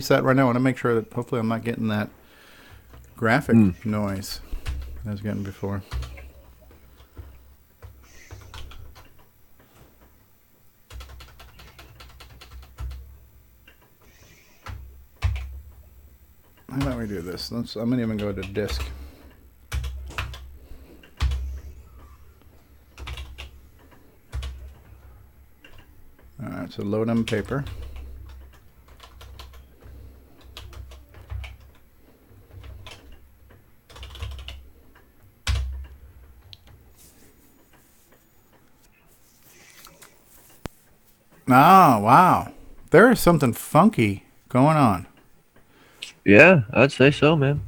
Set right now. I want to make sure that hopefully I'm not getting that graphic noise I was getting before. How about we do this? I'm going to even go to disk. Alright, so load on paper. Oh, wow. There is something funky going on. Yeah, I'd say so, man.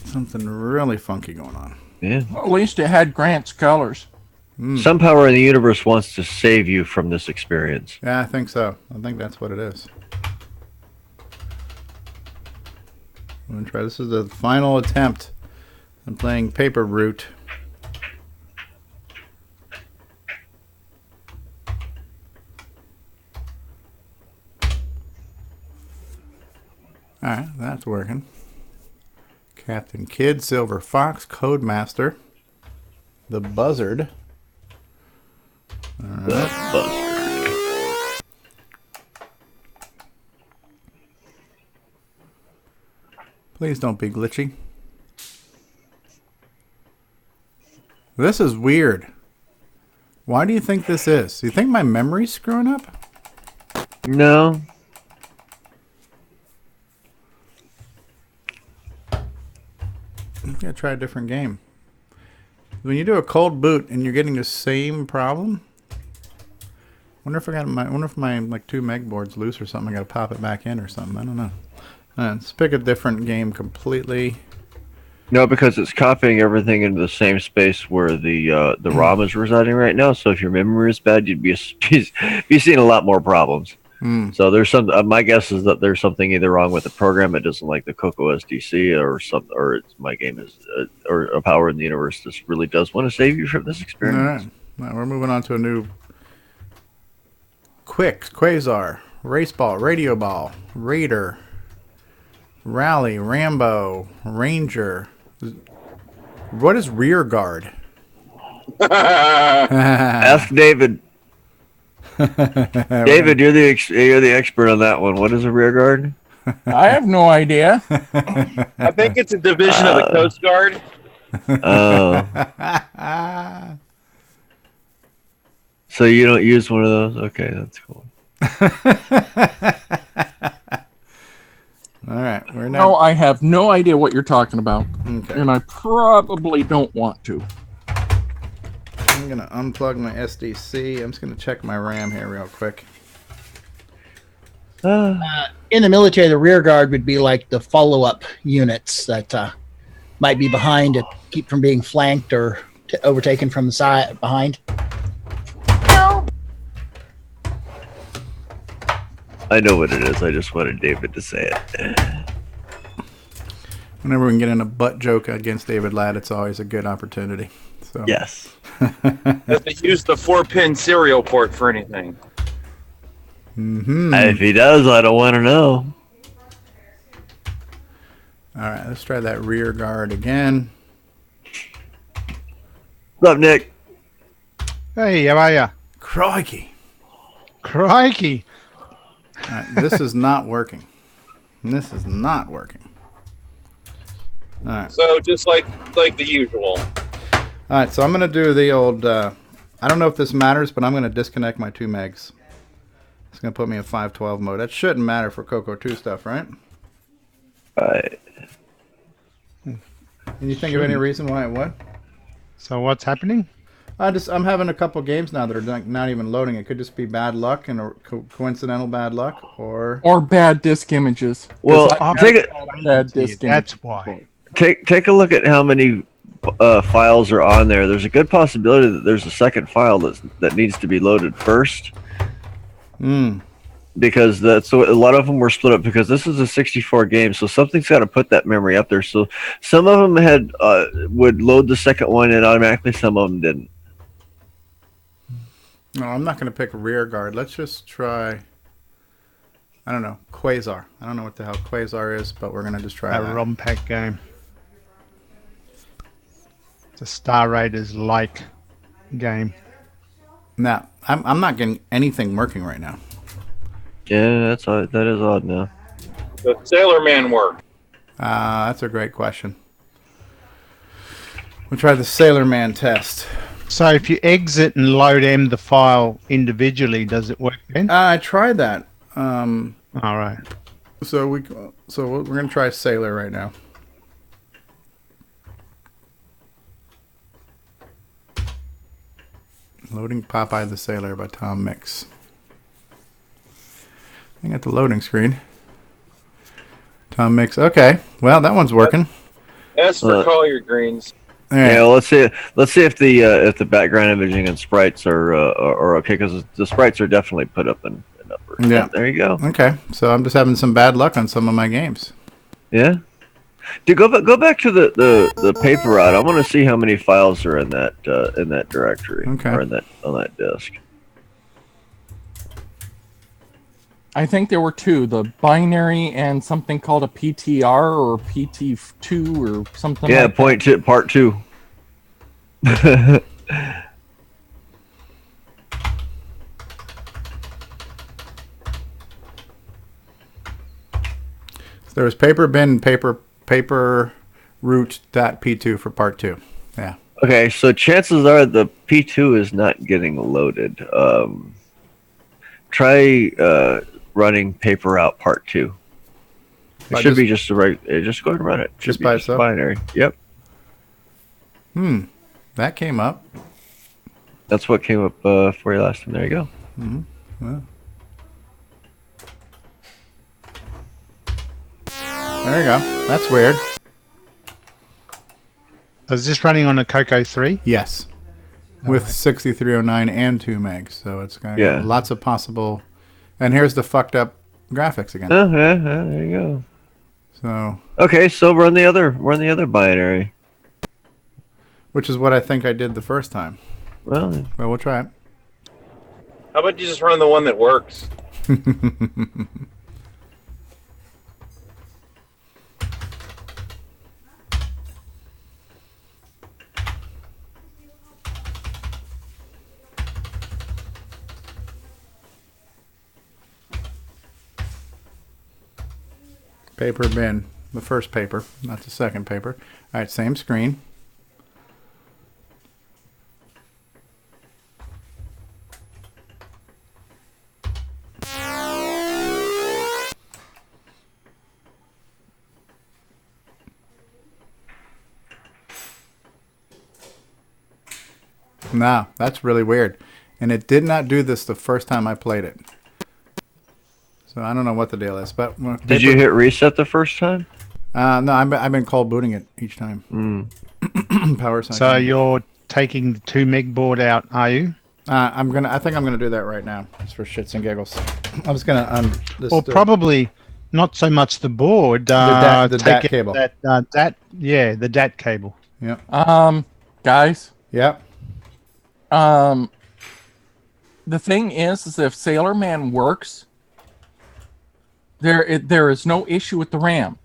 Something really funky going on. Yeah. Well, at least it had Grant's colors. Some power in the universe wants to save you from this experience. Yeah, I think so. I think that's what it is. I'm going to try. This is the final attempt on playing Paper Route. Alright, that's working. Captain Kidd, Silver Fox, Codemaster, the Buzzard. Right. Please don't be glitchy. This is weird. Why do you think this is? Do you think my memory's screwing up? No. I'm gonna try a different game. When you do a cold boot and you're getting the same problem, wonder if my like 2 meg board's loose or something. I gotta pop it back in or something. I don't know. Let's pick a different game completely. No, because it's copying everything into the same space where the ROM is residing right now. So if your memory is bad, you'd be seeing a lot more problems. So there's some. My guess is that there's something either wrong with the program. It doesn't like the CoCo SDC, or something, or it's my game is, or a power in the universe. This really does want to save you from this experience. All right, now we're moving on to a new Quasar, Race Ball, Radio Ball, Raider, Rally, Rambo, Ranger. What is Rear Guard? Ask David. David, you're the expert on that one. What is a rear guard? I have no idea. I think it's a division of the Coast Guard. Oh. So you don't use one of those? Okay, that's cool. All right, we're now. No, I have no idea what you're talking about. Okay. And I probably don't want to. I'm gonna unplug my SDC. I'm just gonna check my RAM here real quick. In the military, the rear guard would be like the follow-up units that might be behind to keep from being flanked or overtaken from the side behind. I know what it is. I just wanted David to say it. Whenever we can get in a butt joke against David Ladd, it's always a good opportunity. So. Yes. If they use the 4-pin serial port for anything. If he does, I don't want to know. All right, let's try that rear guard again. What's up, Nick? Hey, how are ya? Crikey. Crikey. All right, this is not working. This is not working. All right. So just like the usual. All right, so I'm going to do the old, I don't know if this matters, but I'm going to disconnect my 2 megs. It's going to put me in 512 mode. That shouldn't matter for CoCo 2 stuff, right? Right. Can you think of any reason why it would? So what's happening? I'm having a couple games now that are not even loading. It could just be bad luck and coincidental bad luck, or bad disk images. Well, Bad disk That's images. why. take a look at how many files are on there. There's a good possibility that there's a second file that needs to be loaded first. Because a lot of them were split up because this is a 64 game, so something's got to put that memory up there. So some of them would load the second one and automatically, some of them didn't. No, I'm not going to pick rear guard. Let's just try. I don't know, Quasar. I don't know what the hell Quasar is, but we're going to just try A that. ROM pack game. It's a Star Raiders like game. Now, I'm not getting anything working right now. Yeah, that's odd. That is odd now. The Sailor Man work. That's a great question. We'll try the Sailor Man test. So if you exit and load M the file individually, does it work then? I tried that. All right. So we're going to try Sailor right now. Loading Popeye the Sailor by Tom Mix. I got the loading screen. Tom Mix. Okay. Well, that one's working. S for collard greens. All right. Yeah, well, let's see if the background imaging and sprites are okay, because the sprites are definitely put up in upper. Yeah. There you go. Okay. So I'm just having some bad luck on some of my games. Yeah. Dude, go back to the paper route. I want to see how many files are in that directory. Okay. Or on that disk. I think there were two: the binary and something called a PTR or PT2 or something. Yeah, like part 2. There was paper bin, paper root.p2 for part 2. Yeah. Okay, so chances are the P2 is not getting loaded. Try running paper out part 2. It should be just the right. Just go ahead and run it. Just Should be by itself? binary. Yep. That came up. That's what came up for you last time. There you go. Well. There you go. That's weird. Is this running on a CoCo 3? Yes. With 6309 and 2 megs. So it's got Yeah. lots of possible. And here's the fucked up graphics again. Oh, yeah, there you go. So, Okay, so run the other binary. which is what I think I did the first time. Well, But we'll try it. How about you just run the one that works? Paper bin. The first paper, not the second paper. All right, same screen. Nah, that's really weird. And it did not do this the first time I played it. So I don't know what the deal is. But did you hit reset the first time? No, I've been cold booting it each time. Power cycle. So you're taking the 2 meg board out, are you? I think I'm gonna do that right now, just for shits and giggles. I was gonna Or probably not so much the board. the take DAT it- cable. The DAT cable. Yeah. guys. Yep. The thing is if Sailor Man works, there is no issue with the RAM.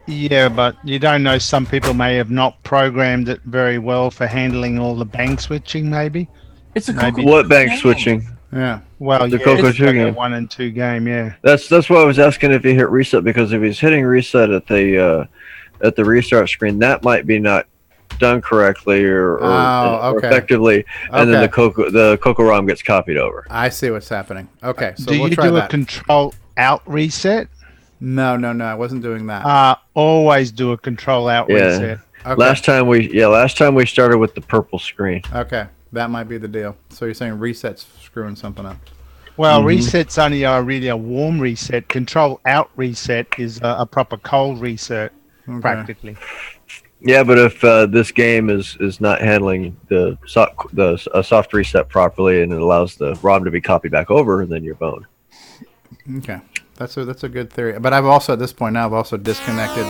Yeah, but you don't know. Some people may have not programmed it very well for handling all the bank switching. Maybe. It's a Maybe. CoCo What bank game. switching? Yeah. Well, The yeah, CoCo it's 2 like a game. 1 and 2 game. Yeah. That's why I was asking if he hit reset, because if he's hitting reset at the restart screen, that might be not done correctly or okay. effectively, and then Okay. the CoCo ROM gets copied over. I see what's happening. Okay, so do we'll you try do that. a control out reset? No, I wasn't doing that. Always do a control out Yeah. reset. Okay. Last time we started with the purple screen. Okay, that might be the deal. So you're saying reset's screwing something up? Well, reset's only really a warm reset. Control out reset is a proper cold reset, practically. Yeah, but if this game is not handling the soft reset properly, and it allows the ROM to be copied back over, then you're boned. Okay, that's a good theory. But I've also at this point now I've also disconnected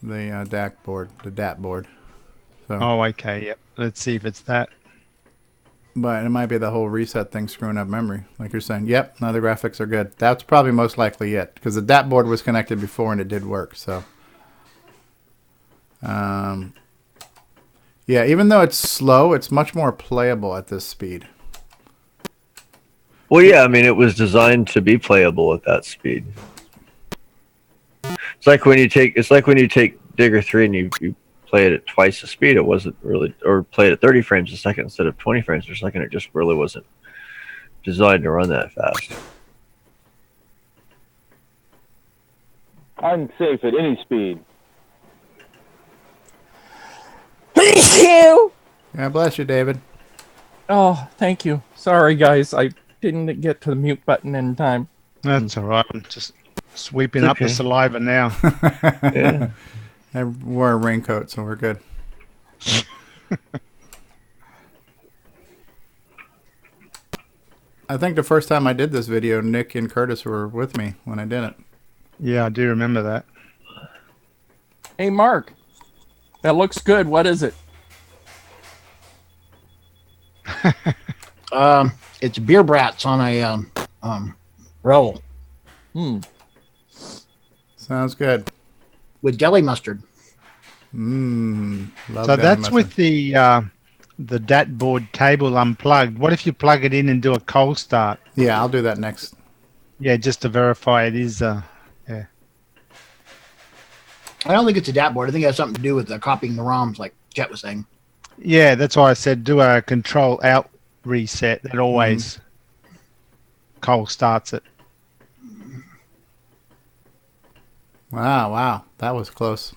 the DAC board, the DAT board. So Oh, okay. Yep. Let's see if it's that. But it might be the whole reset thing screwing up memory. Like you're saying, yep, now the graphics are good. That's probably most likely it. Because the DAT board was connected before and it did work. So, yeah, even though it's slow, it's much more playable at this speed. Well, yeah, I mean, it was designed to be playable at that speed. It's like when you take Digger 3 and you play it at twice the speed. It wasn't really, or play it at 30 frames a second instead of 20 frames per second. It just really wasn't designed to run that fast. I'm safe at any speed. Thank you. God bless you, David. Oh, thank you. Sorry, guys. I didn't get to the mute button in time. That's all right. I'm just sweeping up the saliva now. Yeah. I wore a raincoat, so we're good. I think the first time I did this video, Nick and Curtis were with me when I did it. Yeah, I do remember that. Hey, Mark. That looks good. What is it? It's beer brats on a roll Sounds good. with jelly mustard. Love So that that's message. with the DAT board cable unplugged. What if you plug it in and do a cold start? Yeah, I'll do that next. Yeah, just to verify it is. I don't think it's a DAT board. I think it has something to do with copying the ROMs, like Jet was saying. Yeah, that's why I said do a control alt reset. That always cold starts it. Wow, that was close.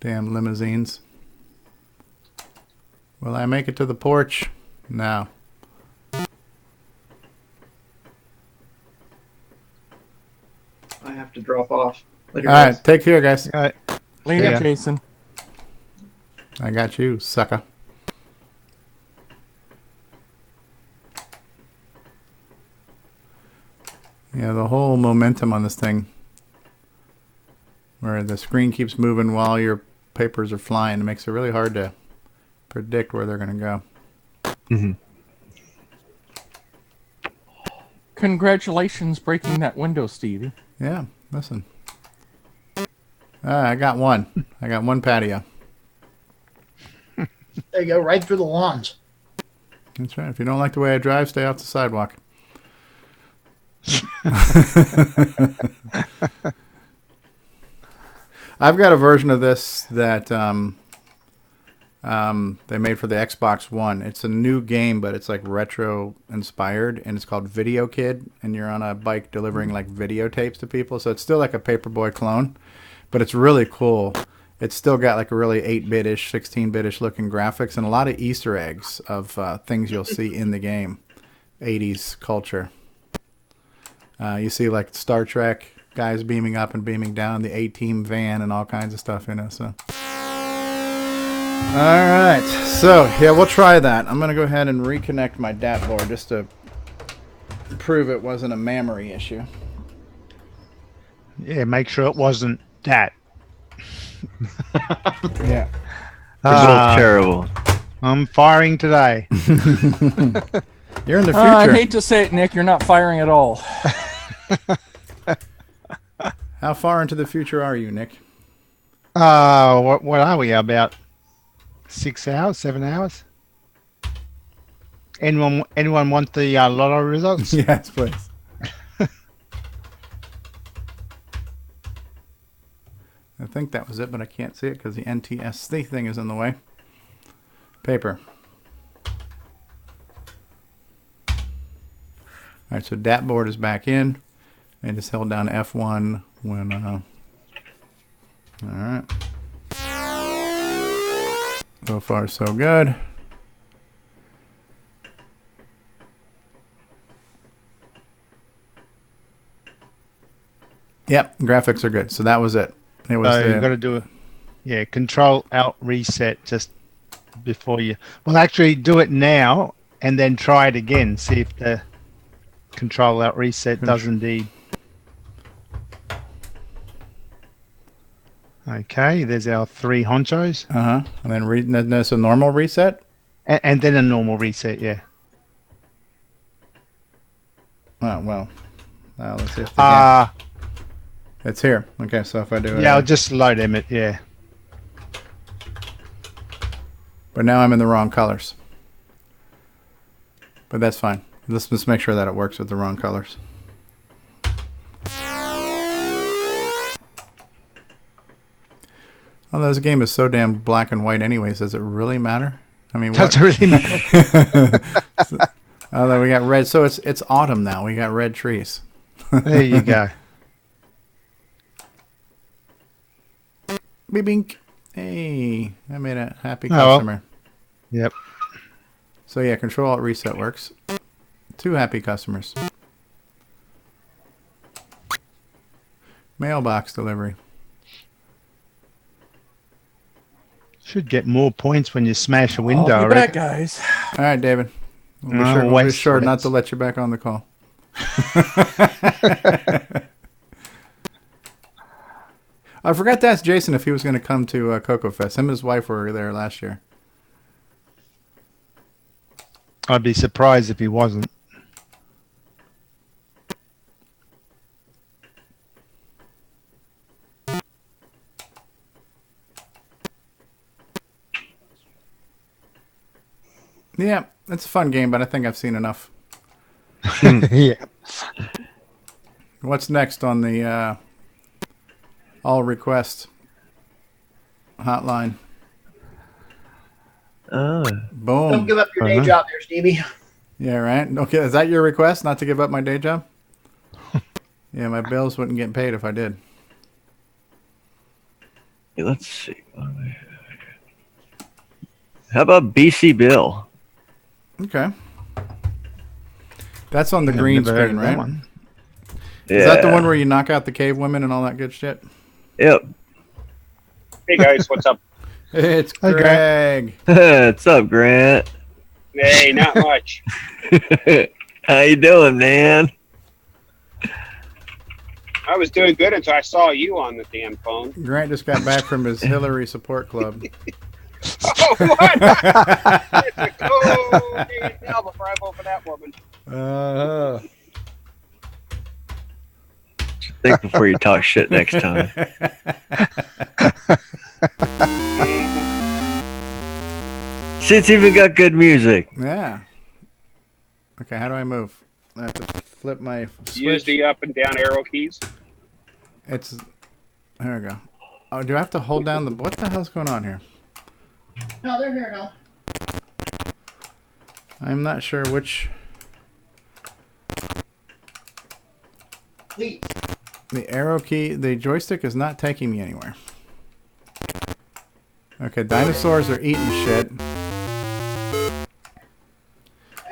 Damn limousines. Will I make it to the porch? No. I have to drop off. Later, All right, take care, guys. All right. Later, Yeah. Jason. I got you, sucker. Yeah, the whole momentum on this thing, where the screen keeps moving while your papers are flying, it makes it really hard to predict where they're going to go. Mm-hmm. Congratulations breaking that window, Stevie. Yeah, listen. I got one. I got one patio. There you go, right through the lawns. That's right. If you don't like the way I drive, stay off the sidewalk. I've got a version of this that they made for the Xbox One. It's a new game, but it's like retro inspired, and it's called Video Kid, and you're on a bike delivering like videotapes to people. So it's still like a Paperboy clone, but it's really cool. It's still got like a really 8-bit-ish, 16-bit-ish looking graphics and a lot of Easter eggs of things you'll see in the game. 80s culture. You see like Star Trek guys beaming up and beaming down, the A-Team van and all kinds of stuff, so. All right. So, yeah, we'll try that. I'm going to go ahead and reconnect my DAT board just to prove it wasn't a memory issue. Yeah, make sure it wasn't DAT. Yeah. They're both terrible. I'm firing today. You're in the future. I hate to say it, Nick. You're not firing at all. How far into the future are you, Nick? What are we, about 6 hours, 7 hours? Anyone want the lotto results? Yes, please. I think that was it, but I can't see it because the NTSC thing is in the way. Paper. All right, so DAT board is back in. I just held down F1 when, all right. So far, so good. Yep, graphics are good. So that was it. It was So you've got to do control alt reset just before you. Well, actually, do it now and then try it again. See if the control alt reset does indeed. Okay, there's our 3 honchos. And then there's a normal reset. And then a normal reset, yeah. Oh, well. Let's see if they can. It's here. Okay, so if I do it. Yeah, I'll just load them, yeah. But now I'm in the wrong colors. But that's fine. Let's just make sure that it works with the wrong colors. Although this game is so damn black and white anyways, does it really matter? I mean, Does it really matter? Although we got red, so it's autumn now. We got red trees. There you go. Beep bink. Hey, I made a happy well. customer. Yep. So yeah, Control Alt Reset works. 2 happy customers. Mailbox delivery. Should get more points when you smash a window. I'll I be back, reckon. guys. All right, David. We'll be sure not to let you back on the call. I forgot to ask Jason if he was going to come to CoCo Fest. Him and his wife were there last year. I'd be surprised if he wasn't. Yeah, it's a fun game, but I think I've seen enough. Yeah. What's next on the all request hotline? Boom. Don't give up your day job there, Stevie. Yeah, right. Okay, is that your request? Not to give up my day job? Yeah, my bills wouldn't get paid if I did. Hey, let's see. How about BC Bill? Okay. That's on the green Never heard screen, of that right? one. Yeah. Is that the one where you knock out the cave women and all that good shit? Yep. Hey guys, what's up? It's Hi, Greg. What's up, Grant? Hey, not much. How you doing, man? I was doing good until I saw you on the damn phone. Grant just got back from his Hillary support club. Oh, what? Oh, man, hell before I vote for that woman. Think before you talk shit next time. See, it's even got good music. Yeah. Okay, how do I move? I have to flip my switch. Use the up and down arrow keys. It's... There we go. Oh, do I have to hold down the... What the hell's going on here? No, they're here now. I'm not sure which... Please. The arrow key... The joystick is not taking me anywhere. Okay, dinosaurs are eating shit. I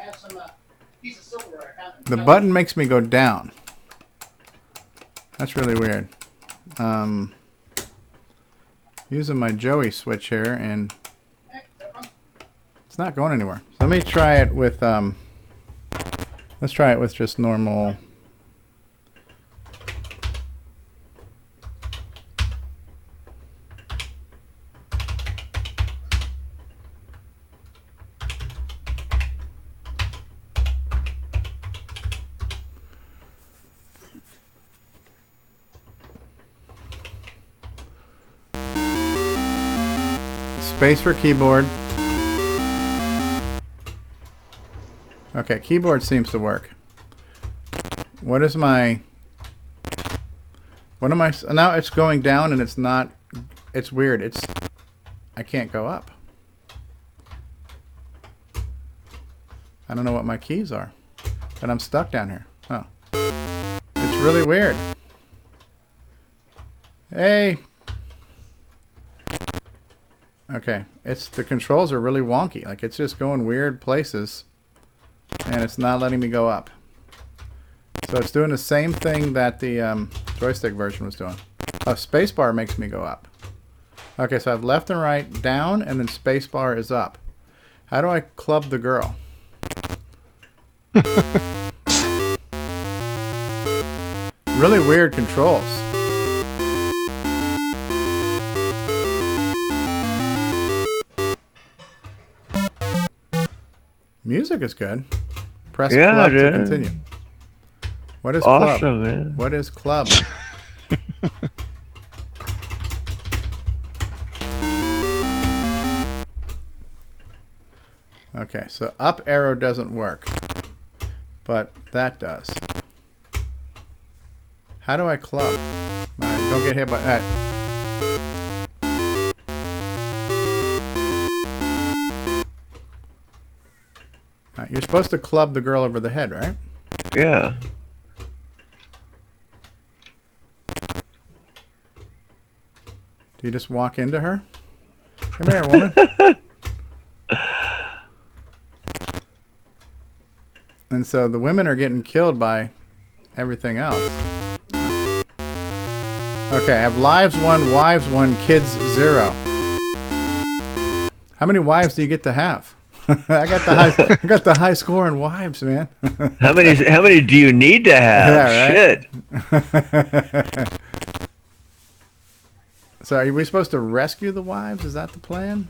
have some piece of silverware. The button makes me go down. That's really weird. Using my Joey switch here, and it's not going anywhere. So let me try it with let's try it with just normal. Space for keyboard. Okay, keyboard seems to work. What is my... What am I... Now it's going down and it's not... It's weird. It's... I can't go up. I don't know what my keys are. But I'm stuck down here. Oh. It's really weird. Hey! Okay, it's the controls are really wonky. Like it's just going weird places, and it's not letting me go up. So it's doing the same thing that the joystick version was doing. Oh, spacebar makes me go up. Okay, so I have left and right, down, and then spacebar is up. How do I club the girl? Really weird controls. Music is good. Press Yeah, club to dude. continue. What is Awesome, club? man. What is club? Okay, so up arrow doesn't work, but that does. How do I club? All right, don't get hit by that. All right, you're supposed to club the girl over the head, right? Yeah. Do you just walk into her? Come here, woman. And so the women are getting killed by everything else. Okay, I have lives 1, wives 1, kids 0. How many wives do you get to have? I got the high score in wives, man. How many do you need to have? Yeah, right? Shit. So are we supposed to rescue the wives? Is that the plan?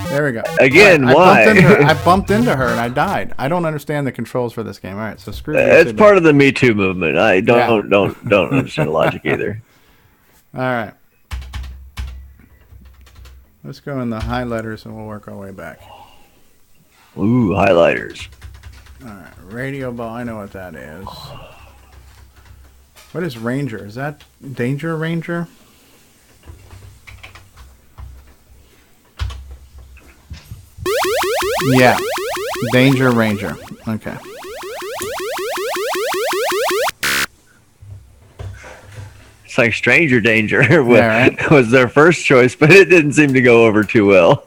There we go. Again, why? I bumped into her and I died. I don't understand the controls for this game. All right, so screw this. It's part of the Me Too movement. I don't understand the logic either. All right. Let's go in the highlighters and we'll work our way back. Ooh, highlighters. All right, radio ball. I know what that is. What is Ranger? Is that Danger Ranger? Yeah, Danger Ranger. Okay. It's like Stranger Danger right. was their first choice, but it didn't seem to go over too well.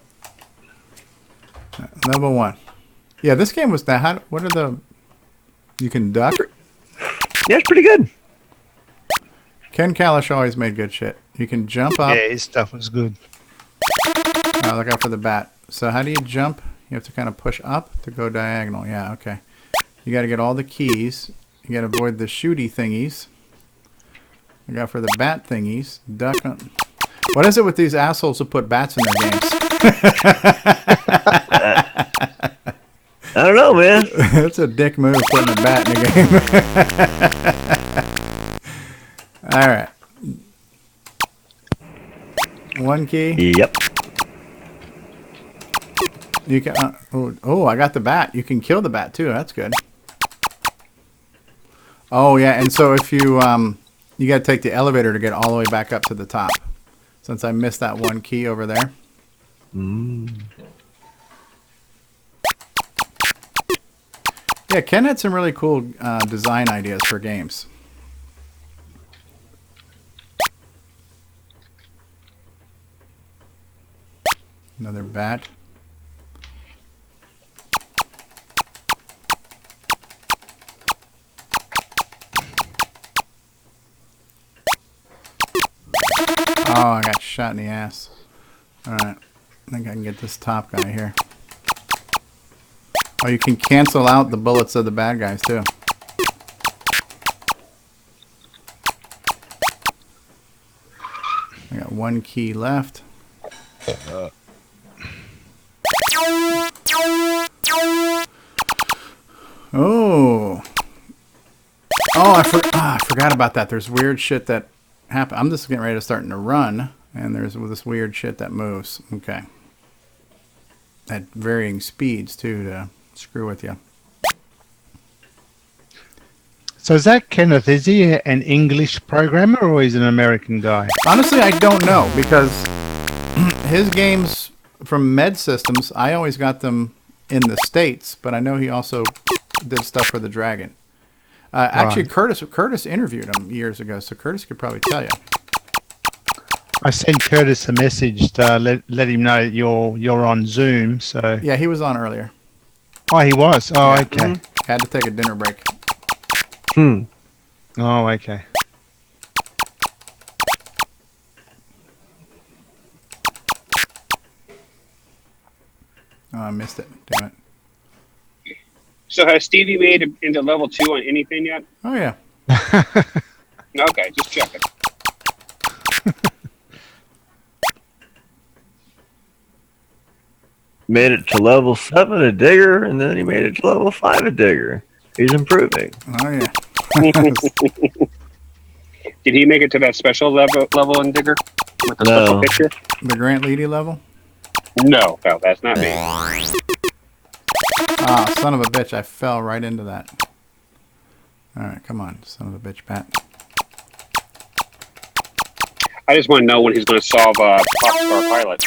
Number 1. Yeah, this game was that. What are the? You can duck. Yeah, it's pretty good. Ken Kalish always made good shit. You can jump up. Yeah, his stuff was good. Oh, look out for the bat. So how do you jump? You have to kind of push up to go diagonal. Yeah, okay. You got to get all the keys. You got to avoid the shooty thingies. Look out for the bat thingies. Duck. What is it with these assholes who put bats in their games? I don't know, man. That's a dick move, putting a bat in the game. All right. 1 key. Yep. You can. Oh, I got the bat. You can kill the bat too. That's good. Oh yeah, and so if you you got to take the elevator to get all the way back up to the top. Since I missed that 1 key over there. Yeah, Ken had some really cool design ideas for games. Another bat. Oh, I got shot in the ass. Alright. I think I can get this top guy here. Oh, you can cancel out the bullets of the bad guys, too. I got 1 key left. Oh. Oh, I forgot about that. There's weird shit that happened. I'm just getting ready to start to run, and there's this weird shit that moves. Okay. At varying speeds, too, to screw with you. So is that Kenneth? Is he an English programmer or is he an American guy? Honestly, I don't know, because his games from Med Systems, I always got them in the States, but I know he also did stuff for the Dragon. Actually, Curtis interviewed him years ago, so Curtis could probably tell you. I sent Curtis a message to let him know that you're on Zoom. So Yeah, he was on earlier. oh, he was. Oh, Yeah. okay. Had to take a dinner break. Oh, okay. Oh, I missed it. Damn it. So has Stevie made it into level 2 on anything yet? Oh, yeah. Okay, just checking. made it to level 7 a digger, and then he made it to level 5 a digger. He's improving. Oh yeah. Did he make it to that special level in Digger with the No. special picture? The Grant Leedy level? No, that's not me. Ah, son of a bitch! I fell right into that. All right, come on, son of a bitch, Pat. I just want to know when he's going to solve Popstar Pilot.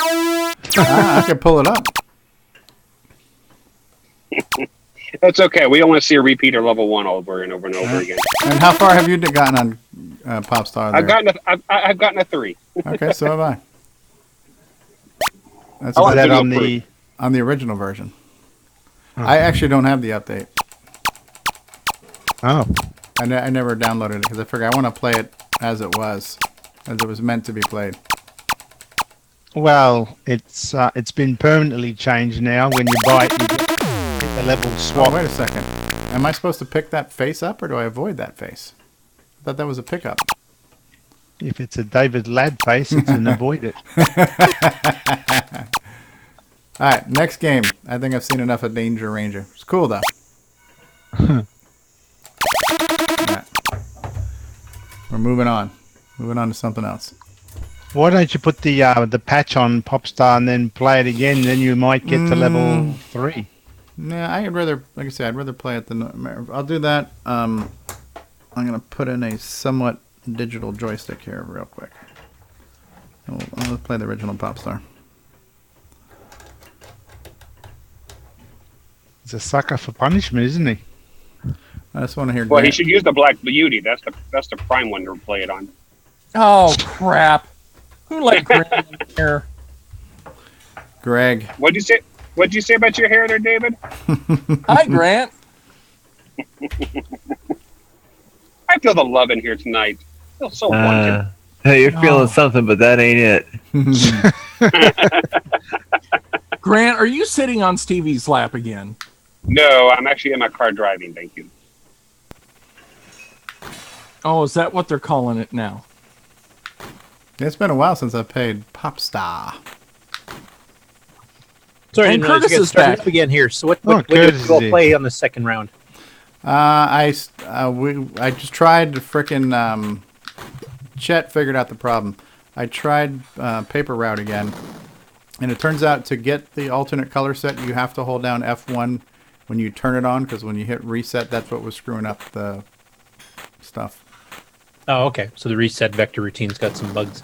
I could pull it up. That's okay. We don't want to see a repeat of level 1 over and over and over again. And how far have you gotten on Popstar? There? I've gotten a 3. Okay, so have I. That's I Is want that video on proof. on the original version. I actually don't have the update. Oh, I never downloaded it because I figured I want to play it as it was meant to be played. well, it's been permanently changed now. When you buy it, you get the level Oh, swap. wait a second. Am I supposed to pick that face up or do I avoid that face? I thought that was a pickup. If it's a David Ladd face, it's an avoid it. All right, next game. I think I've seen enough of Danger Ranger. It's cool though. Yeah. We're moving on. Moving on to something else. Why don't you put the patch on Popstar and then play it again? Then you might get to level 3. Nah, I'd rather, like I said, I'd rather play it than. I'll do that. I'm gonna put in a somewhat digital joystick here, real quick. I'll play the original Popstar. He's a sucker for punishment, isn't he? I just want to hear. Well, he Grant. should use the Black Beauty. That's the prime one to play it on. Oh crap! Who let Grant in here? Greg. What'd you say? What'd you say about your hair there, David? Hi, Grant. I feel the love in here tonight. I feel so wanted. Hey, you're feeling something, but that ain't it. Grant, are you sitting on Stevie's lap again? No, I'm actually in my car driving. Thank you. Oh, is that what they're calling it now? It's been a while since I've played Popstar. Sorry, I And didn't realize Curtis you guys is started back. up again here. So what did Curtis you all is play on the second round? I just tried to frickin' Chet figured out the problem. I tried Paper Route again, and it turns out to get the alternate color set, you have to hold down F1 when you turn it on, because when you hit reset, that's what was screwing up the stuff. Oh, okay. So the reset vector routine's got some bugs.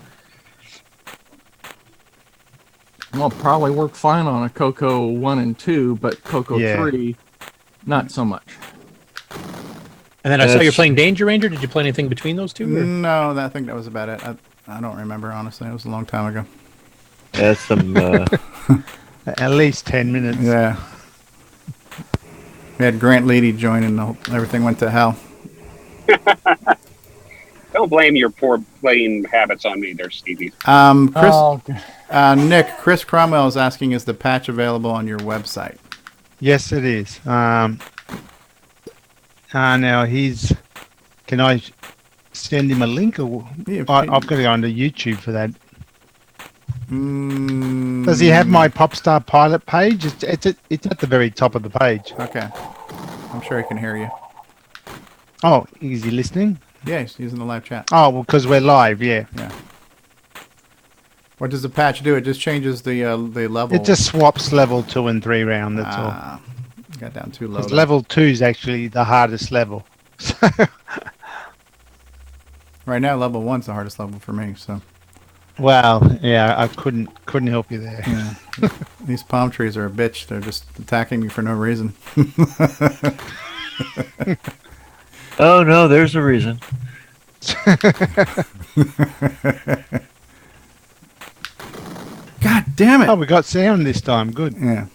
Well, probably work fine on a CoCo 1 and 2, but CoCo Yeah. 3, not so much. And then I saw That's- you're playing Danger Ranger. Did you play anything between those two? Or? No, I think that was about it. I don't remember, honestly. It was a long time ago. That's some. At least 10 minutes. Yeah. We had Grant Leedy join, and everything went to hell. Don't blame your poor playing habits on me there, Stevie. Nick, Chris Cromwell is asking, is the patch available on your website? Yes, it is. Now can I send him a link, or Yeah, I've got to go onto YouTube for that. Mm, Does he have my Popstar Pilot page? It's at the very top of the page. Okay. I'm sure he can hear you. Oh, is he listening? Yeah, he's using the live chat. Oh, well, because we're live, yeah. Yeah. What does the patch do? It just changes the level. It just swaps level 2 and 3 round, that's all. Got down too low. 'Cause level 2 is actually the hardest level. Right now, level 1's the hardest level for me. So. Well, yeah, I couldn't help you there. Yeah. These palm trees are a bitch. They're just attacking me for no reason. Oh no, there's a reason. God damn it! Oh, we got sound this time. Good. Yeah.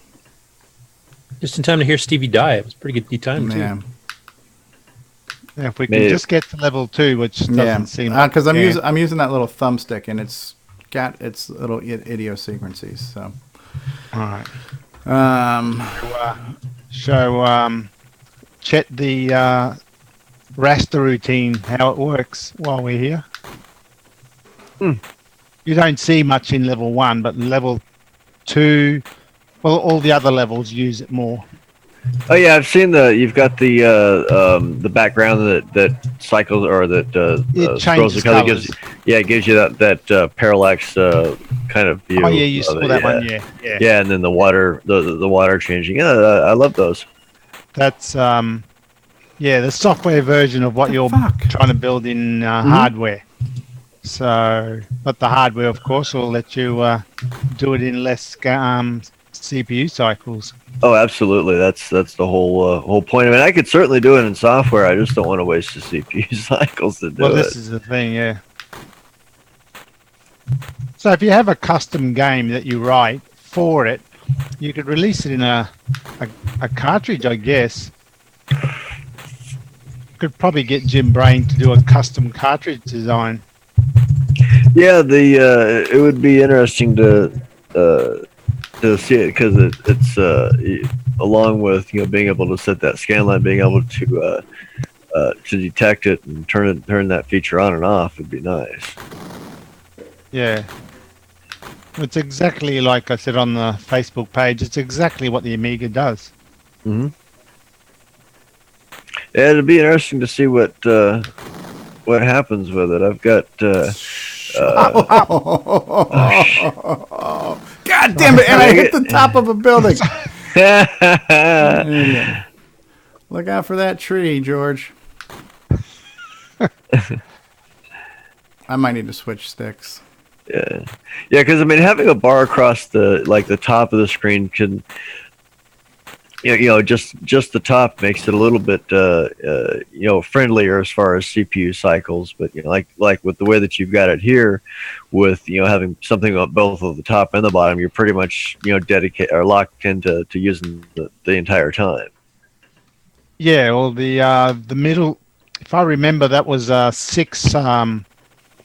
Just in time to hear Stevie die. It was pretty good time too. Yeah. Yeah, if we can Maybe. just get to level 2, which doesn't seem like because we can. I'm using that little thumbstick, and it's got its little idiosyncrasies. So. All right. Check the raster routine, how it works while we're here. You don't see much in level 1, but level 2, Well, all the other levels use it more. Oh yeah, I've seen you've got the background that cycles or that It scrolls the changes color. colors. It gives you that parallax kind of view. Oh yeah, you of saw it, that yeah. one. Yeah, yeah. Yeah, and then the water changing. Yeah, I love those. That's the software version of what you're trying to build in hardware. So, but the hardware, of course, will let you do it in less CPU cycles. Oh, absolutely. That's the whole point of it. I could certainly do it in software. I just don't want to waste the CPU cycles to do Well, it. this is the thing, yeah. So if you have a custom game that you write for it, you could release it in a cartridge, I guess. Could probably get Jim Brain to do a custom cartridge design. Yeah, it would be interesting to see it because it's along with being able to set that scan line, being able to detect it and turn that feature on and off would be nice. Yeah. It's exactly like I said on the Facebook page. It's exactly what the Amiga does. Mm-hmm. Yeah, it'd be interesting to see what happens with it. I've got. God damn it! And I hit the top of a building. Look out for that tree, George. I might need to switch sticks. Yeah, because I mean, having a bar across the top of the screen can, just the top makes it a little bit friendlier as far as CPU cycles. But like with the way that you've got it here, with having something on both of the top and the bottom, you're pretty much dedicated or locked into using the entire time. Yeah, well, the middle, if I remember, that was 6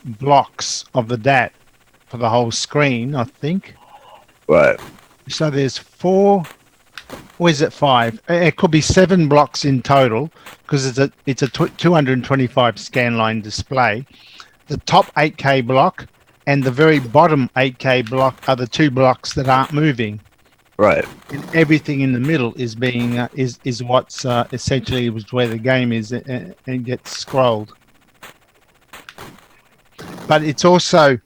blocks of the DAT for the whole screen, I think. Right. So there's 4, or is it 5? It could be 7 blocks in total because it's a 225 scan line display. The top 8K block and the very bottom 8K block are the 2 blocks that aren't moving. Right. And everything in the middle is being is what's essentially was where the game is and gets scrolled. But it's also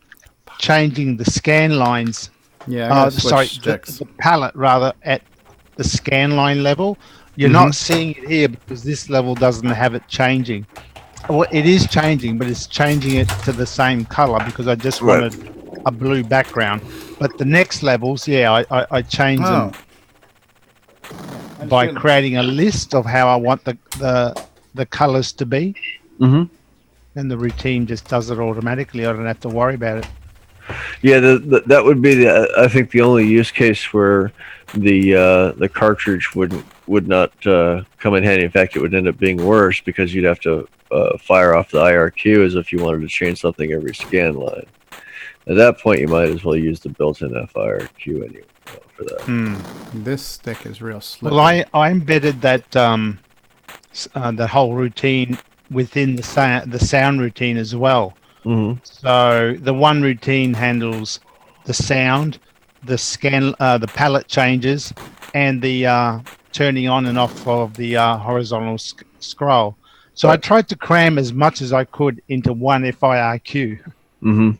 changing the scan lines. Yeah, the palette rather at the scan line level. You're not seeing it here because this level doesn't have it changing. Well, it is changing, but it's changing it to the same color because I just wanted a blue background. But the next levels, I change them by creating a list of how I want the colors to be. Mm-hmm. And the routine just does it automatically. I don't have to worry about it. Yeah, that would be I think the only use case where the cartridge would not come in handy. In fact, it would end up being worse because you'd have to fire off the IRQ as if you wanted to change something every scan line. At that point, you might as well use the built-in FIRQ anyway for that. This stick is real slippery. Well, I embedded that the whole routine within the sound routine as well. Mm-hmm. So the one routine handles the sound, the scan, the palette changes, and the turning on and off of the horizontal scroll. So I tried to cram as much as I could into one FIRQ. Mm-hmm.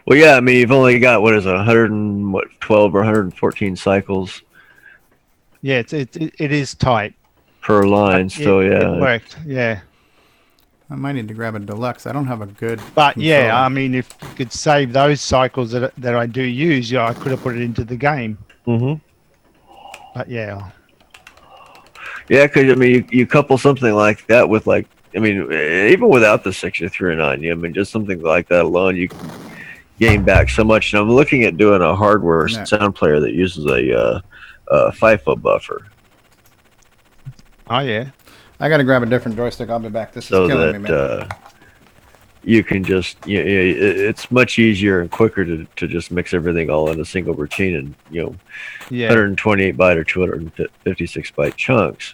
Well, yeah, I mean, you've only got 112 or 114 cycles. Yeah, it is tight per line. So it worked. Yeah. I might need to grab a deluxe. I don't have a good. But yeah, I mean, if you could save those cycles that I do use, I could have put it into the game. Mm-hmm. But yeah. Yeah, because I mean, you couple something like that with even without the 6309, I mean, just something like that alone, you can gain back so much. And I'm looking at doing a hardware sound player that uses a FIFO buffer. Oh yeah. I got to grab a different joystick. I'll be back. This is killing me, man. You can just, it's much easier and quicker to just mix everything all in a single routine and, 128 byte or 256 byte chunks.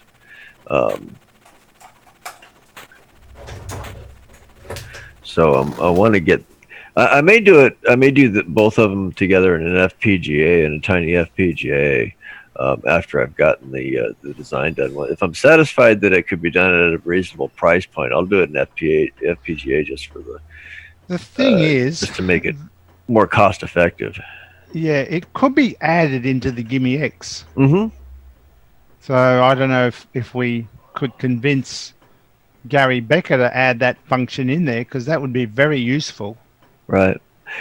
So I want to get, I may do it. I may do both of them together in an FPGA and a tiny FPGA after I've gotten the design done. If I'm satisfied that it could be done at a reasonable price point, I'll do it in FPGA just for The thing just to make it more cost effective. yeah, it could be added into the Gimme X. Mm-hmm. So I don't know if we could convince Gary Becker to add that function in there, because that would be very useful. Right.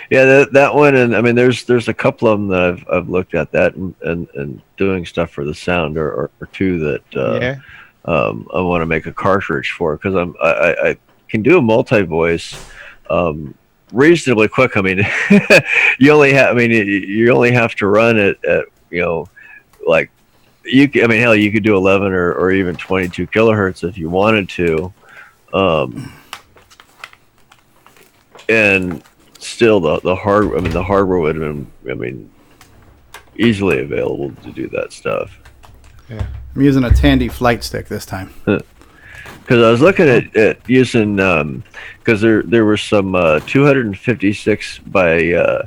Yeah, that one, and I mean, there's a couple of them that I've looked at that and doing stuff for the sound or two that I want to make a cartridge for, because I can do a multi-voice reasonably quick. I mean, you only have to run it at like hell, you could do 11 or even 22 kilohertz if you wanted to, and still the hardware would have been easily available to do that stuff. Yeah, I'm using a Tandy flight stick this time. Because I was looking at using because there were some 256 by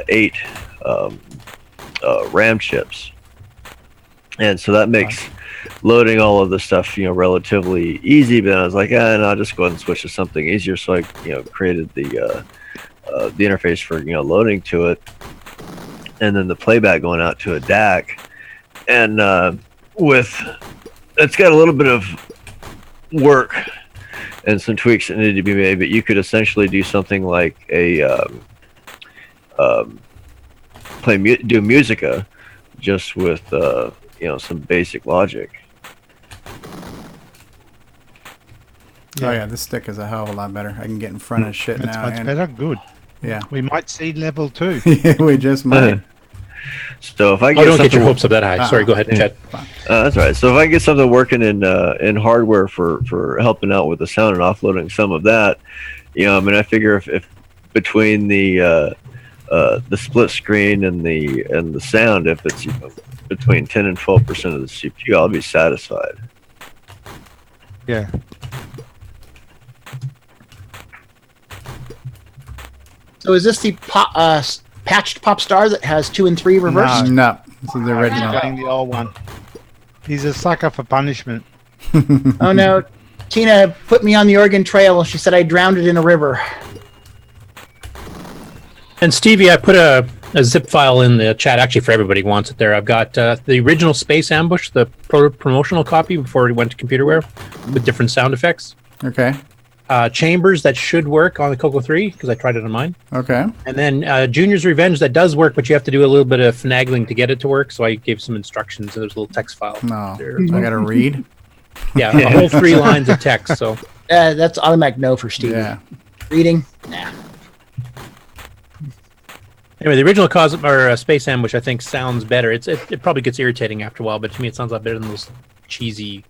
8 RAM chips, and so that makes loading all of the stuff relatively easy. But I was like, no, I'll just go ahead and switch to something easier. So I created the interface for loading to it, and then the playback going out to a DAC, and it's got a little bit of work and some tweaks that need to be made, but you could essentially do something like do Musica just with some basic logic. Oh yeah, this stick is a hell of a lot better. I can get in front of shit now. That's much better. Good. Yeah. We might see level 2. Yeah, we just might. So if I get don't get your hopes up that high. Sorry, go ahead, Chad. That's all right. So if I can get something working in hardware for helping out with the sound and offloading some of that, I figure if between the split screen and the sound, if it's between 10 and 12% of the CPU, I'll be satisfied. Yeah. So is this the patched Pop Star that has 2 and 3 reversed? No, this is the original. He's playing the old one. He's a sucker for punishment. Oh no, Tina put me on the Oregon Trail. She said I drowned it in a river. And Stevie, I put a zip file in the chat, actually for everybody who wants it there. I've got the original Space Ambush, the promotional copy before it went to computerware, with different sound effects. Okay. Chambers that should work on the CoCo 3, because I tried it on mine. Okay. And then Junior's Revenge that does work, but you have to do a little bit of finagling to get it to work, so I gave some instructions, and there's a little text file. No, there. I got to read? Yeah, a whole 3 lines of text. So that's automatic no for Stevie. Yeah. Reading? Nah. Anyway, the original Space Ambush, I think, sounds better. It probably gets irritating after a while, but to me it sounds a lot better than those cheesy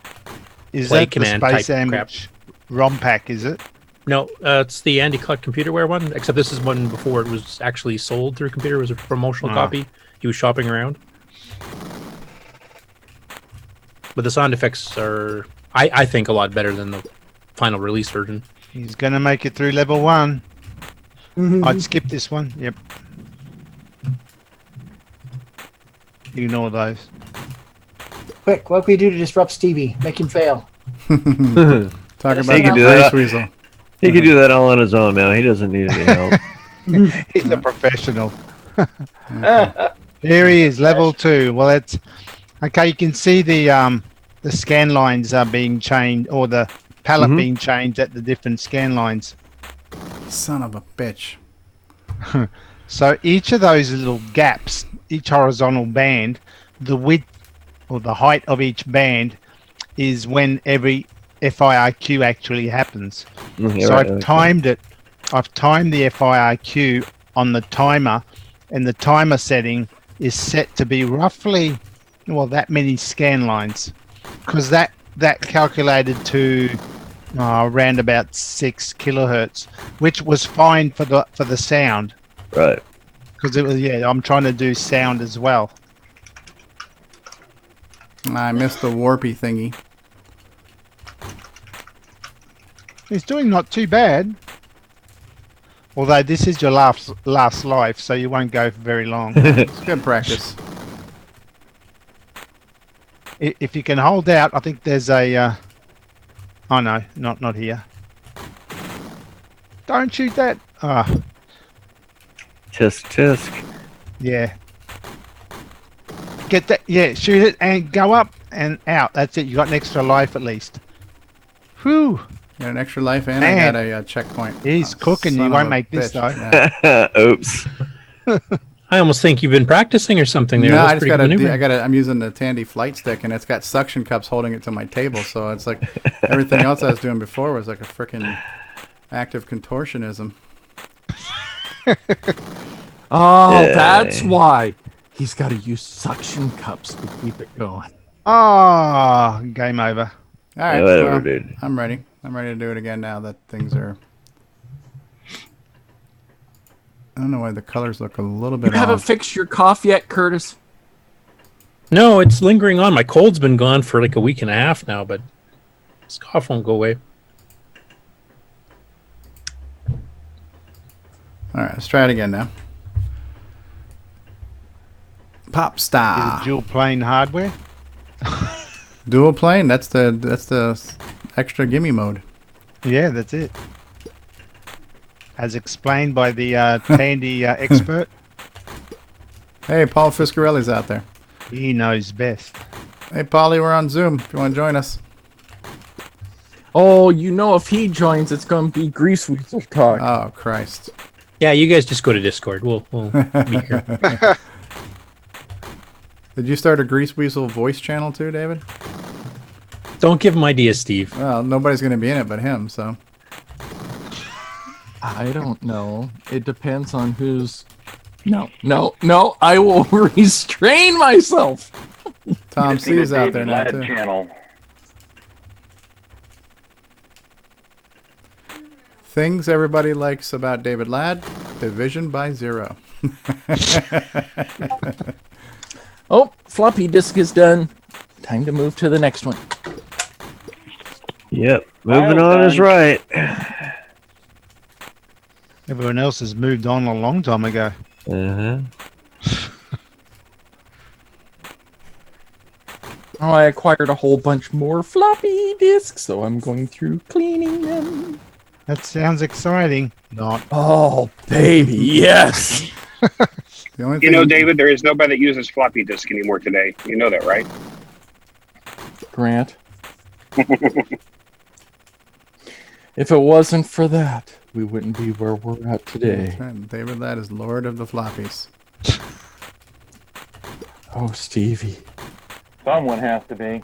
play command the Space type Ambush ROM pack, is it? No, it's the Andy Cluck Computerware one, except this is one before it was actually sold through computer. It was a promotional copy. He was shopping around. But the sound effects are, I think, a lot better than the final release version. He's going to make it through level 1. I'd skip this one. Yep. Ignore those. Quick, what can we do to disrupt Stevie? Make him fail. Talk about he can do that. Weasel. He can do that all on his own, man. He doesn't need any help. He's a professional. Here he is, level 2. Well, it's okay. You can see the scan lines are being changed, or the palette being changed at the different scan lines. Son of a bitch. So each of those little gaps, each horizontal band, the width or the height of each band is when every FIRQ actually happens. So I've timed it. I've timed the FIRQ on the timer, and the timer setting is set to be roughly, well, that many scan lines, because that calculated to around about 6 kilohertz, which was fine for the sound. Right. Because it was, I'm trying to do sound as well. I missed the warpy thingy. He's doing not too bad. Although this is your last life, so you won't go for very long. It's good practice. If you can hold out, I think there's a. Oh no, not here. Don't shoot that. Ah, Tisk tisk. yeah. Get that. Yeah, shoot it and go up and out. That's it. You got an extra life at least. Whew. Got an extra life and Man. I got a checkpoint. He's cooking. son You of won't a make this bitch. though. Yeah. Oops. I almost think you've been practicing or something there. No, That's I just pretty got good maneuvering. I'm using the Tandy flight stick, and it's got suction cups holding it to my table. So it's like everything else I was doing before was like a freaking active contortionism. Oh, Yeah. that's why he's got to use suction cups to keep it going. Oh, game over. All right, Whatever, well, dude. I'm ready. I'm ready to do it again now that things are. I don't know why the colors look a little bit You haven't off. fixed your cough yet, Curtis? No, it's lingering on. My cold's been gone for like a week and a half now, but this cough won't go away. All right, let's try it again now. Pop Is star. it dual plane hardware? Dual plane. That's the extra gimme mode. Yeah, that's it. As explained by the Tandy expert, Hey, Paul Fiscarelli's out there. he knows best. Hey, Paulie, we're on Zoom. If you want to join us. Oh, you know if he joins, it's going to be Grease Weasel talk. Oh Christ. Yeah, you guys just go to Discord. We'll be here. Did you start a Grease Weasel voice channel too, David? Don't give him ideas, Steve. Well, nobody's going to be in it but him, so. I don't know. It depends on who's... No, I will restrain myself. Tom C's out there now too. Channel. Things everybody likes about David Ladd, division by 0. Oh, floppy disk is done. Time to move to the next one. Yep. Moving on is right. Everyone else has moved on a long time ago. Uh-huh. Oh, I acquired a whole bunch more floppy disks, so I'm going through cleaning them. That sounds exciting. Not. Oh, baby, yes. The only You thing know, David, there is nobody that uses floppy disk anymore today. You know that, right? Grant. If it wasn't for that, we wouldn't be where we're at today. David Ladd is Lord of the Floppies. Oh, Stevie. Someone has to be.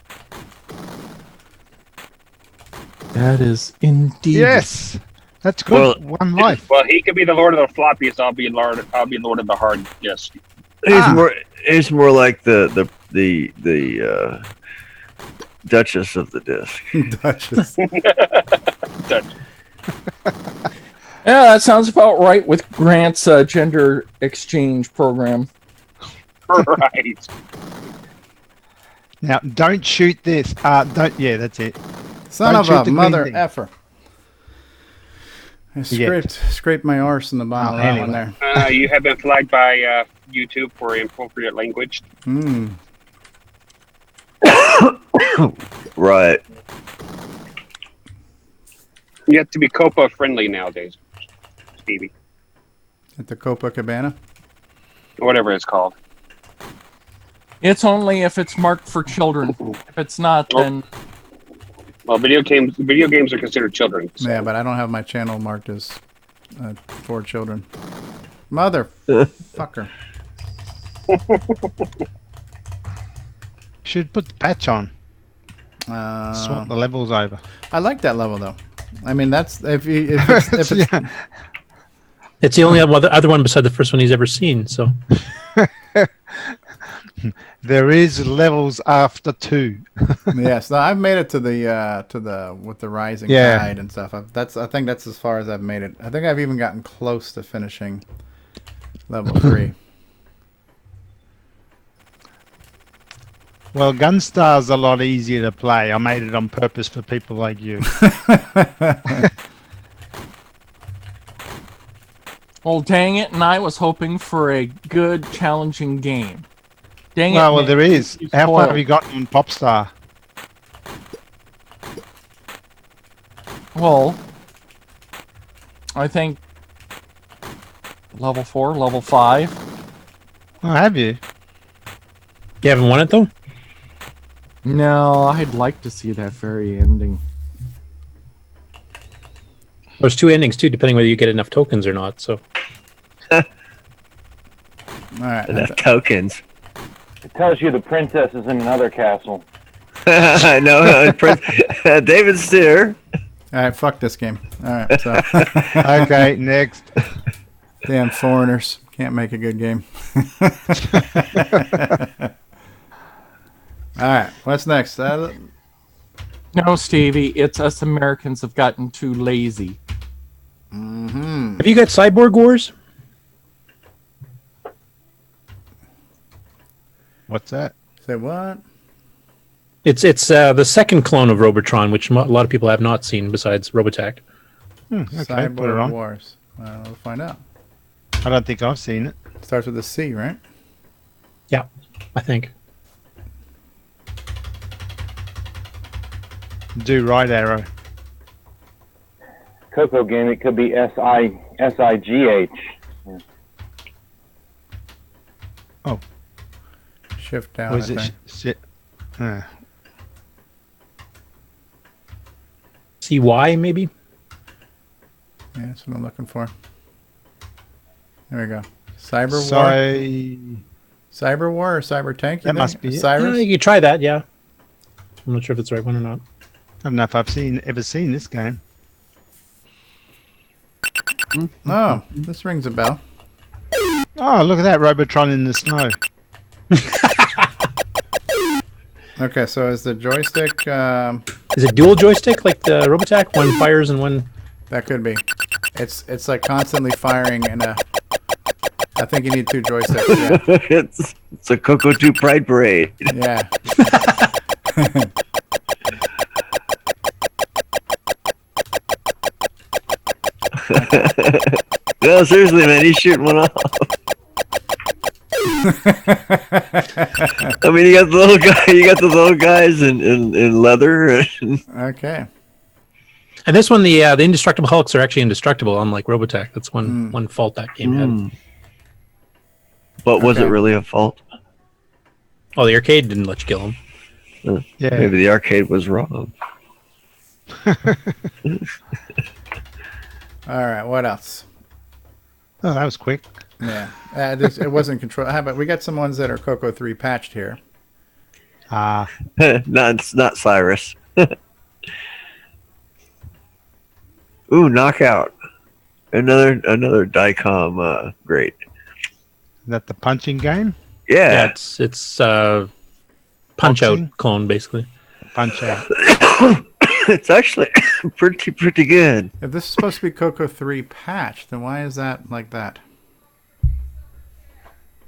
That is indeed. Yes, that's good. Well- One life. Well, he could be the Lord of the Floppies. I'll be Lord of the hard disk. He's more like the Duchess of the Disc. Duchess. Yeah, that sounds about right with Grant's gender exchange program. Right. Now, don't shoot this. Don't. Yeah, that's it. Son Don't of shoot a the green mother thing. effer. I Yeah. scraped my arse in the bottom of that one anyway. there. You have been flagged by YouTube for inappropriate language. Hmm. Right. You have to be COPA friendly nowadays, Stevie. At the Copacabana. Whatever it's called. It's only if it's marked for children. If it's not, then Well, video games are considered children. So. Yeah, but I don't have my channel marked as for children. Motherfucker. Should put the patch on. Swap the levels over. I like that level though. I mean, that's if it's Yeah. It's the only other one beside the first one he's ever seen. So There is levels after 2. yes. No, I've made it to the with the rising Yeah. tide and stuff. I think that's as far as I've made it. I think I've even gotten close to finishing level 3. Well, Gunstar's a lot easier to play. I made it on purpose for people like you. Well, dang it, and I was hoping for a good, challenging game. Dang it. Well, Nick, there is. you How far spoiled. have you gotten on Popstar? Well, I think level 4, level 5. Oh, have you? You haven't won it though? No, I'd like to see that very ending. There's 2 endings too, depending whether you get enough tokens or not. So All right. Enough tokens. It tells you the princess is in another castle. I know. David's there. All right, fuck this game. All right, so Okay, next. damn foreigners can't make a good game. All right, what's next? No, Stevie, it's us Americans have gotten too lazy. have you got Cyborg Wars? What's that? Say what? It's the second clone of Robotron, which a lot of people have not seen besides Robotech. Okay, put it Cyborg on. Wars. We'll find out. I don't think I've seen it. Starts with a C, right? Yeah, I think. Do right arrow. CoCo game, it could be SIGH. Shift down. Or is I it think. shit? CY maybe? Yeah, that's what I'm looking for. There we go. Cyber War. Sorry. Cyber War or Cyber Tank? That must be it. Cyrus? You could try that, yeah. I'm not sure if it's the right one or not. I don't know if I've ever seen this game. Oh, this rings a bell. Oh, look at that Robotron in the snow. Okay, so is the joystick? Is it dual joystick like the Robotech? One fires and one. That could be. It's like constantly firing, and I think you need 2 joysticks. Yeah. it's a CoCo 2 Pride Parade. Yeah. No, seriously, man, he's shooting one off. I mean, you got the little guy. You got the little guys in leather. Okay. And this one, the indestructible Hulks are actually indestructible, unlike Robotech. That's one fault that game had. But was it Okay. really a fault? Oh, the arcade didn't let you kill him. Yeah. Maybe the arcade was wrong. All right. What else? Oh, that was quick. Yeah. It wasn't control. How about we got some ones that are CoCo 3 patched here? Not Cyrus. Ooh, knockout. Another Dicom great. Is that the punching game? Yeah, Yeah. it's Punch Out Boxing? clone basically. Punch out. It's actually pretty good. If this is supposed to be CoCo 3 patched, then why is that like that?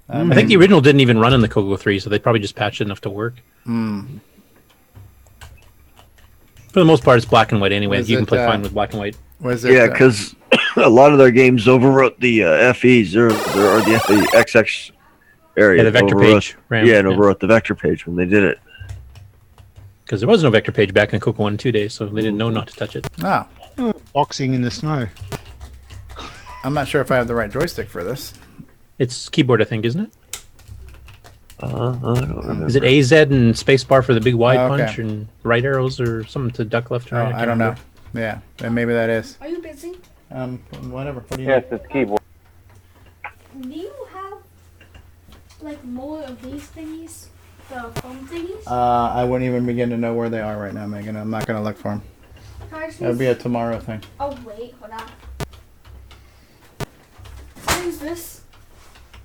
I think the original didn't even run in the CoCo 3, so they probably just patched it enough to work. For the most part, it's black and white anyway. Was You can it, play fine with black and white. Was it? Yeah, because a lot of their games overwrote the FEs or the XX area. Yeah, the vector overwrote- page. RAM, Yeah, and overwrote the vector page when they did it. Because there was no vector page back in CoCo 1 and 2 days, so they didn't know not to touch it. Oh, Boxing in the snow. I'm not sure if I have the right joystick for this. It's keyboard, I think, isn't it? I don't remember. Is it AZ and spacebar for the big wide Okay. punch and right arrows or something to duck left and Oh, right? I can't don't know. remember. Yeah, and maybe that is. Are you busy? Whatever. What do you? Yes, it's keyboard. Do you have like more of these thingies? The foam thingies? I wouldn't even begin to know where they are right now, Megan. I'm not gonna look for them. That'll be a tomorrow thing. Oh wait, hold on. What is this?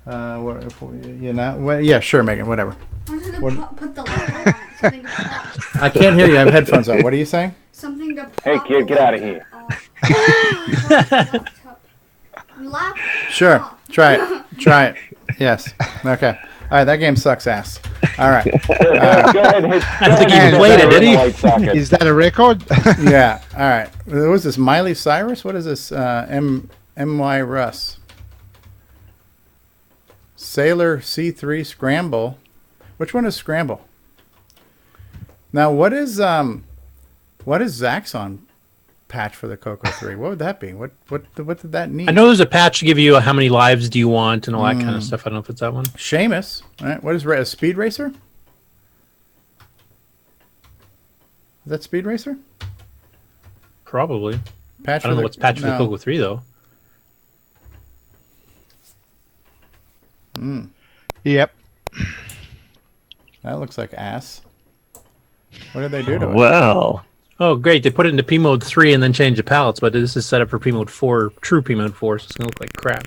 What? If you know? Well, yeah, sure, Megan. Whatever. I'm gonna What- put the light on. Something to pop. I can't hear you. I have headphones on. What are you saying? Something to pop. Hey, kid, get out of here. Lap. Sure. Try it. Try it. Yes. Okay. All right. That game sucks ass. All right. Go ahead and hit. I don't think he even played it, did he? Light socket. Is that a record? Yeah. All right. What was this? Miley Cyrus? What is this? M.Y. Russ. Sailor C3 Scramble. Which one is Scramble? Now, what is Zaxxon patch for the CoCo 3? What would that be? What did that need? I know there's a patch to give you how many lives do you want and all that kind of stuff. I don't know if it's that one. Seamus. All right. What is a Speed Racer? Is that Speed Racer? Probably. Patch I don't know what's patched for the CoCo 3 though. Yep. That looks like ass. What did they do to it? Well. Oh, great. They put it into P mode 3 and then changed the palettes, but this is set up for P mode 4, true P mode 4, so it's going to look like crap.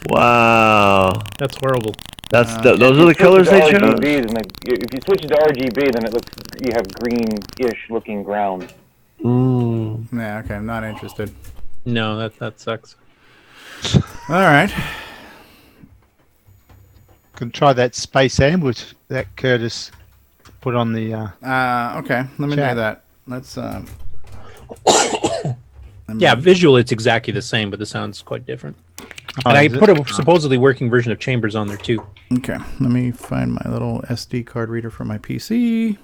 Wow. That's horrible. Those are the colors they chose? If you switch it to RGB, then it looks, you have green-ish looking ground. Yeah, okay, I'm not interested. No, that sucks. All right. Can try that space ambush that Curtis put on the. Okay, let me chat. do that. Let's. Yeah, visually it's exactly the same, but the sound's quite different. Oh, And I is it? put a supposedly working version of Chambers on there too. Okay, let me find my little SD card reader for my PC.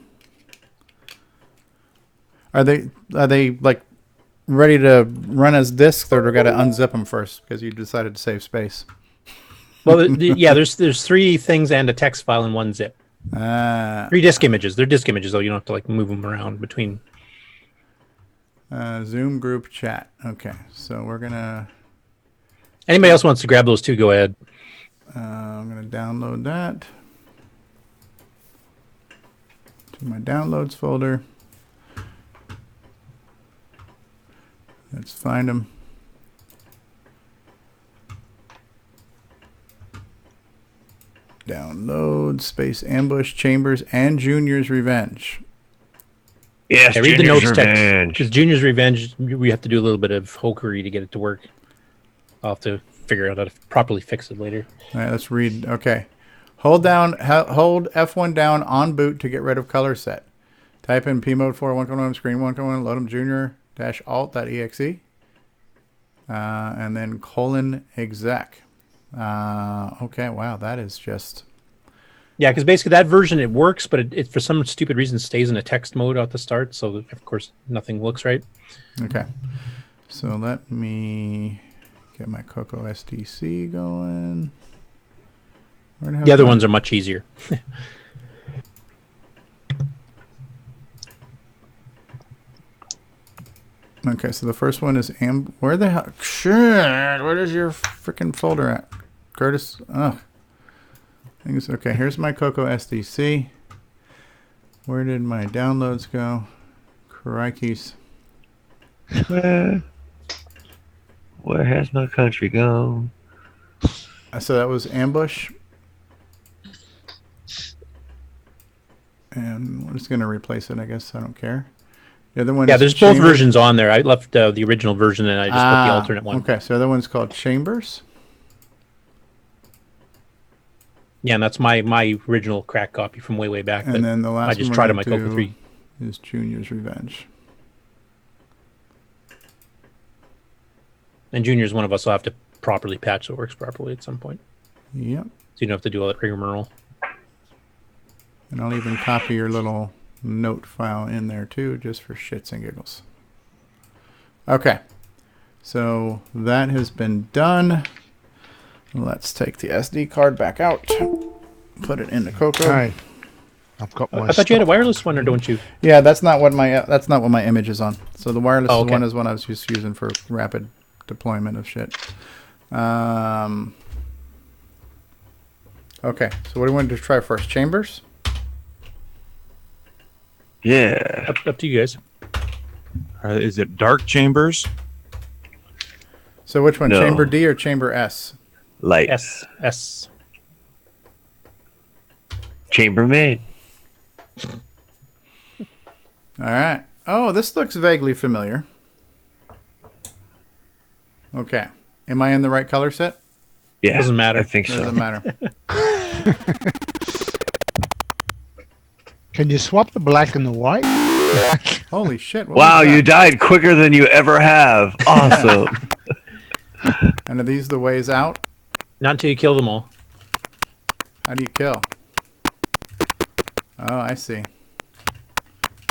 Are they like ready to run as discs, or do I got to unzip them first because you decided to save space? Well, yeah, there's 3 things and a text file in one zip. 3 disk images. They're disk images, though. You don't have to like move them around between. Zoom group chat. Okay, so we're gonna. Anybody else wants to grab those 2, go ahead. I'm gonna download that to my downloads folder. Let's find them. Download Space Ambush, Chambers, and Junior's Revenge. Yes, Yeah, read the Junior's notes text. Revenge. Because Junior's Revenge, we have to do a little bit of hokery to get it to work. I'll have to figure out how to properly fix it later. All right, let's read. Okay. Hold F1 down on boot to get rid of color set. Type in pmode 4 1.1 screen 1.1 load 'em junior-alt.exe and then :exec. Okay, wow, that is just. Yeah, because basically that version, it works, but it for some stupid reason stays in a text mode at the start, so of course nothing looks right. Okay. So let me get my CoCo SDC going. The other ones are much easier. Okay, so the first one is where the hell? Shit, where is your freaking folder at, Curtis? Ugh. Okay, here's my CoCo SDC. Where did my downloads go? Crikeys. Where has my country gone? So that was Ambush. And we're just going to replace it, I guess. I don't care. The other one Yeah, is there's both versions on there. I left the original version and I just put the alternate one. Okay, so the other one's called Chambers. Yeah, and that's my original crack copy from way back. And then the last I just one tried we're on my gonna CoCo 3. do is Junior's Revenge. And Junior's one of us will have to properly patch so it works properly at some point. Yep. So you don't have to do all that rigmarole. And I'll even copy your little note file in there too, just for shits and giggles. Okay. So that has been done. Let's take the SD card back out. Put it in the CoCo. All right. I've got my. I thought you had a wireless one, or don't you? Yeah, that's not what my image is on. So the wireless Oh, okay. one is one I was just using for rapid deployment of shit. Okay, so what do you want to try first? Chambers? Yeah. Up to you guys. Is it Dark Chambers? So which one? No. Chamber D or Chamber S? Light. S. Chambermaid. All right. Oh, this looks vaguely familiar. Okay. Am I in the right color set? Yeah. Doesn't matter. I think so. Doesn't matter. Can you swap the black and the white? Holy shit. Wow, you died quicker than you ever have. Awesome. And are these the ways out? Not until you kill them all. How do you kill? Oh, I see.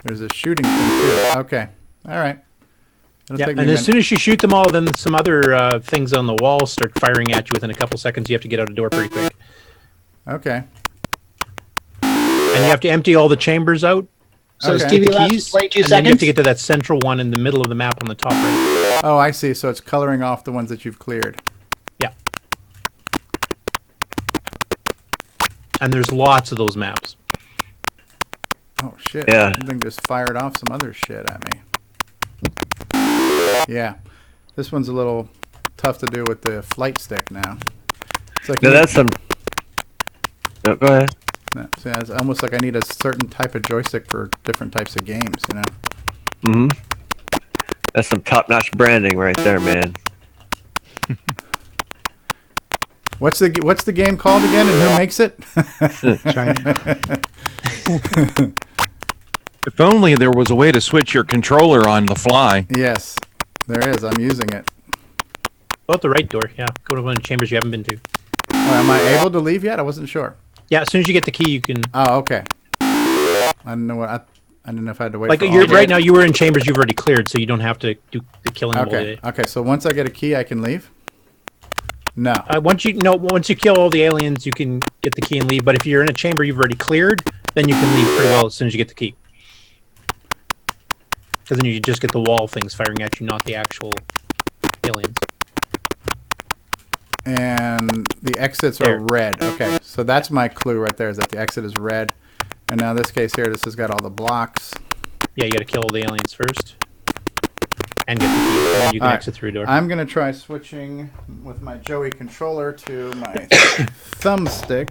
There's a shooting thing too. Okay. All right. Yeah, and as soon as you shoot them all, then some other things on the wall start firing at you within a couple seconds. You have to get out a door pretty quick. Okay. And you have to empty all the chambers out. So Okay. Stevie left Keys, 22 and then you have seconds. to get to that central one in the middle of the map on the top right. Oh, I see. So it's coloring off the ones that you've cleared. Yeah. And there's lots of those maps. Oh shit! Yeah. That thing just fired off some other shit at me. Yeah, this one's a little tough to do with the flight stick now. It's like Now that's some. No, go ahead. so it's almost like I need a certain type of joystick for different types of games. You know. Mm-hmm. That's some top-notch branding right there, man. What's the game called again, and who makes it? If only there was a way to switch your controller on the fly. Yes, there is. I'm using it. Go out the right door. Yeah, go to one of the chambers you haven't been to. Oh, am I able to leave yet? I wasn't sure. Yeah, as soon as you get the key, you can. Oh, okay. I didn't know what I didn't know if I had to wait. Like for all you're of it. right now, you were in chambers you've already cleared, so you don't have to do the killing all Okay. day. Okay. So once I get a key, I can leave. No. Once you kill all the aliens, you can get the key and leave. But if you're in a chamber you've already cleared, then you can leave pretty well as soon as you get the key. Because then you just get the wall things firing at you, not the actual aliens. And the exits are red. Okay, so that's my clue right there, is that the exit is red. And now this case here, this has got all the blocks. Yeah, you got to kill all the aliens first. And get the key, and then you can All right. exit through a door. I'm going to try switching with my Joey controller to my thumbstick.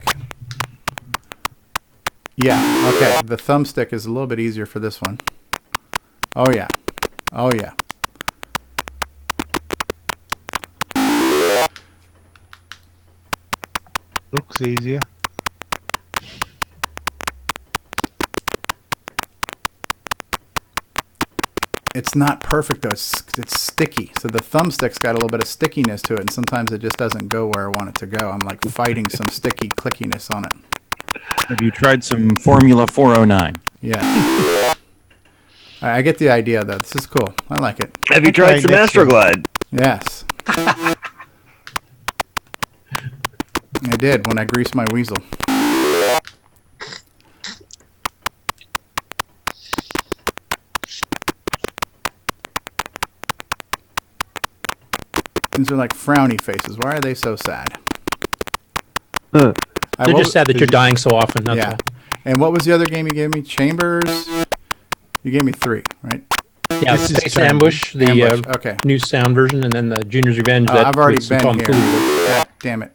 Yeah, okay, the thumbstick is a little bit easier for this one. Oh yeah, oh yeah. Looks easier. It's not perfect though. It's sticky. So the thumbstick's got a little bit of stickiness to it, and sometimes it just doesn't go where I want it to go. I'm like fighting some sticky clickiness on it. Have you tried some Formula 409? Yeah. I get the idea though. This is cool. I like it. Have you tried some Astroglide? Yes. I did when I greased my weasel. These are like frowny faces. Why are they so sad? They're just sad that you're dying so often. That's all. And what was the other game you gave me? Chambers? You gave me 3, right? Yeah, Space Ambush, the okay. new sound version, and then the Junior's Revenge. That I've already with some been here. tomfoolery. God damn it.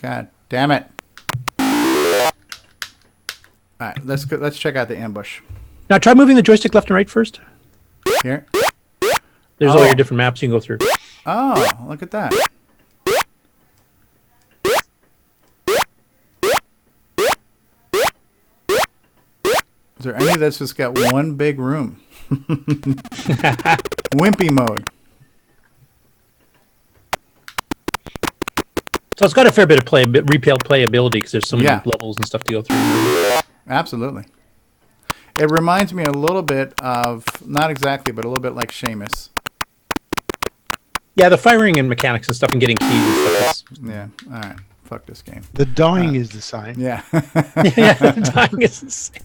God damn it. Alright, let's check out the ambush. Now try moving the joystick left and right first. Here. There's all your different maps you can go through. Oh, look at that. Is there any that's just got one big room? Wimpy mode. So it's got a fair bit of replayability because there's so many levels and stuff to go through. Absolutely. It reminds me a little bit of, not exactly, but a little bit like Seamus. Yeah, the firing and mechanics and stuff and getting keys and stuff. Yeah, alright. Fuck this game. The dying is the same. Yeah. Yeah, the dying is the same.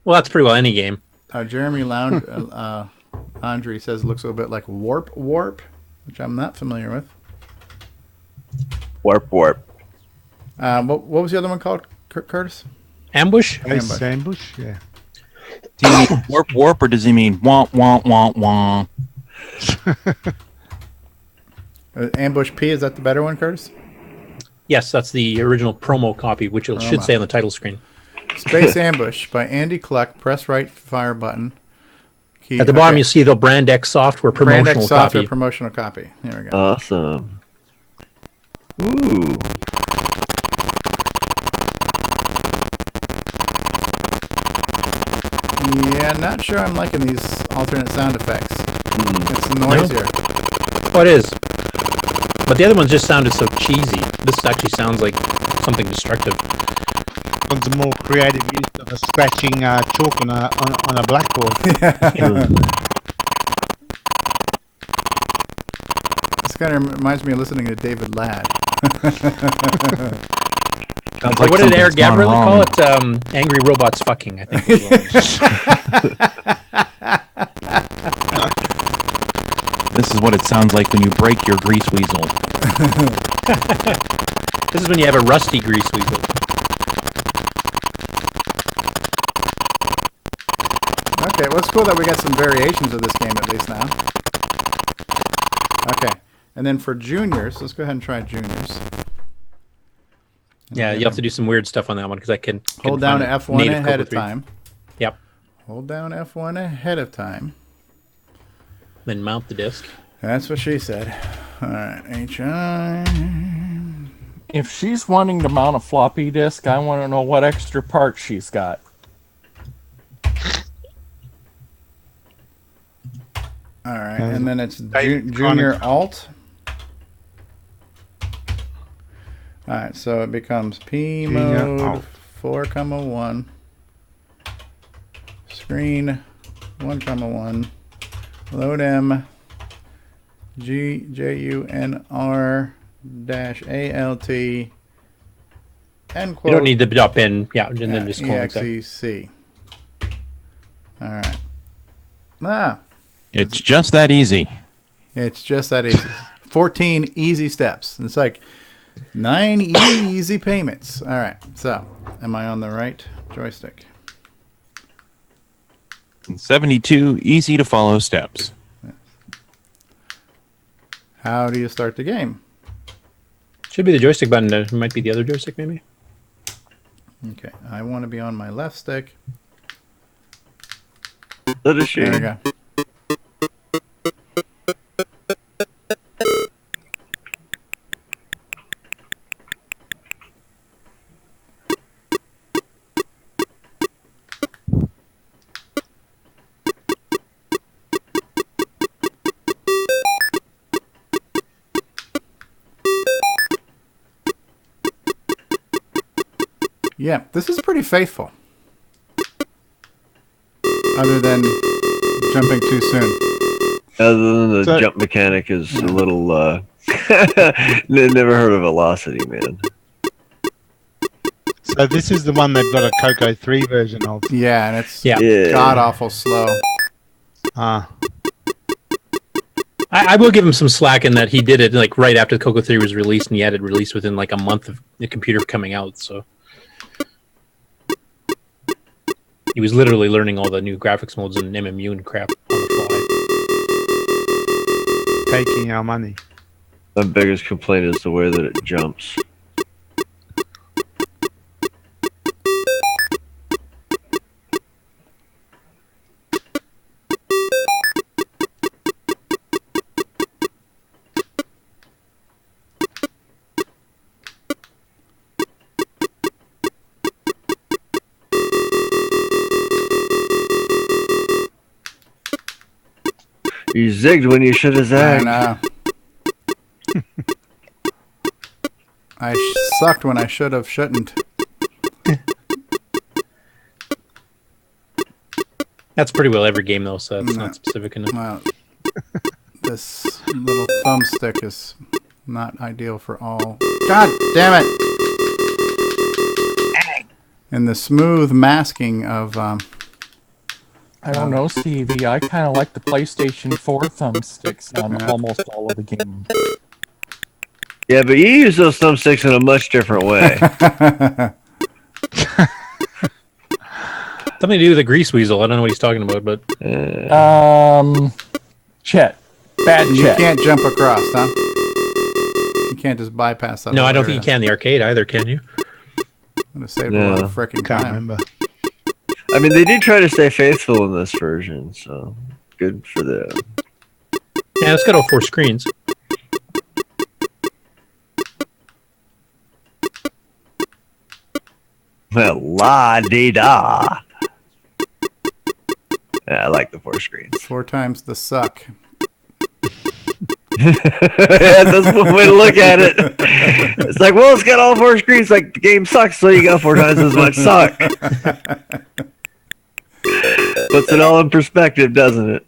Well, that's pretty well any game. Jeremy Laundry says it looks a little bit like Warp, which I'm not familiar with. Warp. What was the other one called, Curtis? Ambush? Ambush, yeah. Do you mean warp, or does he mean wah, wah, wah, wah? Ambush P, is that the better one, Curtis? Yes, that's the original promo copy, which it should say on the title screen. Space Ambush by Andy Cluck. Press right fire button. Key. At the bottom, you see the Brand X Software promotional Brand X Software copy. promotional copy. Here we go. Awesome. Ooh. Yeah, not sure I'm liking these alternate sound effects. It's noisier. Oh, it is. But the other ones just sounded so cheesy. This actually sounds like something destructive. One's a more creative use of a scratching chalk on a blackboard. This kind of reminds me of listening to David Ladd. Sounds What did Eric something's gone Gabriel call wrong. it? Angry robots fucking, I think. This is what it sounds like when you break your grease weasel. This is when you have a rusty grease weasel. Okay, well, it's cool that we got some variations of this game at least now. Okay, and then for juniors, let's go ahead and try juniors. Yeah, you have to do some weird stuff on that one because I can Hold down F1 ahead of time. Yep. Hold down F1 ahead of time. Then mount the disc. That's what she said. All right, HI. If she's wanting to mount a floppy disk, I want to know what extra parts she's got. All right, and then it's junior alt. All right, so it becomes P mode 4,1, screen 1,1, load M, JUNR dash ALT, end quote. You don't need to drop in, and then just call it. EXEC. All right. Ah. It's just that easy. It's just that easy. 14 easy steps. It's like 9 easy payments. All right. So, am I on the right joystick? 72 easy to follow steps. How do you start the game? Should be the joystick button. It might be the other joystick, maybe. Okay. I want to be on my left stick. Let us shoot. There we go. Yeah, this is pretty faithful. Other than jumping too soon. Other than the jump mechanic is a little, never heard of velocity, man. So this is the one they've got a CoCo 3 version of. Yeah, and it's Yeah. god-awful slow. I will give him some slack in that he did it like right after the CoCo 3 was released, and he had it released within like a month of the computer coming out. So he was literally learning all the new graphics modes and MMU and crap on the fly. Taking our money. My biggest complaint is the way that it jumps. You zigged when you should have zagged. I know. I sucked when I should have shouldn't. That's pretty well every game though, so that's not specific enough. Well, this little thumbstick is not ideal for all. God damn it! And the smooth masking of I don't know, Stevie. I kind of like the PlayStation 4 thumbsticks on almost all of the games. Yeah, but you use those thumbsticks in a much different way. Something to do with a grease weasel. I don't know what he's talking about, but Chet. Bad you Chet. can't jump across, huh? You can't just bypass that. no, whole I don't think area. you can in the arcade either, can you? Would have saved a lot of freaking Can't time. remember. I mean, they did try to stay faithful in this version, so good for them. Yeah, it's got all 4 screens. Well, la-dee-da. Yeah, I like the 4 screens. 4 times the suck. Yeah, that's one way to look at it. It's like, well, it's got all 4 screens. Like, the game sucks, so you got 4 times as much suck. Puts it all in perspective, doesn't it?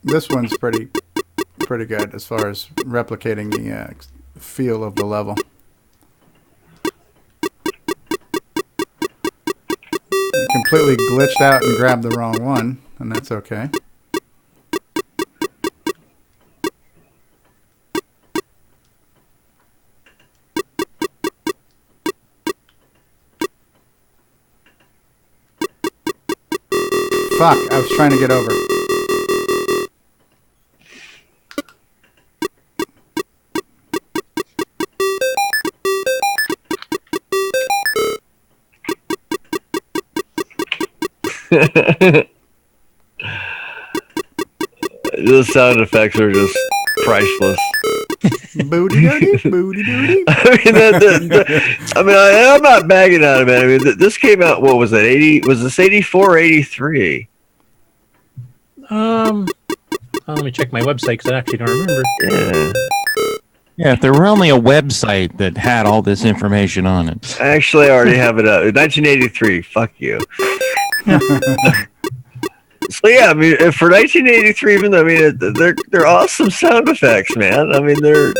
This one's pretty good as far as replicating the feel of the level. Completely glitched out and grabbed the wrong one, and that's okay. Fuck, I was trying to get over. The sound effects are just priceless. Booty doody, booty doody. I'm not bagging on it, man. I mean, this came out. What was it? 80? Was this 84 or 83? Let me check my website because I actually don't remember. Yeah. Yeah, if there were only a website that had all this information on it. Actually, I already have it up. 1983. Fuck you. So yeah, I mean, for 1983, even though, I mean, they're awesome sound effects, man. I mean, they're.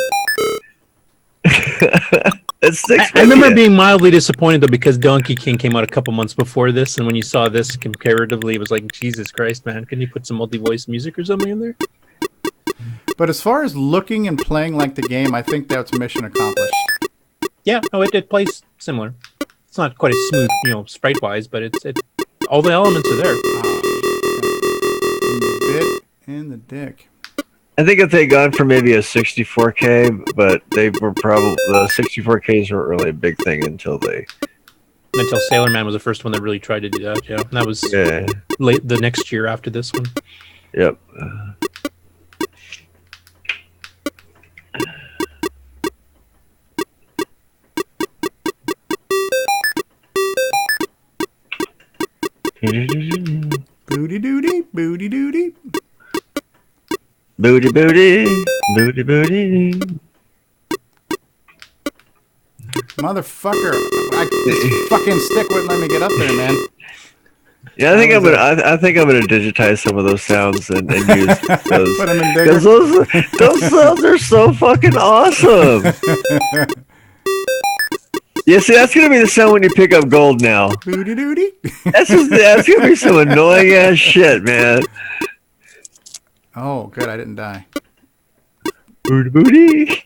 I remember being mildly disappointed though because Donkey King came out a couple months before this, and when you saw this comparatively, it was like, Jesus Christ, man! Can you put some multi-voice music or something in there? But as far as looking and playing like the game, I think that's mission accomplished. Yeah, no, it plays similar. It's not quite as smooth, sprite-wise, but it all the elements are there. Bit in the dick. I think if they gone for maybe a 64K, but they were probably the 64Ks weren't really a big thing until Sailor Man was the first one that really tried to do that. Yeah, and that was late the next year after this one. Yep. Booty doody, booty doody. Booty booty, booty booty. Motherfucker! This fucking stick wouldn't let me get up there, man. Yeah, I think I'm gonna digitize some of those sounds and use those. Put them in Digger. Those sounds are so fucking awesome. Yeah, see, that's gonna be the sound when you pick up gold now. Booty doody. That's gonna be some annoying ass shit, man. Oh, good, I didn't die. Booty booty.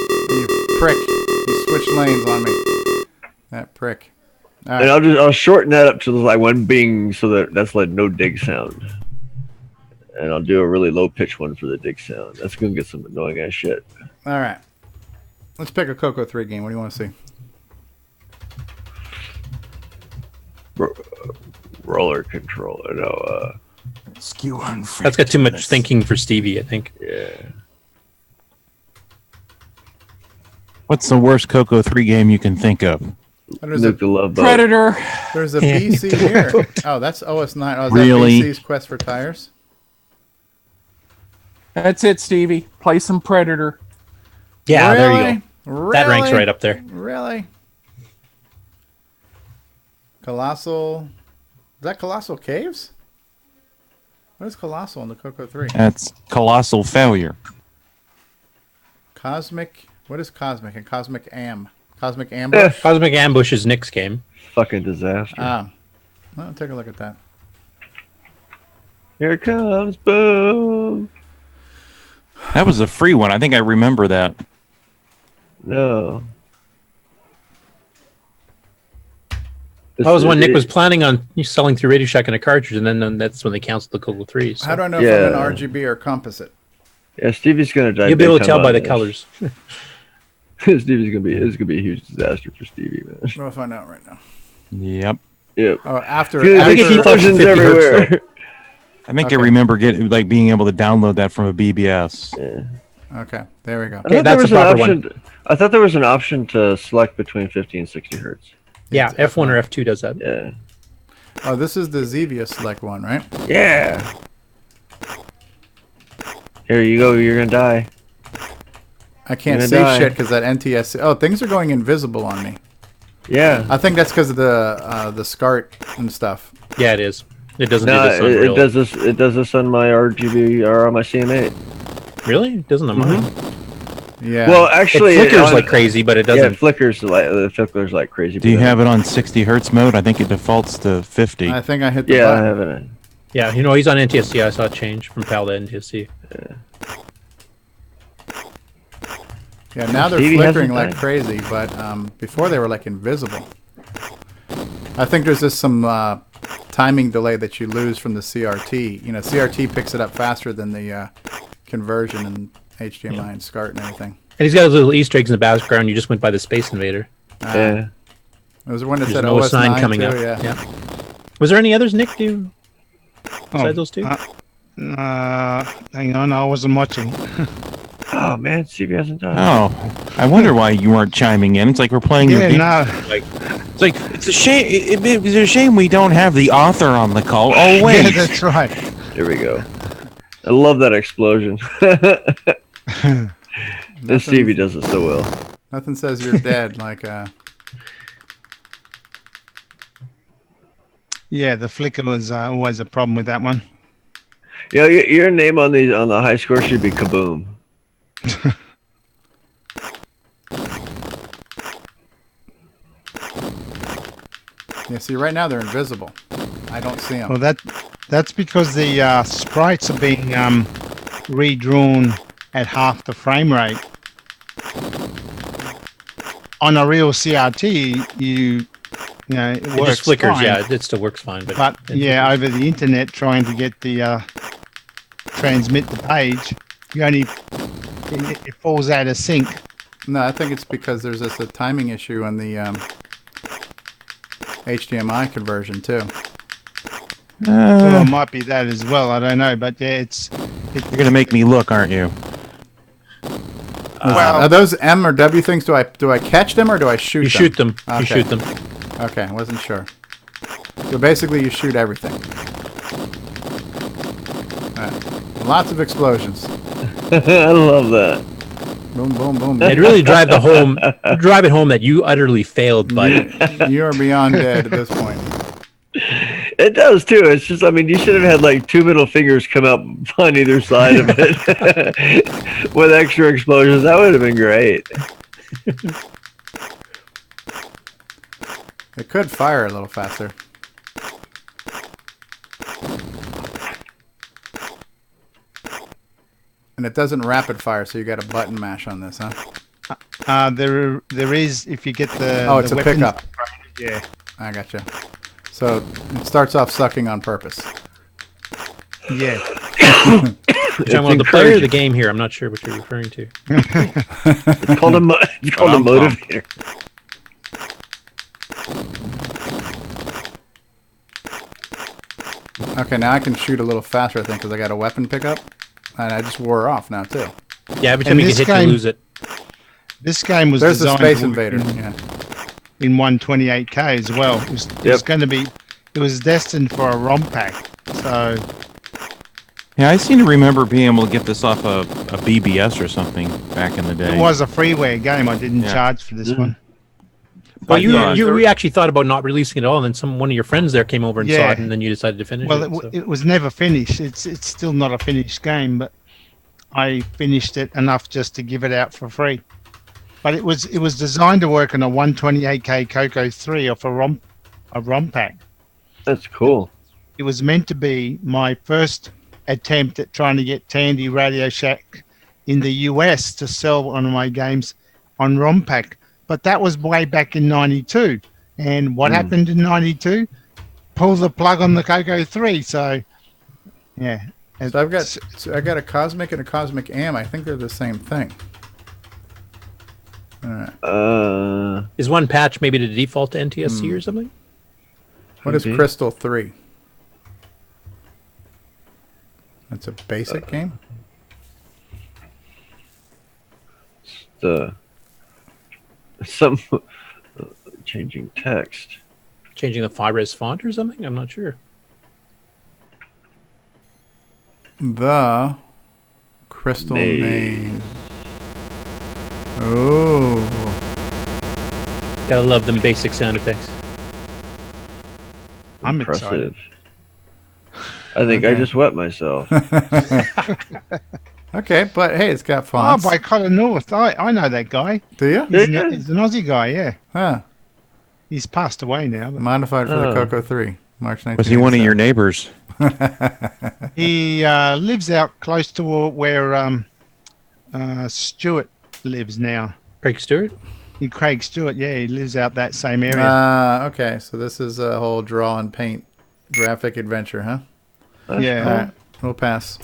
You prick! You switched lanes on me. That prick. All right. And I'll shorten that up to like one bing, so that's like no dig sound. And I'll do a really low pitch one for the dig sound. That's gonna get some annoying ass shit. All right. Let's pick a CoCo 3 game. What do you want to see? Roller controller. No. Skew on. That's got too much thinking for Stevie, I think. Yeah. What's the worst CoCo 3 game you can think of? There's a Predator. There's a BC here. Oh, that's OS9. Oh, is Really? that BC's Quest for Tires? That's it, Stevie. Play some Predator. Yeah, Really? there you go. Really? That ranks right up there. Really? Colossal. Is that Colossal Caves? What is Colossal in the CoCo 3? That's colossal failure. Cosmic. What is Cosmic? And Cosmic Cosmic Ambush? Cosmic Ambush is Nick's game. Fucking disaster. Ah. Well, take a look at that. Here it comes, boom. That was a free one. I think I remember that. No. That was when Nick was planning on selling through Radio Shack in a cartridge, and then that's when they canceled the CoCo 3. So. How do I know if I'm an RGB or composite? Yeah, Stevie's gonna die. You'll be able to tell by the colors. Stevie's gonna be. It's gonna be a huge disaster for Stevie, man. We'll find out right now. Yep. Yep. Oh, after explosions everywhere. I think I remember being able to download that from a BBS. Yeah. Okay, there we go. Okay, that's a proper one. I thought there was an option to select between 50 and 60 hertz. Yeah, F1 or F2 does that. Yeah. Oh, this is the Xevia Select one, right? Yeah. Here you go. You're gonna die. I can't You're see gonna die. shit because that NTSC. Oh, things are going invisible on me. Yeah. I think that's because of the SCART and stuff. Yeah, it is. It doesn't do No, this on it real. does this. It does this on my RGB or on my CM8. Really? It doesn't on mine. Yeah. Well, actually, it flickers like crazy, but it doesn't. Yeah, it flickers like crazy. Do you have it on 60 hertz mode? I think it defaults to 50. I think I hit the Yeah, I button. have it. Yeah, you know, he's on NTSC. I saw it change from PAL to NTSC. Yeah, now they're Stevie flickering hasn't like died. crazy, but before they were like invisible. I think there's just some timing delay that you lose from the CRT. You know, CRT picks it up faster than the conversion and HDMI and SCART and everything. And he's got those little Easter eggs in the background. You just went by the Space Invader. Yeah. There was one that There's said no OS sign 9 coming too, up. Yeah. Was there any others, Nick? Besides those two? Hang on, I wasn't watching. Oh man, CB hasn't done. Oh, I wonder why you weren't chiming in. It's like we're playing your Yeah, game. no. It's like it's a shame. It's a shame we don't have the author on the call. Oh wait, Yeah, that's right. There we go. I love that explosion. This CB does it so well. Nothing says you're dead like Yeah, the flicker was always a problem with that one. Yeah, your name on the high score should be Kaboom. Yeah, see, right now they're invisible. I don't see them. Well, that's because the sprites are being redrawn at half the frame rate. On a real CRT, you know, it It works just flickers. fine. Yeah, it still works fine. But Yeah, over the internet, trying to get the transmit the page, you only it falls out of sync. No, I think it's because there's just a timing issue on the HDMI conversion too. Well, it might be that as well. I don't know, but yeah, you're gonna make me look, aren't you? Are those M or W things? Do I catch them or do I shoot them? You shoot them. Okay. You shoot them. Okay, I wasn't sure. So basically, you shoot everything. Lots of explosions. I love that. Boom, boom, boom. It really drive it home that you utterly failed, buddy. You are beyond dead at this point. It does too. It's just, I mean, you should have had like 2 middle fingers come out on either side of it with extra explosions. That would have been great. It could fire a little faster. And it doesn't rapid fire, so you got a button mash on this, huh? There is, if you get the Oh, it's the a weapons pickup. upgraded, yeah. I gotcha. So it starts off sucking on purpose. Yeah. You're talking about the player or the game here? I'm not sure what you're referring to. It's called a motivator. Okay, now I can shoot a little faster, I think, because I got a weapon pickup. And I just wore off now, too. Yeah, every time you get hit, you lose it. This game was There's the designed Space to work Invader. Yeah. in 128K as well. It was going to be, it was destined for a ROM pack. So Yeah, I seem to remember being able to get this off a BBS or something back in the day. it was a freeware game. I didn't charge for this one. Well, you actually thought about not releasing it all, and then one of your friends there came over and saw it, and then you decided to finish Well, it. it was never finished. It's still not a finished game, but I finished it enough just to give it out for free. But it was designed to work on a 128K CoCo 3 off a ROM pack. That's cool. It was meant to be my first attempt at trying to get Tandy Radio Shack in the US to sell one of my games on ROM pack. But that was way back in 92. And what happened in 92? Pull the plug on the CoCo 3. So, yeah. So I got a Cosmic and a Cosmic Am. I think they're the same thing. All right. Is one patch maybe to default to NTSC or something? What is Crystal 3? That's a basic game? changing text. Changing the high-res font or something? I'm not sure. The crystal maze. Oh. Gotta love them basic sound effects. I'm Impressive. excited. I think I just wet myself. Okay, but hey, it's got Oh, fonts. by Colin North. I know that guy. Do you? He's an Aussie guy, yeah. Huh. He's passed away now. But Modified for the CoCo 3, March 19th. Was he one of your neighbors? he lives out close to where Stewart lives now. Craig Stewart? Craig Stewart, yeah, he lives out that same area. Okay, so this is a whole draw and paint graphic adventure, huh? Yeah. All right, we'll pass.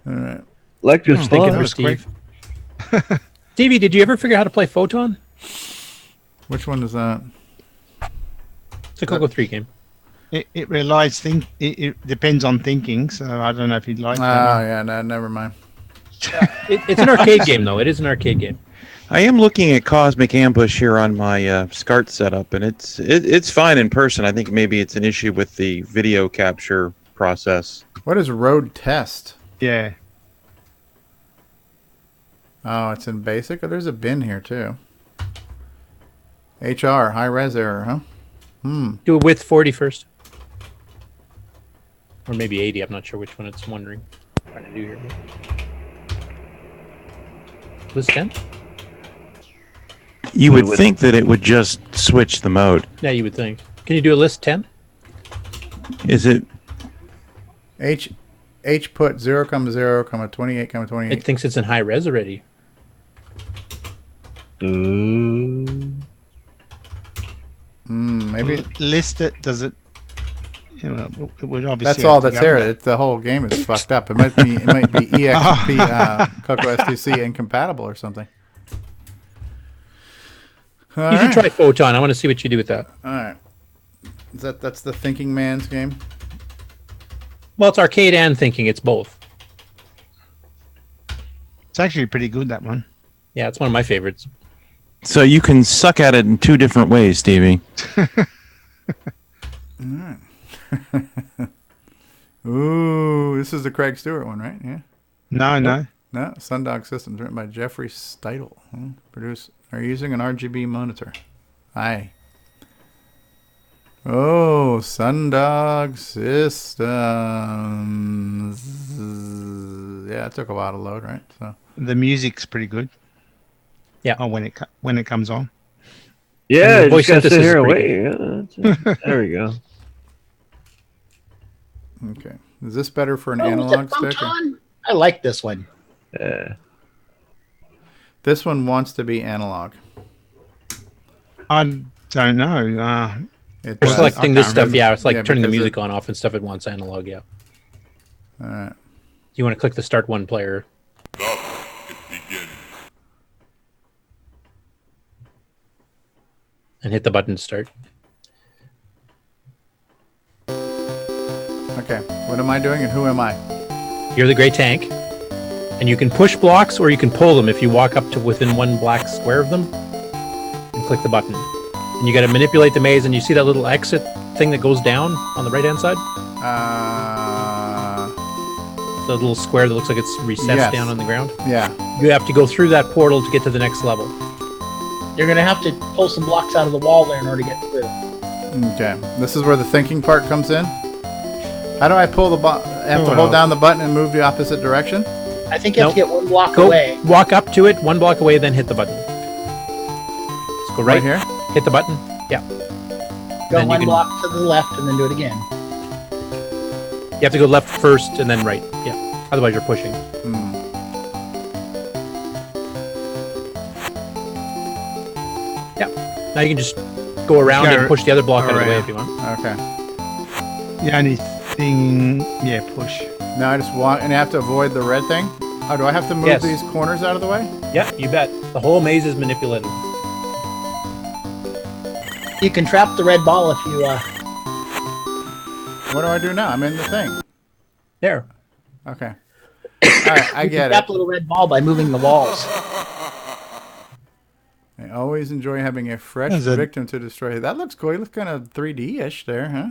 All right. Like this Thinking fun. for Steve. Stevie, did you ever figure out how to play Photon? Which one is that? It's a CoCo 3 game. It relies it depends on thinking, so I don't know if you'd like Oh, that. yeah, no, never mind. It's an arcade game, though. It is an arcade game. I am looking at Cosmic Ambush here on my SCART setup, and it's fine in person. I think maybe it's an issue with the video capture process. What is road test? Yeah. Oh, it's in basic? Oh, there's a bin here, too. HR, high res error, huh? Do it with 40 first. Or maybe 80. I'm not sure which one it's wondering. Trying to do here. List 10? You would think that it would just switch the mode. Yeah, you would think. Can you do a list 10? Is it? H put 0, 0, 28, 28. It thinks it's in high res already. Maybe list it. Does it? You know, it would obviously. That's all that's there. The whole game is fucked up. It might be EXP CoCo STC incompatible or something. All You should right. try Photon. I want to see what you do with that. All right. That's the thinking man's game? Well, it's arcade and thinking. It's both. It's actually pretty good, that one. Yeah, it's one of my favorites. So you can suck at it in two different ways, Stevie. All right. Ooh, this is the Craig Stewart one, right? Yeah. No. No, Sundog Systems, written by Jeffrey Steitel. Produced. Are using an RGB monitor. Aye. Oh, Sundog Systems. Yeah, it took a while to load, right? So The music's pretty good. Yeah. Oh, when it comes on. Yeah, the voice just gotta sit synthesis here is and pretty wait. Yeah, there we go. Okay. Is this better for an Oh, analog is it stick? Or? Photon? I like this one. Yeah. This one wants to be analog. I don't know. It For does. selecting this stuff, yeah, it's like Yeah, turning the because music on, off, and stuff at once analog, yeah. All right. You want to click the start one player. And hit the button to start. Okay. What am I doing and who am I? You're the gray tank. And you can push blocks or you can pull them if you walk up to within one black square of them and click the button. And you got to manipulate the maze, and you see that little exit thing that goes down on the right hand side? The little square that looks like it's recessed Yes. down on the ground? Yeah. You have to go through that portal to get to the next level. You're going to have to pull some blocks out of the wall there in order to get through. Okay. This is where the thinking part comes in. How do I pull the button? I have to hold down the button and move the opposite direction? I think you have to get one block Go away. walk up to it, one block away, then hit the button. Let's go right here? Hit the button. Yeah. Go Then you one can- block to the left and then do it again. You have to go left first and then right. Yeah. Otherwise you're pushing. Yeah. Now you can just go around Go and push the other block out of the way around. if you want. Okay. The only thing, yeah, push. Now I just walk, and I have to avoid the red thing? Oh, do I have to move Yes. these corners out of the way? Yeah, you bet. The whole maze is manipulated. You can trap the red ball if you... What do I do now? I'm in the thing. There. Okay. All right, I you get can trap it. the little red ball by moving the walls. I always enjoy having a fresh That's a- victim to destroy. That looks cool. He looks kind of 3D-ish there, huh?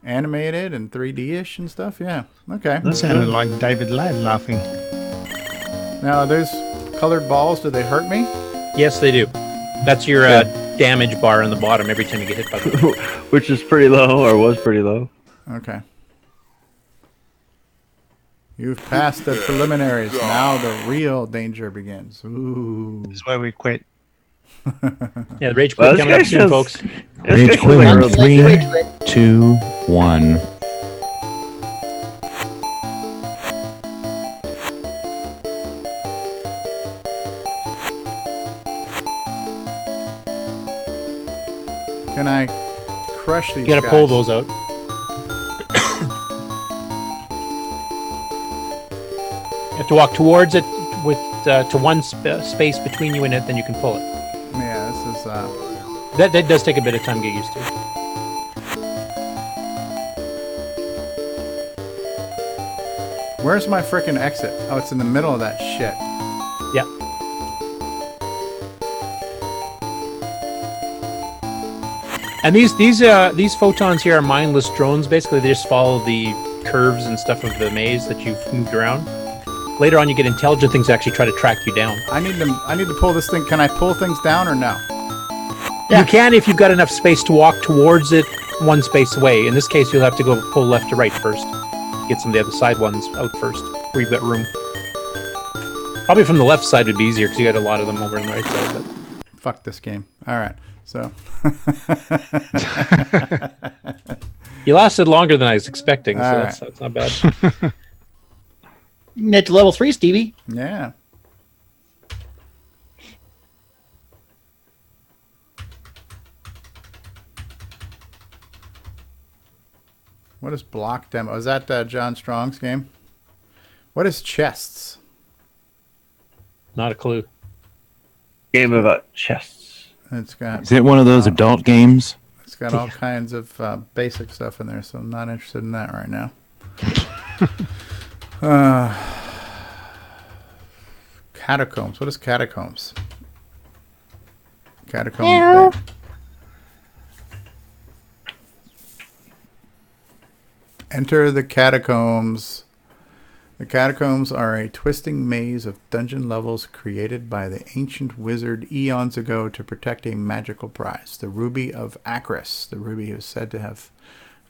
Animated and 3D-ish and stuff. Yeah. Okay. That sounded like David Ladd laughing. Now, are those colored balls, do they hurt me? Yes, they do. That's your damage bar on the bottom every time you get hit by them. Which is pretty low, or was pretty low. Okay. You've passed the preliminaries. Now the real danger begins. Ooh. This is where we quit. Yeah, the rage quit coming up soon, folks. Rage quit in 3, 2, 1. Can I crush these You gotta guys? pull those out. You have to walk towards it with to one space between you and it, then you can pull it. Yeah, this is... That does take a bit of time to get used to. Where's my frickin' exit? Oh, it's in the middle of that shit. Yeah. And these photons here are mindless drones. Basically, they just follow the curves and stuff of the maze that you've moved around. Later on, you get intelligent things that actually try to track you down. I need to pull this thing. Can I pull things down or no? Yeah. You can if you've got enough space to walk towards it one space away. In this case, you'll have to go pull left to right first. Get some of the other side ones out first, where you've got room. Probably from the left side would be easier because you got a lot of them over on the right side. But fuck this game. All right, so you lasted longer than I was expecting, so All that's not bad. You can get to level 3, Stevie. Yeah. What is block demo? Is that John Strong's game? What is chests? Not a clue. Game about chests. It's got. Is it one of those adult games? It's got all kinds of basic stuff in there, so I'm not interested in that right now. Catacombs. What is catacombs? Catacombs. Enter the catacombs. The catacombs are a twisting maze of dungeon levels created by the ancient wizard eons ago to protect a magical prize, the Ruby of Acris. The ruby is said to have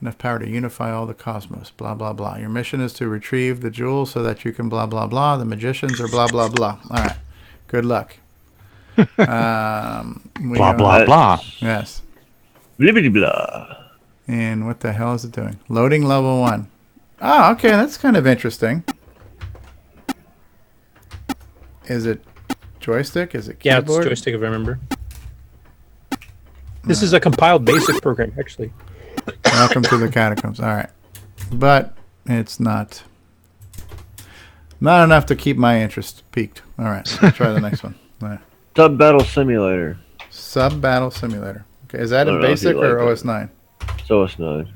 enough power to unify all the cosmos, blah, blah, blah. Your mission is to retrieve the jewel so that you can blah, blah, blah. The magicians are blah, blah, blah. All right. Good luck. Blah, blah, blah. Yes. Blah, blah, blah. And what the hell is it doing? Loading level 1. Oh, okay. That's kind of interesting. Is it joystick? Is it keyboard? Yeah, it's joystick if I remember. This is a compiled basic program, actually. Welcome to the catacombs. All right. But it's not enough to keep my interest peaked. All right. Let's try the next one. All right. Sub Battle Simulator. Sub Battle Simulator. Okay. Is that in basic or OS 9? It's OS 9.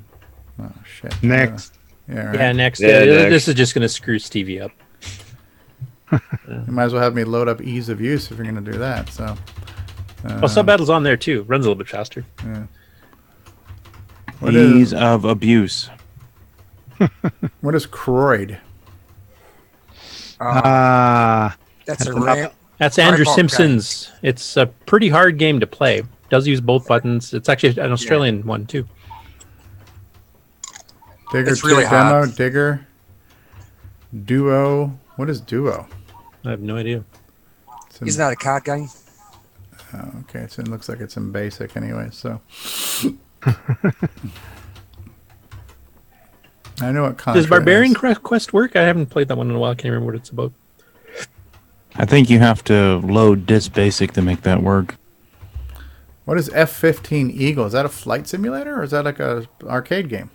Oh, shit. Next. Yeah, right. Yeah, next. Yeah, next. This is just going to screw Stevie up. You might as well have me load up ease of use if you're going to do that. So. Well, Sub Battle's on there too. Runs a little bit faster. Yeah. Ease of abuse. What is Croyd? That's a ramp. That's Andrew Hardball Simpson's. It's a pretty hard game to play. Does use both buttons. It's actually an Australian one too. Digger It's really 2 demo. hot. Digger. Duo. What is Duo? I have no idea. Isn't that a card game? Oh, okay. It looks like it's in basic anyway, so. I know what Contra Does Barbarian is. Quest work? I haven't played that one in a while. I can't remember what it's about. I think you have to load Disc Basic to make that work. What is F-15 Eagle? Is that a flight simulator or is that like a arcade game?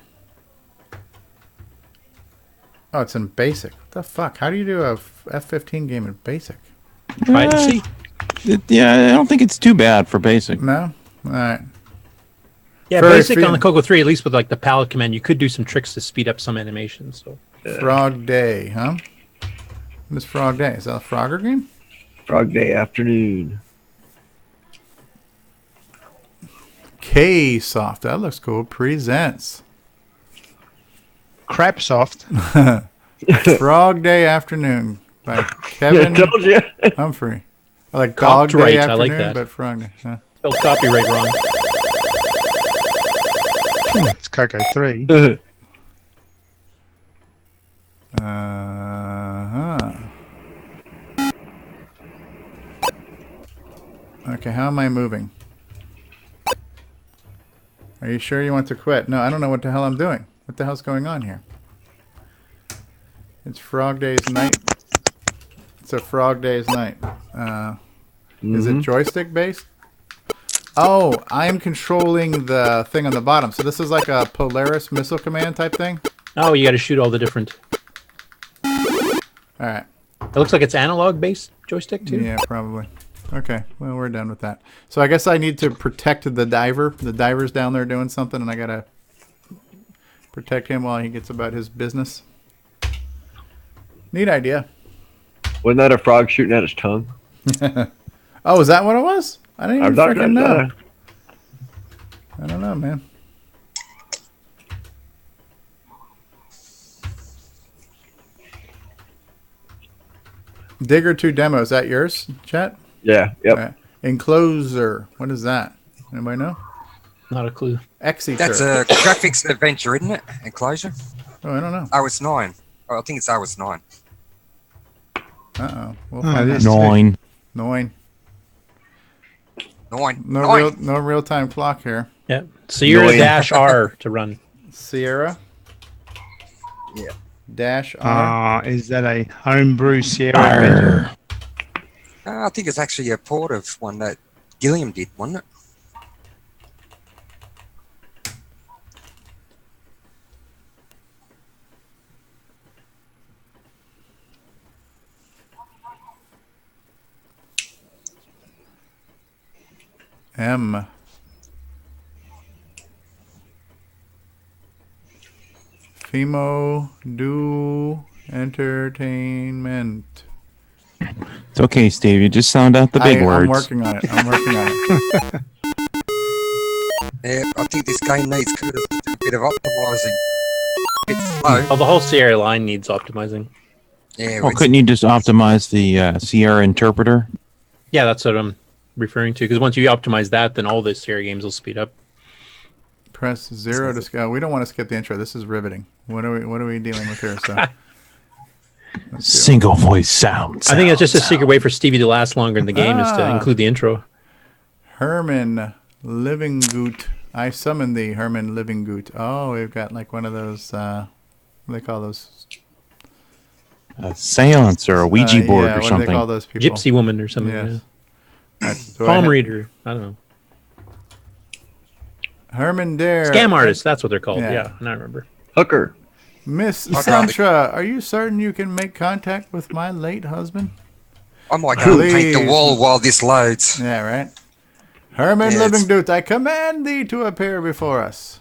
Oh, it's in basic. What the fuck? How do you do a F-15 game in basic? Try to see. Yeah, I don't think it's too bad for Basic. No? All right. Yeah, Very basic on the few- CoCo 3, at least with like the palette command, you could do some tricks to speed up some animations. So Frog Day, huh? What is Frog Day? Is that a Frogger game? Frog Day Afternoon. K-Soft. That looks cool. Presents. Crap soft. Frog Day Afternoon by Kevin told you. Humphrey. I like Dog Day Copyright, I Afternoon, like that. but Frog Day. Huh? Spelled copyright wrong. It's CoCo 3. Okay, how am I moving? Are you sure you want to quit? No, I don't know what the hell I'm doing. What the hell's going on here? It's Frog Day's night. It's a Frog Day's night. Is it joystick based? Oh, I'm controlling the thing on the bottom. So this is like a Polaris missile command type thing? Oh, you got to shoot all the different. Alright. It looks like it's analog based joystick too. Yeah, probably. Okay, well, we're done with that. So I guess I need to protect the diver. The diver's down there doing something, and I gotta protect him while he gets about his business. Neat idea. Wasn't that a frog shooting at his tongue? Oh, is that what it was? I didn't even freaking know. know. I don't know, man. Digger 2 demo, is that yours, chat? Yeah, yep. Right. Encloser, what is that? Anybody know? Not a clue. Exeter. That's a graphics adventure, isn't it? Enclosure. Oh, I don't know. OS9. Oh, I think it's OS9. Uh-oh. We'll Oh, find it out. is Nine. Nine. Nine. No real-time clock here. Yeah. Sierra dash R to run. Sierra. Yeah. Dash R. Is that a homebrew Sierra adventure? I think it's actually a port of one that Gilliam did, wasn't it? M. Fimo Do Entertainment. It's okay, Steve. You just sound out the big words. I'm working on it. I'm working on it. Yeah, I think this game needs kudos to do a bit of optimizing. It's slow. Oh, the whole Sierra line needs optimizing. Yeah. Well, couldn't you just optimize the Sierra interpreter? Yeah, that's what I'm referring to. Because once you optimize that, then all the Sierra games will speed up. Press 0 to scale. We don't want to skip the intro. This is riveting. What are we dealing with here? So single voice sound. I think it's just a secret way for Stevie to last longer in the game is to include the intro. Herman Livinggoot. I summon thee, Herman Livinggoot. Oh, we've got like one of those. What do they call those? A seance or a Ouija board yeah, or what something. do they call those people? Gypsy woman or something. Yes. Yeah. Palm reader. I don't know. Herman Dare. Scam artists. That's what they're called. Yeah. Yeah, and I remember. Hooker. Miss Santra, are you certain you can make contact with my late husband? I might go and paint the wall while this loads. Yeah, right. Herman Yeah, Livinggoot, I command thee to appear before us.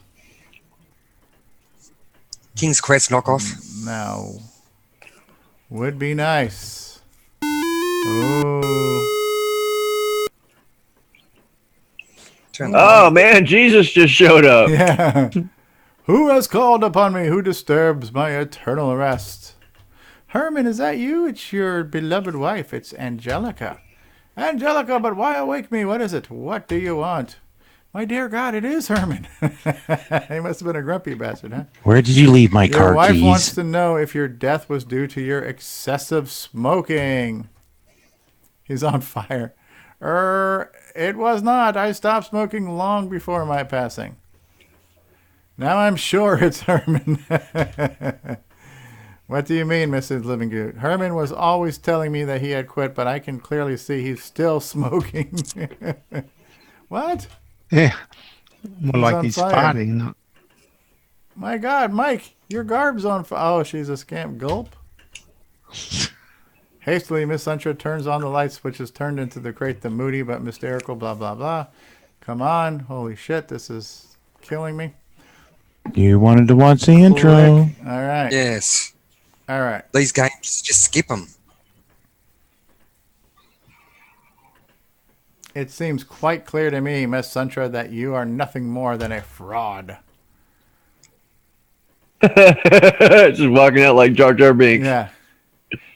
King's Quest knockoff. Now, would be nice. Oh. Oh man, Jesus just showed up. Yeah. Who has called upon me? Who disturbs my eternal rest? Herman, is that you? It's your beloved wife. It's Angelica. Angelica, but why awake me? What is it? What do you want? My dear God, it is Herman. He must have been a grumpy bastard, huh? Where did you leave my car Your wife keys? wants to know if your death was due to your excessive smoking. He's on fire. It was not. I stopped smoking long before my passing. Now I'm sure it's Herman. What do you mean, Mrs. Livinggood? Herman was always telling me that he had quit, but I can clearly see he's still smoking. What? Yeah. More like on he's fire. farting. Not... My God, Mike, your garb's on fire. Oh, she's a scamp. Gulp. Hastily, Miss Santra turns on the lights, which is turned into the crate, the moody but hysterical, blah, blah, blah. Come on. Holy shit, this is killing me. You wanted to watch the intro. Click. All right. Yes. All right. These games, just skip them. It seems quite clear to me, Miss Suntra, that you are nothing more than a fraud. Just walking out like Jar Jar Binks. Yeah.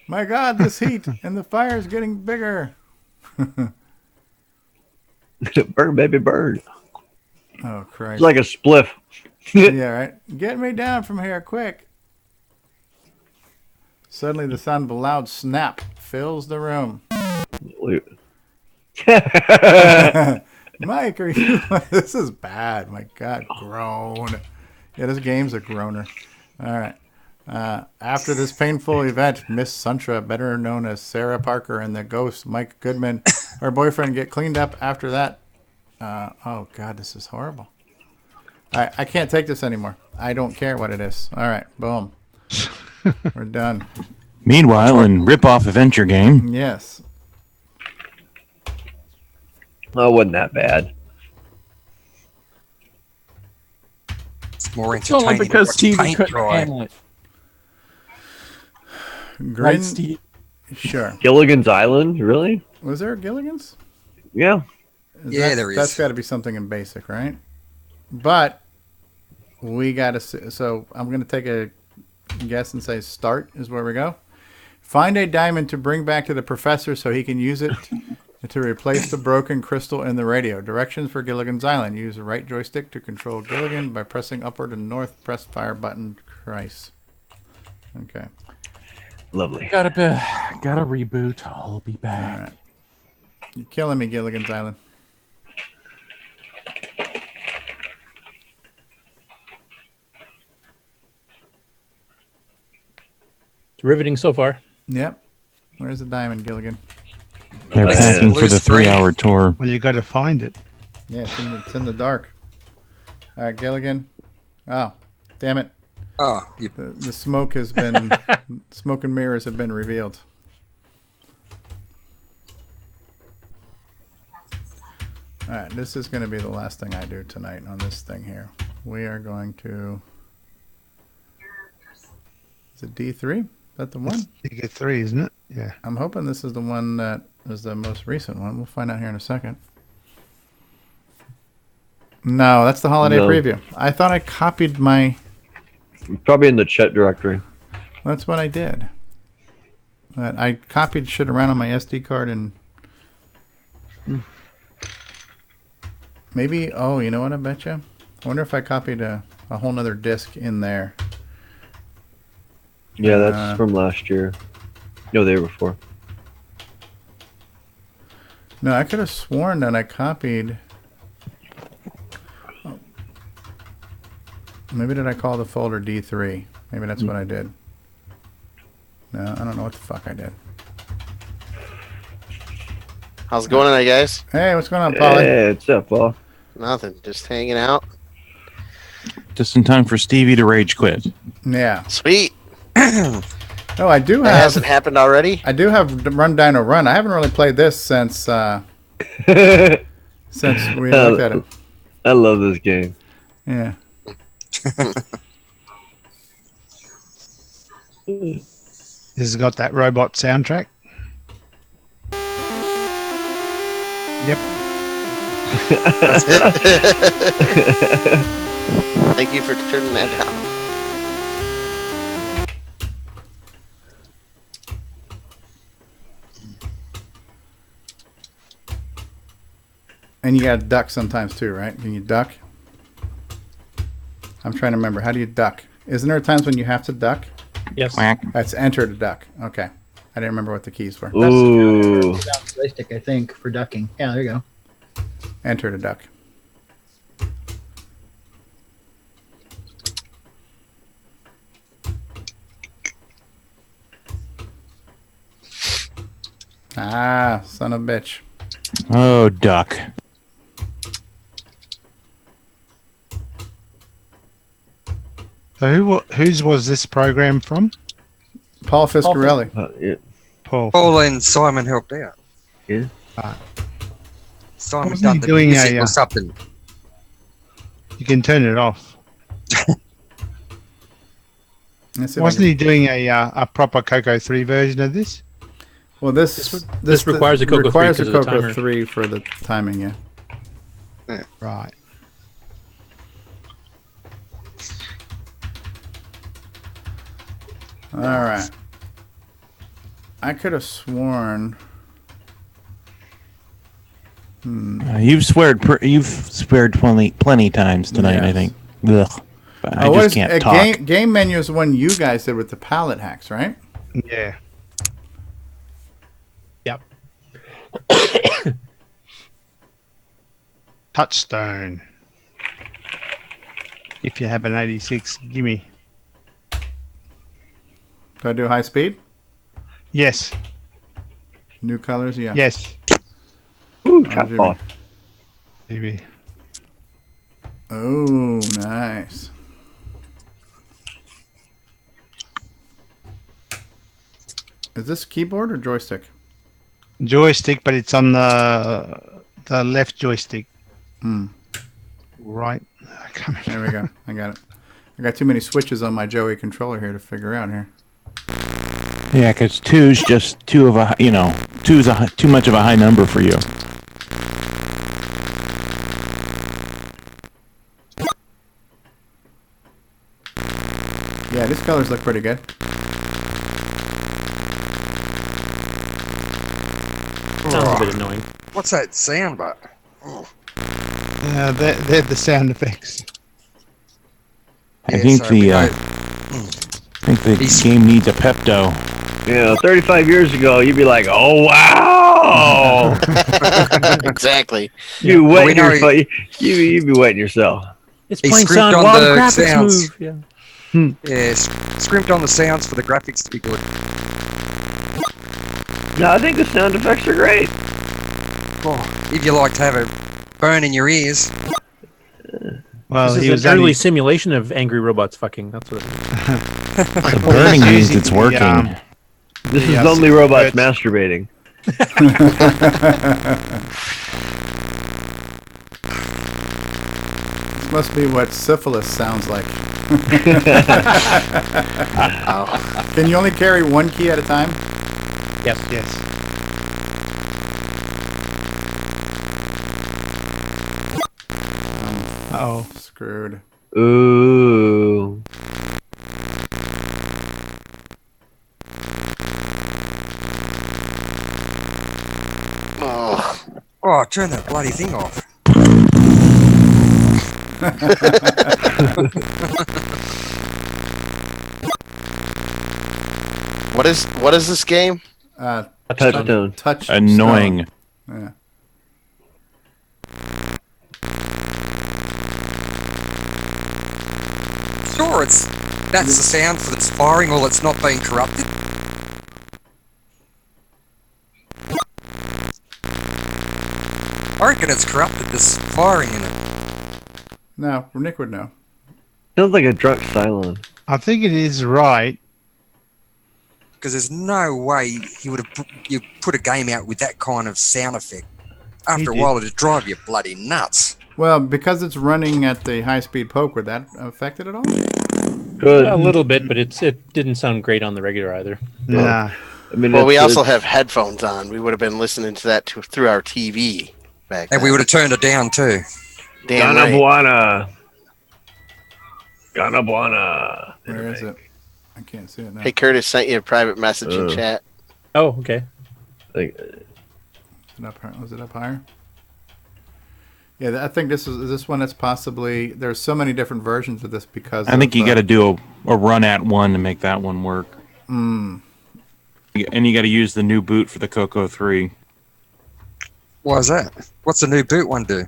My God, this heat and the fire is getting bigger. Burn, baby, burn. Oh, Christ. It's like a spliff. Yeah, right. Get me down from here, quick. Suddenly, the sound of a loud snap fills the room. Mike, are you? This is bad. My God, groan. Yeah, this game's a groaner. All right. After this painful event, Miss Suntra, better known as Sarah Parker, and the ghost Mike Goodman, her boyfriend, get cleaned up after that. Oh, God, this is horrible. I can't take this anymore. I don't care what it is. All right, boom. We're done. Meanwhile, in Rip-Off Adventure Game. Yes. Oh, wasn't that bad. It's more It's only entertaining because to watch Stevie paint couldn't dry. handle it. Grin. Right, Steve? Sure. Gilligan's Island, really? Was there a Gilligan's? Yeah. There is. That's got to be something in basic, right? But we got to. So I'm going to take a guess and say start is where we go. Find a diamond to bring back to the professor so he can use it to replace the broken crystal in the radio. Directions for Gilligan's Island. Use the right joystick to control Gilligan by pressing upward and north. Press fire button. Christ. Okay. Lovely. Gotta reboot. I'll be back. All right. You're killing me, Gilligan's Island. It's riveting so far. Yep. Where's the diamond, Gilligan? They're packing for the 3-hour tour. Well, you got to find it. Yeah, it's in the dark. All right, Gilligan. Oh, damn it. Oh, The smoke has been... smoke and mirrors have been revealed. All right, this is going to be the last thing I do tonight on this thing here. We are going to... Is it D3? Is that the one? I think it's 3, isn't it? Yeah. I'm hoping this is the one that is the most recent one. We'll find out here in a second. No, that's the holiday preview. I thought I copied my... Probably in the chat directory. That's what I did. But I copied shit around on my SD card and... Maybe... Oh, you know what I bet you? I wonder if I copied a whole nother disc in there. Yeah, that's from last year. No, the year before. No, I could have sworn that I copied... Oh. Maybe did I call the folder D3? Maybe that's what I did. No, I don't know what the fuck I did. How's it going tonight, guys? Hey, what's going on, Paulie? Hey, what's up, Paul? Nothing. Just hanging out. Just in time for Stevie to rage quit. Yeah. Sweet. Oh, I do have... That hasn't happened already? I do have Run Dino Run. I haven't really played this since since we looked at it. I love this game. Yeah. This has got that robot soundtrack. Yep. Thank you for turning that down. And you gotta duck sometimes too, right? Can you duck? I'm trying to remember. How do you duck? Isn't there times when you have to duck? Yes. That's enter to duck. Okay. I didn't remember what the keys were. Ooh. That's the joystick, I think, for ducking. Yeah, there you go. Enter to duck. Ah, son of a bitch. Oh, duck. So whose was this program from? Paul Fiscarelli. Yeah. Paul and Simon helped out. Yeah. Simon Wasn't done he the doing music a, or something. You can turn it off. Let's see if I Wasn't can- he doing a proper CoCo 3 version of this? Well, this requires a CoCo 3 requires a because of the CoCo timer. 3 for the timing. Yeah. Right. All right. I could have sworn. You've sweared plenty times tonight. I Yes. think. Ugh. But I what just is- can't talk. Game menu is the one you guys did with the palette hacks, right? Yeah. Yep. Touchstone. If you have an 86, gimme. Do I do high speed? Yes. New colors? Yeah. Yes. Ooh, Oh, top Jimmy. off. Maybe. Oh, nice. Is this keyboard or joystick? Joystick, but it's on the left joystick. Right. There we go. I got it. I got too many switches on my Joey controller here to figure out here. Yeah, because two's just two's too much of a high number for you. Yeah, these colors look pretty good. Sounds a bit annoying. What's that sound about? They're the sound effects. I think the game needs a Pepto. Yeah, 35 years ago, you'd be like, "Oh wow!" Exactly. You Yeah. wet We know your you'd be wetting yourself. It's He plain scrimped sound on while the the graphics sounds. move. Yeah. Yeah, scrimped on the sounds for the graphics to be good. No, I think the sound effects are great. Oh, if you like to have a burn in your ears. Well, This he is was an early only simulation of angry robots fucking. That's what it is. The burning means it's working. This is only robots masturbating. This must be what syphilis sounds like. Can you only carry one key at a time? Yes. Yes. Uh-oh. Screwed. Ooh. Oh, turn that bloody thing off. What is this game? Touchstone. Annoying. Yeah. Sure, that's the sound for that's firing or it's not being corrupted. I reckon it's corrupted, this firing in it. No, Nick would know. Sounds like a drunk Cylon. I think it is right. Because there's no way he would have you put a game out with that kind of sound effect. After a did. while, it'd drive you bloody nuts. Well, because it's running at the high-speed poke, would that affect it at all? Good. A little bit, but it didn't sound great on the regular either. Nah. I mean, Well, we it's- also it's- have headphones on. We would have been listening to that through our TV back And then. we would have turned it down too. Damn right. Ganabuana. Ganabuana. Where is it? I can't see it now. Hey, Curtis sent you a private message in chat. Oh, okay. Like, Was it up higher? Yeah, I think this is this one that's possibly. There's so many different versions of this because. I think you got to do a run at one to make that one work. Mm. And you got to use the new boot for the CoCo 3. Why is that? What's the new boot one do?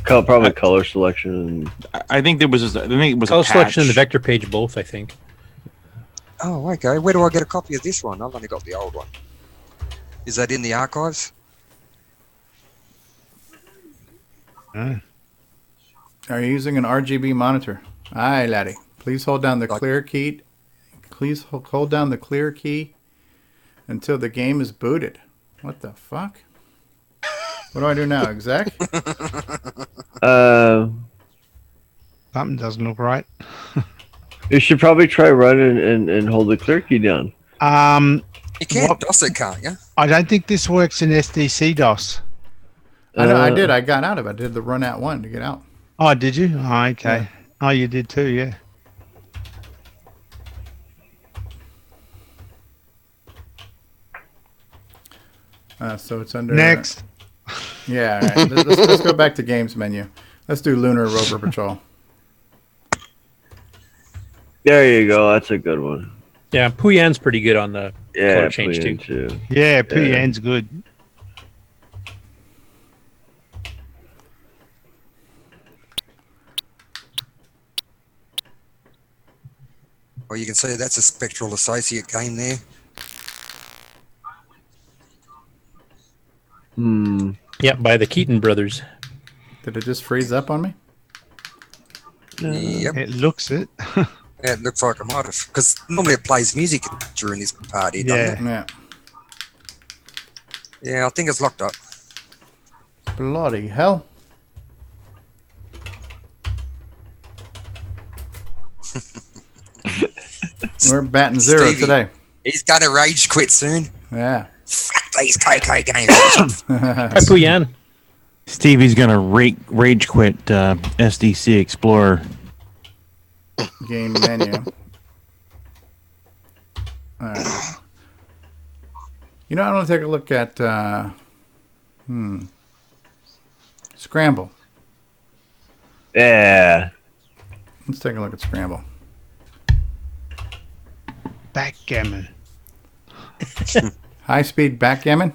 probably color selection. I think there was. I think it was Color a selection and the patch. vector page both, I think. Oh, okay. Where do I get a copy of this one? I've only got the old one. Is that in the archives? Are you using an RGB monitor? Aye, laddie. Please hold down the clear key. Please hold down the clear key until the game is booted. What the fuck? What do I do now, exec? Something doesn't look right. You should probably try running and hold the clear key down. You can't DOS it, can't you? I don't think this works in SDC DOS. I know. I did. I got out of it. I did the run at one to get out. Oh, did you? Oh, okay. Yeah. Oh, you did too, yeah. So it's under Next. Yeah. All right. Let's go back to games menu. Let's do Lunar Rover Patrol. There you go. That's a good one. Yeah, Puyan's pretty good on the color change Puyan too. Yeah, PN's good. Well, you can see that's a spectral associate game there. Yeah, by the Keaton brothers. Did it just freeze up on me? Yep. It looks it. Yeah, it looks like I might have. Because normally it plays music during this party, doesn't it? Yeah. Yeah, I think it's locked up. Bloody hell. We're batting zero Stevie, today. He's going to rage quit soon. Yeah. Fuck these CoCo games. Hi, Puyan. Stevie's gonna rage quit SDC Explorer. Game menu. Alright. You know, I want to take a look at Scramble. Yeah. Let's take a look at Scramble. Backgammon. High speed backgammon.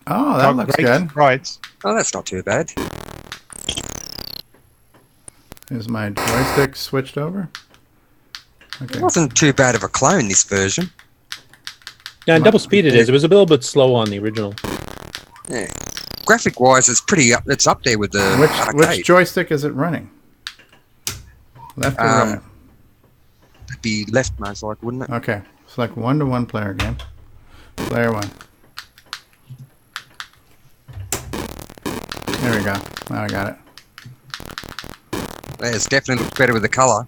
Oh, that looks good. Right. Oh, that's not too bad. Is my joystick switched over? It wasn't too bad of a clone, this version. Yeah, and double speed it is. It was a little bit slow on the original. Yeah. Graphic-wise, it's pretty up. It's up there with the Which joystick is it running? Left or right? It'd be left, most likely, wouldn't it? Okay. Select 1-to-1 player game. Player 1. There we go. Now I got it. Yeah, it's definitely looks better with the color.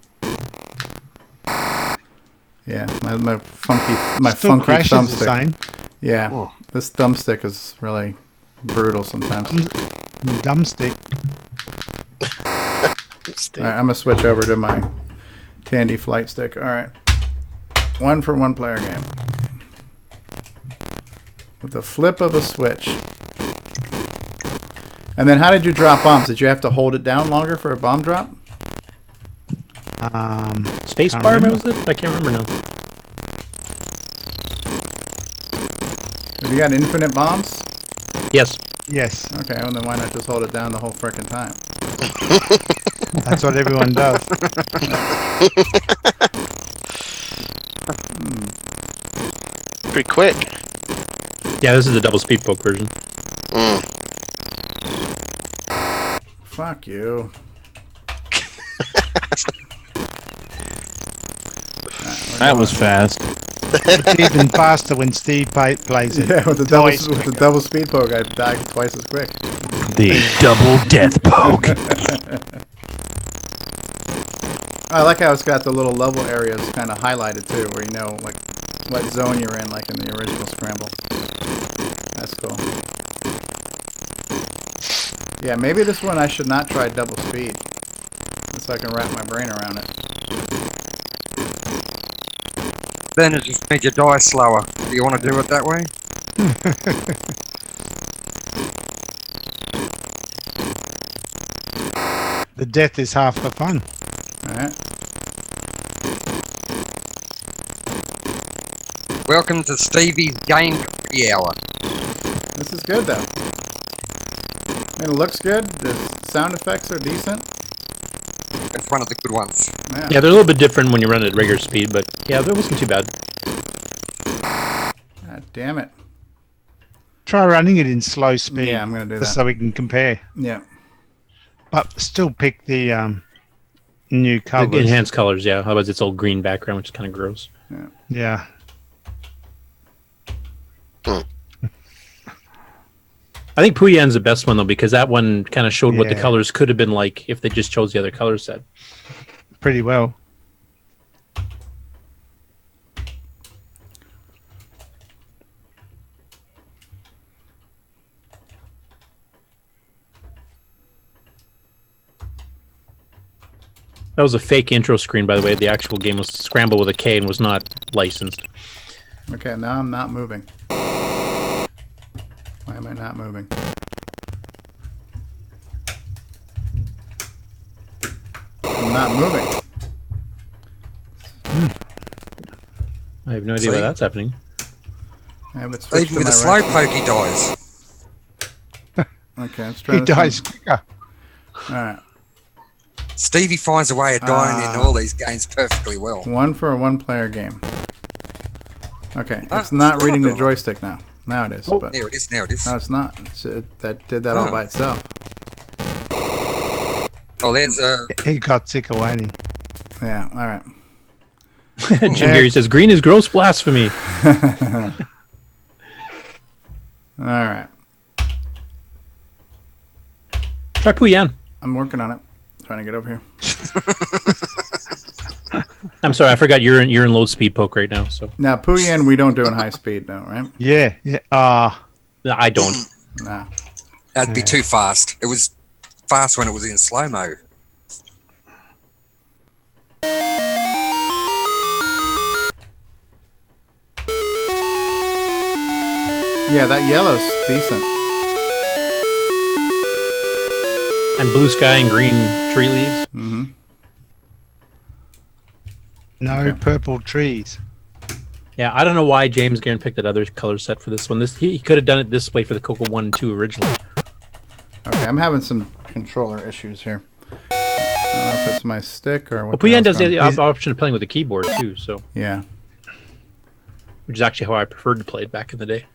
Yeah, my funky Still crashes thumbstick. the same. Yeah, Oh. this thumbstick is really brutal sometimes. Dumbstick. All right, I'm gonna switch over to my Tandy flight stick. All right, 1-for-1 player game with the flip of a switch. And then, how did you drop bombs? Did you have to hold it down longer for a bomb drop? Space bar, was it? I can't remember now. Have you got infinite bombs? Yes. Yes. Okay, well then why not just hold it down the whole frickin' time? That's what everyone does. Pretty quick. Yeah, this is the double speed poke version. Fuck you. That was fast. It's even faster when Steve plays it. Yeah, with the double speed poke, I died twice as quick. The double death poke. I like how it's got the little level areas kind of highlighted too, where you know like what zone you're in, like in the original Scramble. That's cool. Yeah, maybe this one I should not try double speed, so I can wrap my brain around it. Then it just made you die slower. Do you want to do it that way? The death is half the fun. Alright. Welcome to Stevie's Game Cookie Hour. This is good though. I mean, it looks good. The sound effects are decent. It's one of the good ones. Yeah. Yeah, they're a little bit different when you run at regular speed, but yeah, that wasn't too bad. God damn it. Try running it in slow speed. Yeah, I'm gonna do just that. so we can compare. Yeah. But still pick the new The colors. enhanced colors, yeah. Otherwise, it's all green background, which is kind of gross. Yeah. Yeah. I think Puyan's the best one though, because that one kind of showed what the Yeah. colors could have been like if they just chose the other color set. Pretty well. That was a fake intro screen, by the way. The actual game was Scramble with a K and was not licensed. Okay, now I'm not moving. Why am I not moving? I'm not moving. I have no idea why that's happening. I have it switched Even to with my a right. slowpoke, he dies. Okay, let's try He this dies one. quicker. Alright. Stevie finds a way of dying in all these games perfectly well. One for a one-player game. Okay, it's not reading the joystick now. Now it is. Oh, but there it is. Now it is. no, it's not. That did that all by itself. Oh, there's He got sick of waiting. Yeah. All right. Jim Gary says, green is gross blasphemy. All right. Try Puyan. I'm working on it. Trying to get over here. I'm sorry, I forgot you're in low speed poke right now. So Now, Puyan, we don't do in high speed, though, right? Yeah, yeah. I don't. Nah. That'd be too fast. It was fast when it was in slow mo. Yeah, that yellow's decent. And blue sky and green tree leaves. Mm-hmm. No purple trees. Yeah, I don't know why James Guerin picked that other color set for this one. He could have done it this way for the CoCo 1 and 2 originally. Okay, I'm having some controller issues here. I don't know if it's my stick or what. Well, Puyan does the option of playing with the keyboard too, so yeah, which is actually how I preferred to play it back in the day.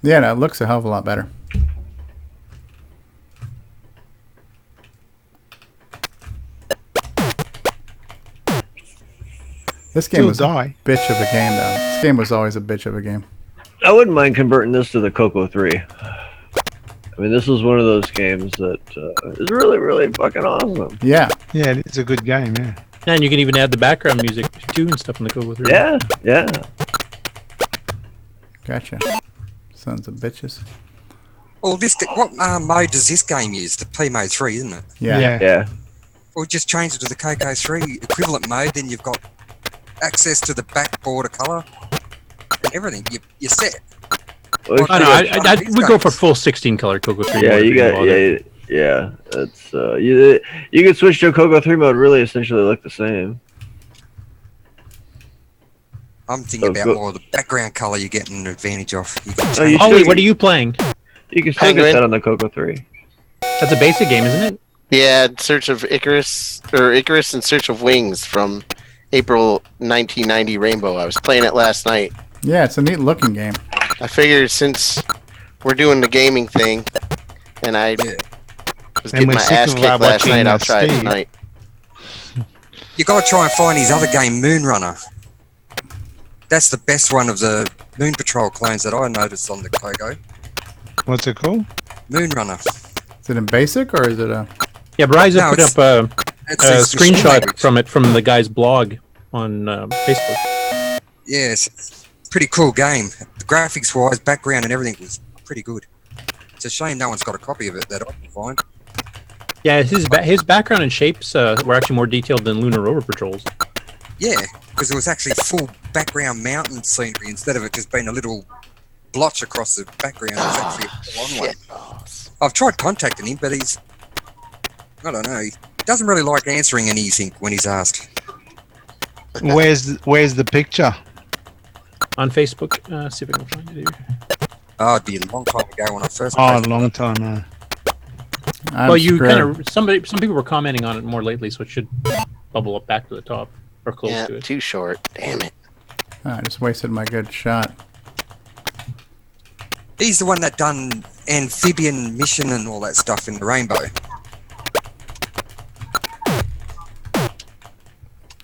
Yeah, no, it looks a hell of a lot better. This game was a bitch of a game, though. This game was always a bitch of a game. I wouldn't mind converting this to the CoCo 3. I mean, this was one of those games that is really, really fucking awesome. Yeah. Yeah, it's a good game, yeah. And you can even add the background music too and stuff in the CoCo 3. Yeah, yeah. Gotcha. Sons of bitches. Well, what mode does this game use? The P mode 3, isn't it? Yeah. Yeah. Well, just change it to the CoCo 3 equivalent mode, then you've got access to the back border color and everything. You're set. Well, I would go for full 16 color CoCo 3. Yeah, you got yeah. That's you could switch to a CoCo 3 mode. Really, essentially look the same. I'm thinking about more the background color you're getting an advantage of. Wait, what are you playing? You can still get that on the CoCo 3. That's a basic game, isn't it? Yeah, Search of Icarus, or Icarus in Search of Wings from April 1990 Rainbow. I was playing it last night. Yeah, it's a neat looking game. I figured since we're doing the gaming thing, and I was getting my ass kicked last night, I'll try it tonight. You got to try and find his other game, Moonrunner. That's the best one of the Moon Patrol clones that I noticed on the CoCo. What's it called? Moonrunner. Is it in basic or is it a? Yeah, Bryza No, put it's- up a it's a screenshot language. from it from the guy's blog on Facebook. Yes, it's a pretty cool game. The graphics wise, background and everything was pretty good. It's a shame no one's got a copy of it that I can find. Yeah, his background and shapes were actually more detailed than Lunar Rover Patrol's. Yeah, because it was actually full background mountain scenery instead of it just being a little blotch across the background. It was actually a long one. I've tried contacting him, but I don't know. He doesn't really like answering anything when he's asked. Where's the picture? On Facebook. See if I can find it here. Oh, it'd be a long time ago when I first Oh, played. a long time. Well, you kind of some people were commenting on it more lately, so it should bubble up back to the top or close Yeah, to it. too short. Damn it. I just wasted my good shot. He's the one that done amphibian mission and all that stuff in the Rainbow.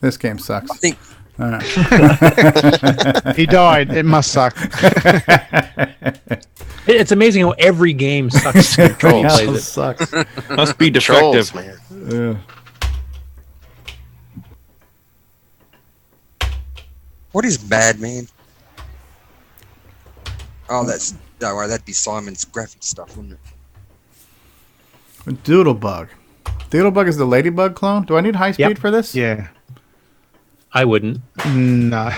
This game sucks. I think. He died. It must suck. It's amazing how every game sucks. Control plays it. Sucks. Must be defective. Trolls, man. What is bad, man? Oh, don't worry, that'd be Simon's graphic stuff, wouldn't it? Doodlebug. Doodlebug is the Ladybug clone? Do I need high speed for this? Yeah. I wouldn't. No.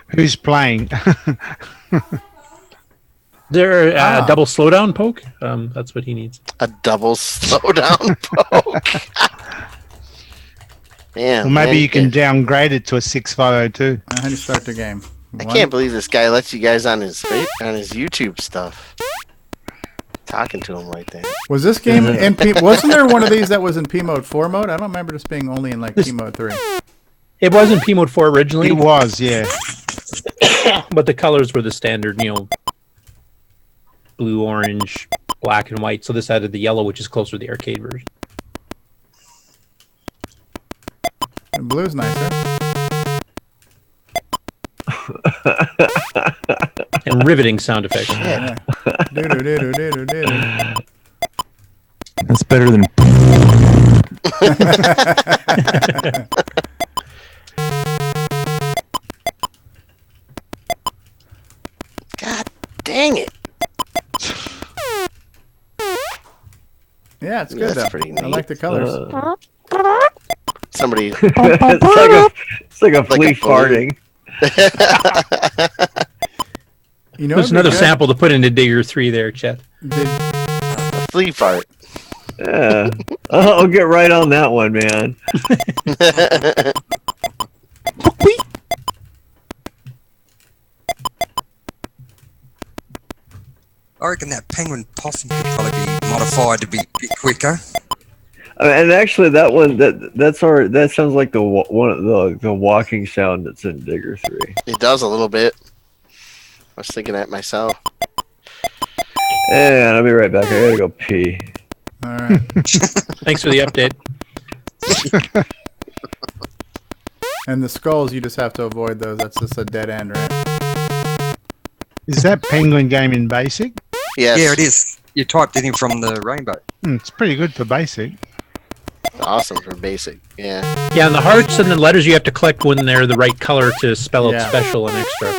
Who's playing? There double slowdown poke. That's what he needs. A double slowdown poke. Yeah. Well, maybe you can downgrade it to a 6502. How do you start the game? I can't believe this guy lets you guys on his YouTube stuff. Talking to him like that. Was this game in P? Wasn't there one of these that was in P mode 4 mode? I don't remember this being only in like P mode 3. It was in P mode 4 originally. It was, yeah. But the colors were the standard, blue, orange, black, and white. So this added the yellow, which is closer to the arcade version. The blue's nicer. And riveting sound effects. Yeah. That's better than. God dang it. Yeah, it's good though. Pretty neat. I like the colors. Somebody. it's like a flea farting. There's another sample to put into Digger 3 there, Chet. A flea fart. Yeah. I'll get right on that one, man. I reckon that penguin possum could probably be modified to be a bit quicker. And actually, that one that sounds like the walking sound that's in Digger 3. It does a little bit. I was thinking that myself. And I'll be right back. I gotta go pee. All right. Thanks for the update. And the skulls, you just have to avoid those. That's just a dead end, right? Is that penguin game in basic? Yes. Yeah, it is. You typed it in from the rainbow. It's pretty good for basic. Awesome for basic. Yeah. Yeah, and the hearts and the letters you have to collect when they're the right color to spell out special and extra.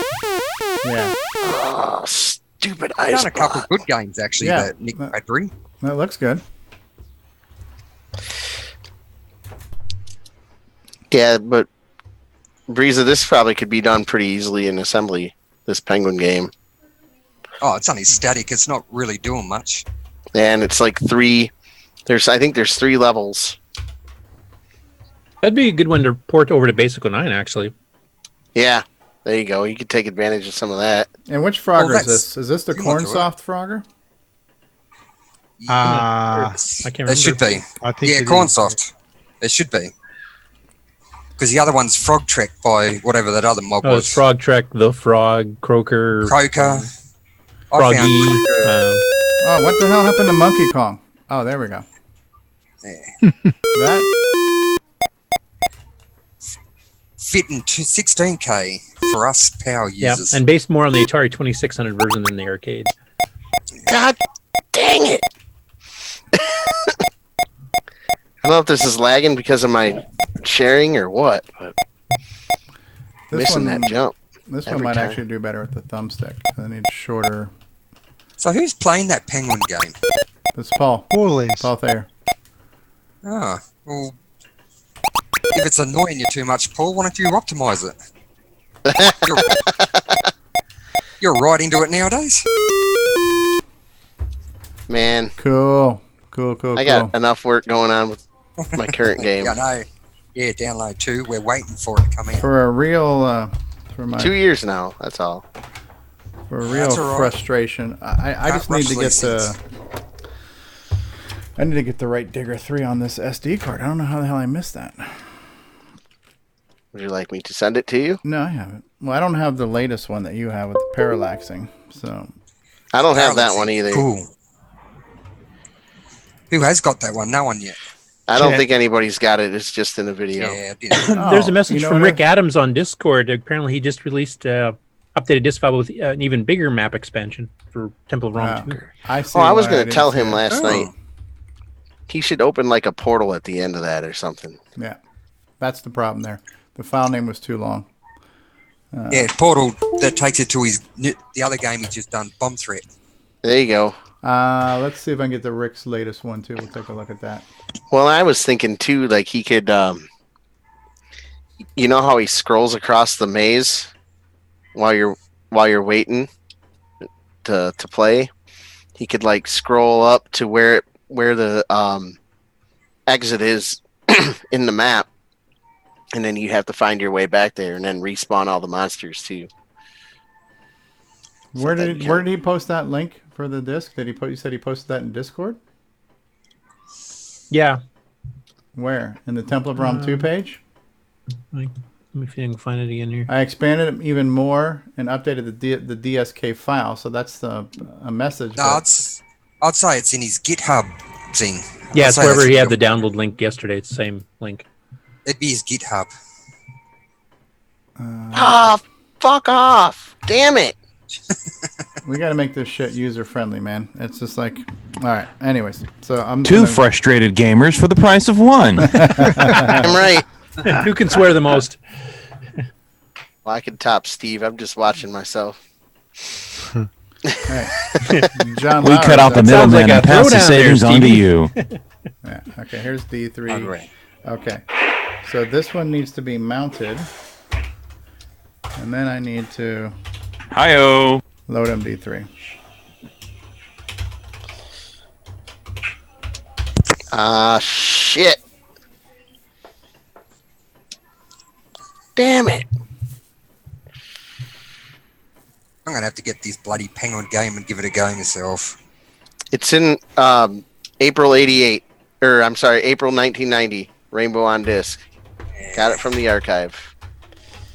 Yeah. Oh, stupid I've ice done a couple of good games actually that Nick Padry. That looks good. Yeah, but Breeza, this probably could be done pretty easily in assembly. This penguin game. Oh, it's only static. It's not really doing much. And it's like three. I think there's 3 levels. That'd be a good one to port over to Basic 09, actually. Yeah, there you go. You could take advantage of some of that. And which Frogger is this? Is this the Cornsoft Frogger? I can't remember. It should be. I think Cornsoft. It should be. Because the other one's Frog Trek by whatever that other mob was. It's Frog Trek, The Frog, Croaker. Froggy. Oh, what the hell happened to Monkey Kong? Oh, there we go. Yeah. That fit in 16K for us power users. Yeah, and based more on the Atari 2600 version than the arcade. God dang it! I don't know if this is lagging because of my sharing or what, but missing that jump. This one might actually do better with the thumbstick. I need shorter. So who's playing that penguin game? It's Paul. Paul Thayer. Oh, well, if it's annoying you too much, Paul, why don't you optimize it? You're right into it nowadays. Man. Cool. I got enough work going on with my current game. Yeah, I know. Yeah, download 2. We're waiting for it to come out. For a real, for my 2 years now. That's all. For a real frustration, I just need to get I need to get the right Digger 3 on this SD card. I don't know how the hell I missed that. Would you like me to send it to you? No, I haven't. Well, I don't have the latest one that you have with the parallaxing, so. I don't have that one either. Cool. Who has got that one? No one yet. I don't think anybody's got it. It's just in the video. Yeah, There's a message from Rick Adams on Discord. Apparently, he just released updated disk file with an even bigger map expansion for Temple of Rome 2. I was going to tell him last night. He should open like a portal at the end of that or something. Yeah, that's the problem there. The file name was too long. Yeah, portal that takes it to the other game he's just done, Bomb Threat. There you go. Let's see if I can get the Rick's latest one too. We'll take a look at that. Well, I was thinking too, like he could, you know how he scrolls across the maze while you're waiting to play. He could like scroll up to where the exit is in the map, and then you have to find your way back there, and then respawn all the monsters too. Where did he post that link for the disc? You said he posted that in Discord? Yeah. Where? In the Temple of Rom 2 page? Let me see if I can find it again here. I expanded it even more and updated the DSK file, so that's a message. No, I'd say it's in his GitHub thing. Yeah, it's wherever he had the download link yesterday. It's the same link. It'd be his GitHub. Fuck off! Damn it! We got to make this shit user friendly, man. It's just like, all right. Anyways, so I'm Two frustrated gamers for the price of one. I'm right. Who can swear the most? Well, I can top Steve. I'm just watching myself. John We Lowry, cut out the middleman and pass the savings on to you. Yeah. Okay. Here's D3. Okay. So this one needs to be mounted, and then I need to Hi-oh. load MD3. Shit. Damn it. I'm going to have to get this bloody Penguin game and give it a go myself. It's in April 88. Or, I'm sorry, April 1990. Rainbow on disc. Got it from the archive.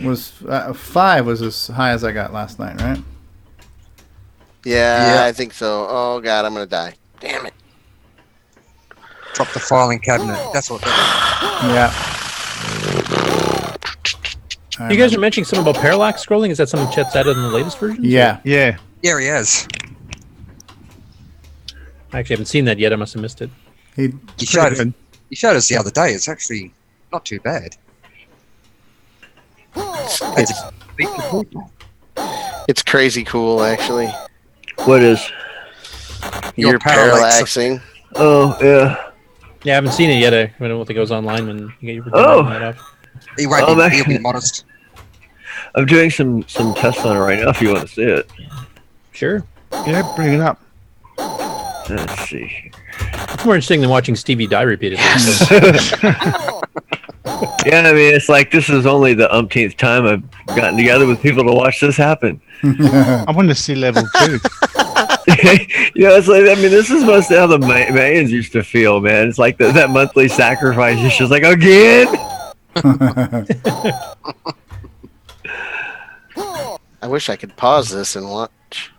Was 5 was as high as I got last night, right? Yeah, I think so. Oh, God, I'm going to die. Damn it. Drop the filing cabinet. That's what that Yeah. You guys are mentioning something about parallax scrolling. Is that something Chet's added in the latest version? Yeah. Yeah. Yeah, he has. I actually haven't seen that yet. I must have missed it. He showed us the other day. It's actually not too bad. It's crazy cool, actually. What is? You're parallaxing. Oh, yeah. Yeah, I haven't seen it yet. I don't think it was online when you get your that off. He won't he'll be modest. I'm doing some tests on it right now if you want to see it. Sure. Yeah, bring it up. Let's see here. It's more interesting than watching Stevie die repeatedly. Yeah, I mean, it's like this is only the umpteenth time I've gotten together with people to watch this happen. I want to see level 2. It's like, I mean, this is mostly how the Mayans used to feel, man. It's like that monthly sacrifice. It's just like, again? I wish I could pause this and watch.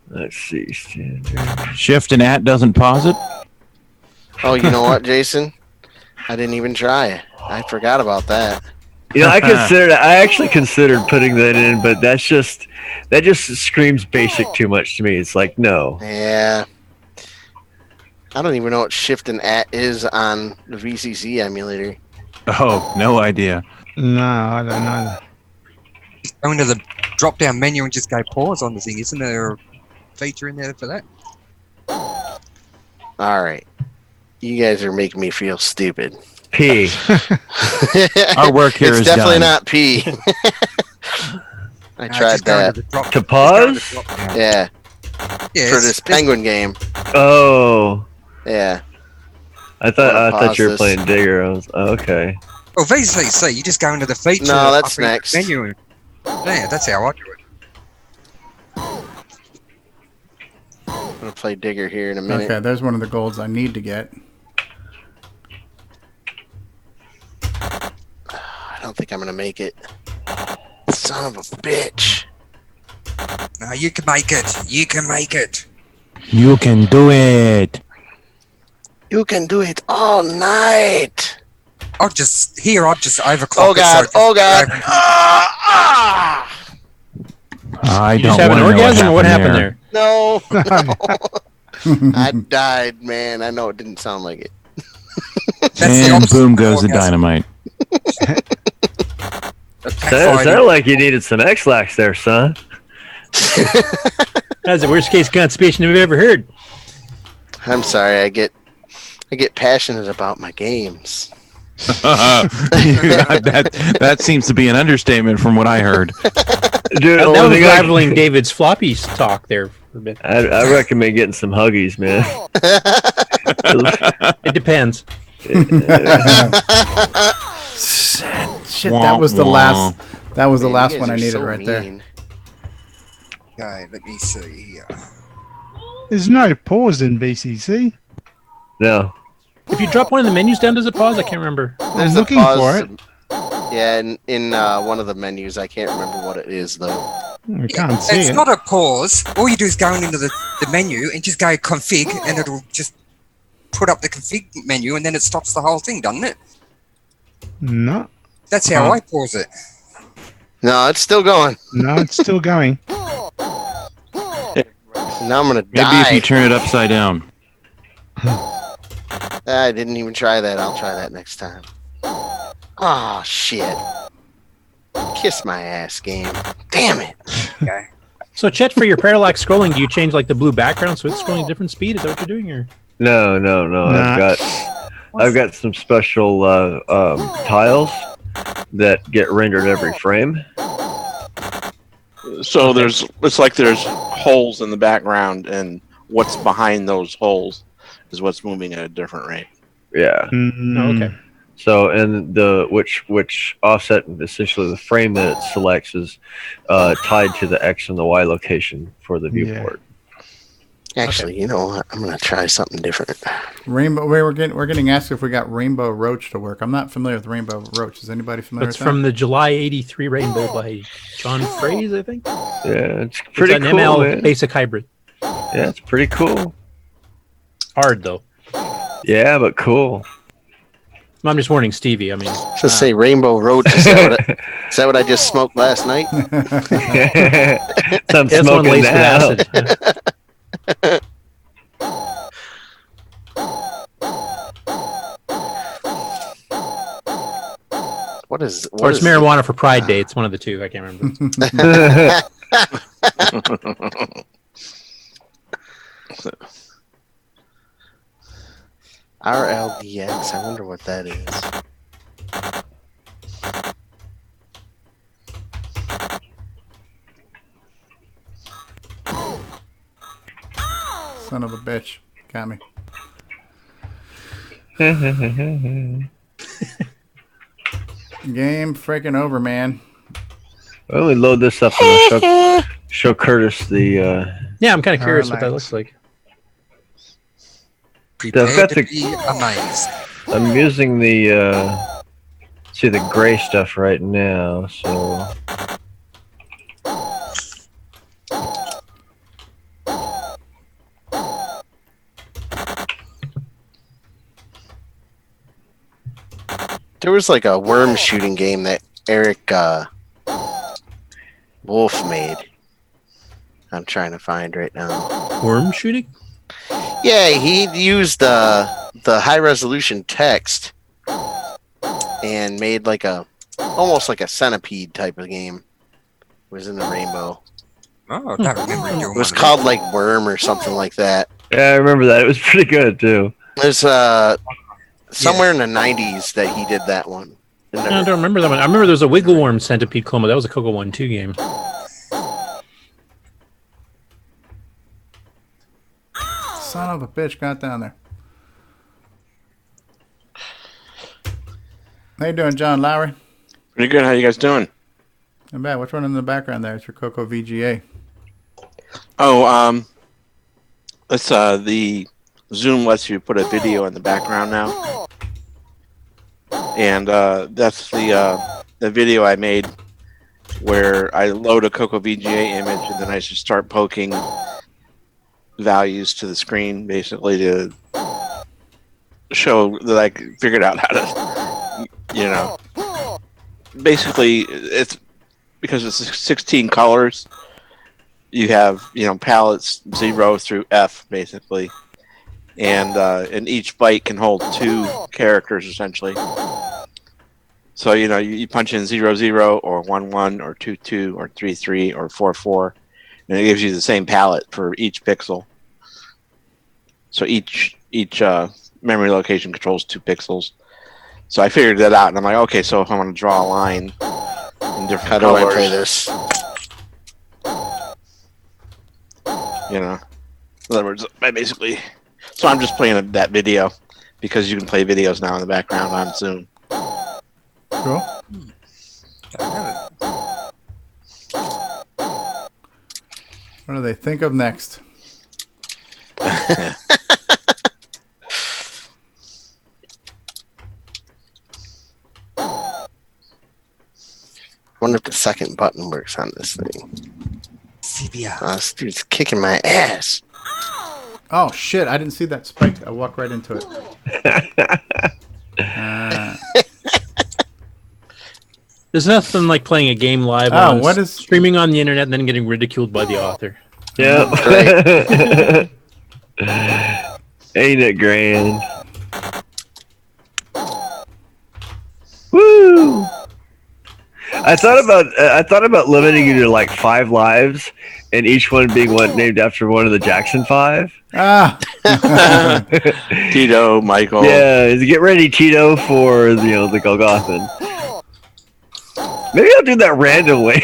Let's see, standard. Shift and at doesn't pause it? Oh, you know what, Jason? I didn't even try it. I forgot about that. I actually considered putting that in, but that just screams basic too much to me. It's like, no. Yeah. I don't even know what shift and at is on the VCC emulator. Oh, no idea. No, I don't know. Go into the drop-down menu and just go pause on the thing. Isn't there a feature in there for that? All right. You guys are making me feel stupid. P. Our work here it's is definitely done. not P. I tried that. To pause? Yeah. For this penguin game. Oh. Yeah. I thought you were playing Digger. Okay. Well, VCC, you just go into the feature. No, that's next. Menu. Yeah, that's how I do it. I'm gonna play Digger here in a minute. Okay, there's one of the golds I need to get. I don't think I'm gonna make it. Son of a bitch. No, you can make it. You can make it. You can do it. You can do it all night. I'll just overclock Oh God! it. Oh God! I You don't just have an want to know orgasm, or what happened there? No. I died, man. I know it didn't sound like it. And boom goes the dynamite. Sounded like you needed some X-Lax there, son. That's the worst case constipation I've ever heard. I'm sorry. I get passionate about my games. that seems to be an understatement from what I heard. Dude, that was rivaling David's floppy talk there for a bit. I recommend getting some Huggies, man. It depends. Shit, that was the last. That was the last one I needed right there. Okay, let me see here. There's no pause in BCC. No. If you drop one of the menus down, does it pause? I can't remember. There's looking a pause. for it. Yeah, in one of the menus. I can't remember what it is though. I can't see It's it. not a pause. All you do is go into the menu and just go config, and it'll just put up the config menu, and then it stops the whole thing, doesn't it? No. That's how I pause it. No, it's still going. No, it's still going. Now I'm gonna Maybe die. if you turn it upside down. I didn't even try that. I'll try that next time. Oh shit! Kiss my ass, game. Damn it. Okay. So, Chet, for your parallax scrolling, do you change like the blue background so it's scrolling a different speed? Is that what you're doing, or? No. Nah. I've got some special tiles that get rendered every frame. So it's like there's holes in the background, and what's behind those holes is what's moving at a different rate. Yeah. Oh, okay. So, and the which offset essentially the frame that it selects is tied to the X and the Y location for the viewport. Actually, you know what? I'm gonna try something different. Rainbow. We're getting asked if we got Rainbow Roach to work. I'm not familiar with Rainbow Roach. Is anybody familiar It's with that? from the July '83 Rainbow by John Fraze, I think. Yeah, it's pretty It's an cool, ML man. basic hybrid. Yeah, it's pretty cool. Hard though. Yeah, but cool. I'm just warning Stevie. I mean, Just say Rainbow Road. Is that what I just smoked last night? I'm that's one smoking laced with now. acid. Yeah. What is? Or it's marijuana for Pride Day. It's one of the two. I can't remember. RLDX. I wonder what that is. Son of a bitch. Got me. Game freaking over, man. Why don't we load this up and I'll show Curtis the. Yeah, I'm kind of curious what that looks like. Prepare I've got to the- be amazed. I'm using the see the gray stuff right now, so. There was like a worm shooting game that Eric Wolf made. I'm trying to find right now. Worm shooting? Yeah, he used the high resolution text and made like almost like a centipede type of game. It was in the Rainbow. Oh, I don't remember doing It was one of called like Worm or something like that. Yeah, I remember that. It was pretty good too. There's somewhere in the 90s that he did that one. I don't remember that one. I remember there was a Wiggle Worm Centipede Clone. That was a CoCo 1-2 game. Son of a bitch got down there. How you doing, John Lowry? Pretty good. How you guys doing? Not bad. What's running in the background there? It's your CoCo VGA. Oh, that's the Zoom lets you put a video in the background now, and that's the video I made where I load a CoCo VGA image and then I just start poking values to the screen, basically to show that I figured out how to, you know, basically it's because it's 16 colors. You have, you know, palettes 0 through F basically, and each byte can hold 2 characters essentially. So you punch in 00 or 11 or 22 or 33 or 44, and it gives you the same palette for each pixel. So each memory location controls 2 pixels. So I figured that out, and I'm like, okay, so if I want to draw a line in different How do colors, I play this? In other words, I basically. So I'm just playing that video because you can play videos now in the background on Zoom. Cool. What do they think of next? I wonder if the second button works on this thing. This dude's kicking my ass. Oh shit! I didn't see that spike. I walked right into it. There's nothing like playing a game live on streaming on the internet and then getting ridiculed by the author. Yeah. Ain't it grand? Woo! I thought about limiting you to like 5 lives, and each one being named after one of the Jackson 5. Ah. Tito, Michael. Yeah, get ready, Tito, for the Golgothan. Maybe I'll do that randomly.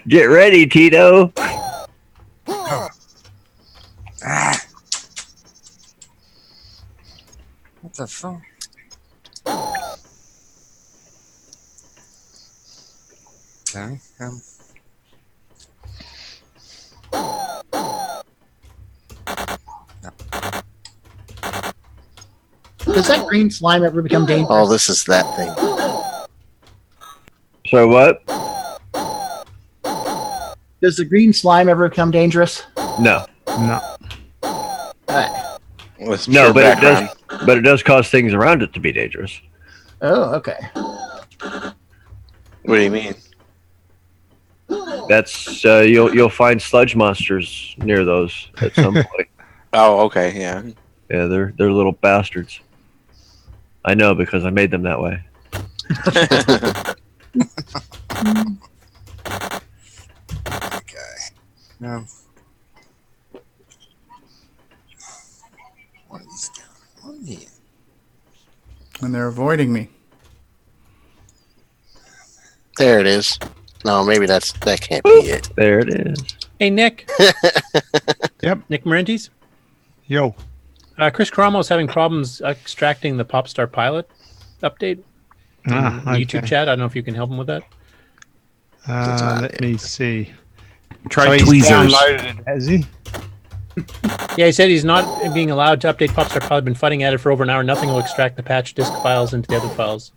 Get ready, Tito. What the fuck? Okay. Does that green slime ever become dangerous? Oh, this is that thing. So what? Does the green slime ever become dangerous? No. No. No, but it does cause things around it to be dangerous. Oh, okay. What do you mean? That's you'll find sludge monsters near those at some point. Oh, okay, yeah. Yeah, they're little bastards. I know because I made them that way. Okay. Now, what is going on here? And they're avoiding me. There it is. No, maybe that can't be it. There it is. Hey, Nick. Yep. Nick Marentes. Yo. Chris Cromwell's having problems extracting the Popstar Pilot update. YouTube chat. I don't know if you can help him with that. Let me see. Try he's tweezers. downloaded it, has he? Yeah, he said he's not being allowed to update Popstar Pilot. Been fighting at it for over an hour. Nothing will extract the patch disk files into the other files.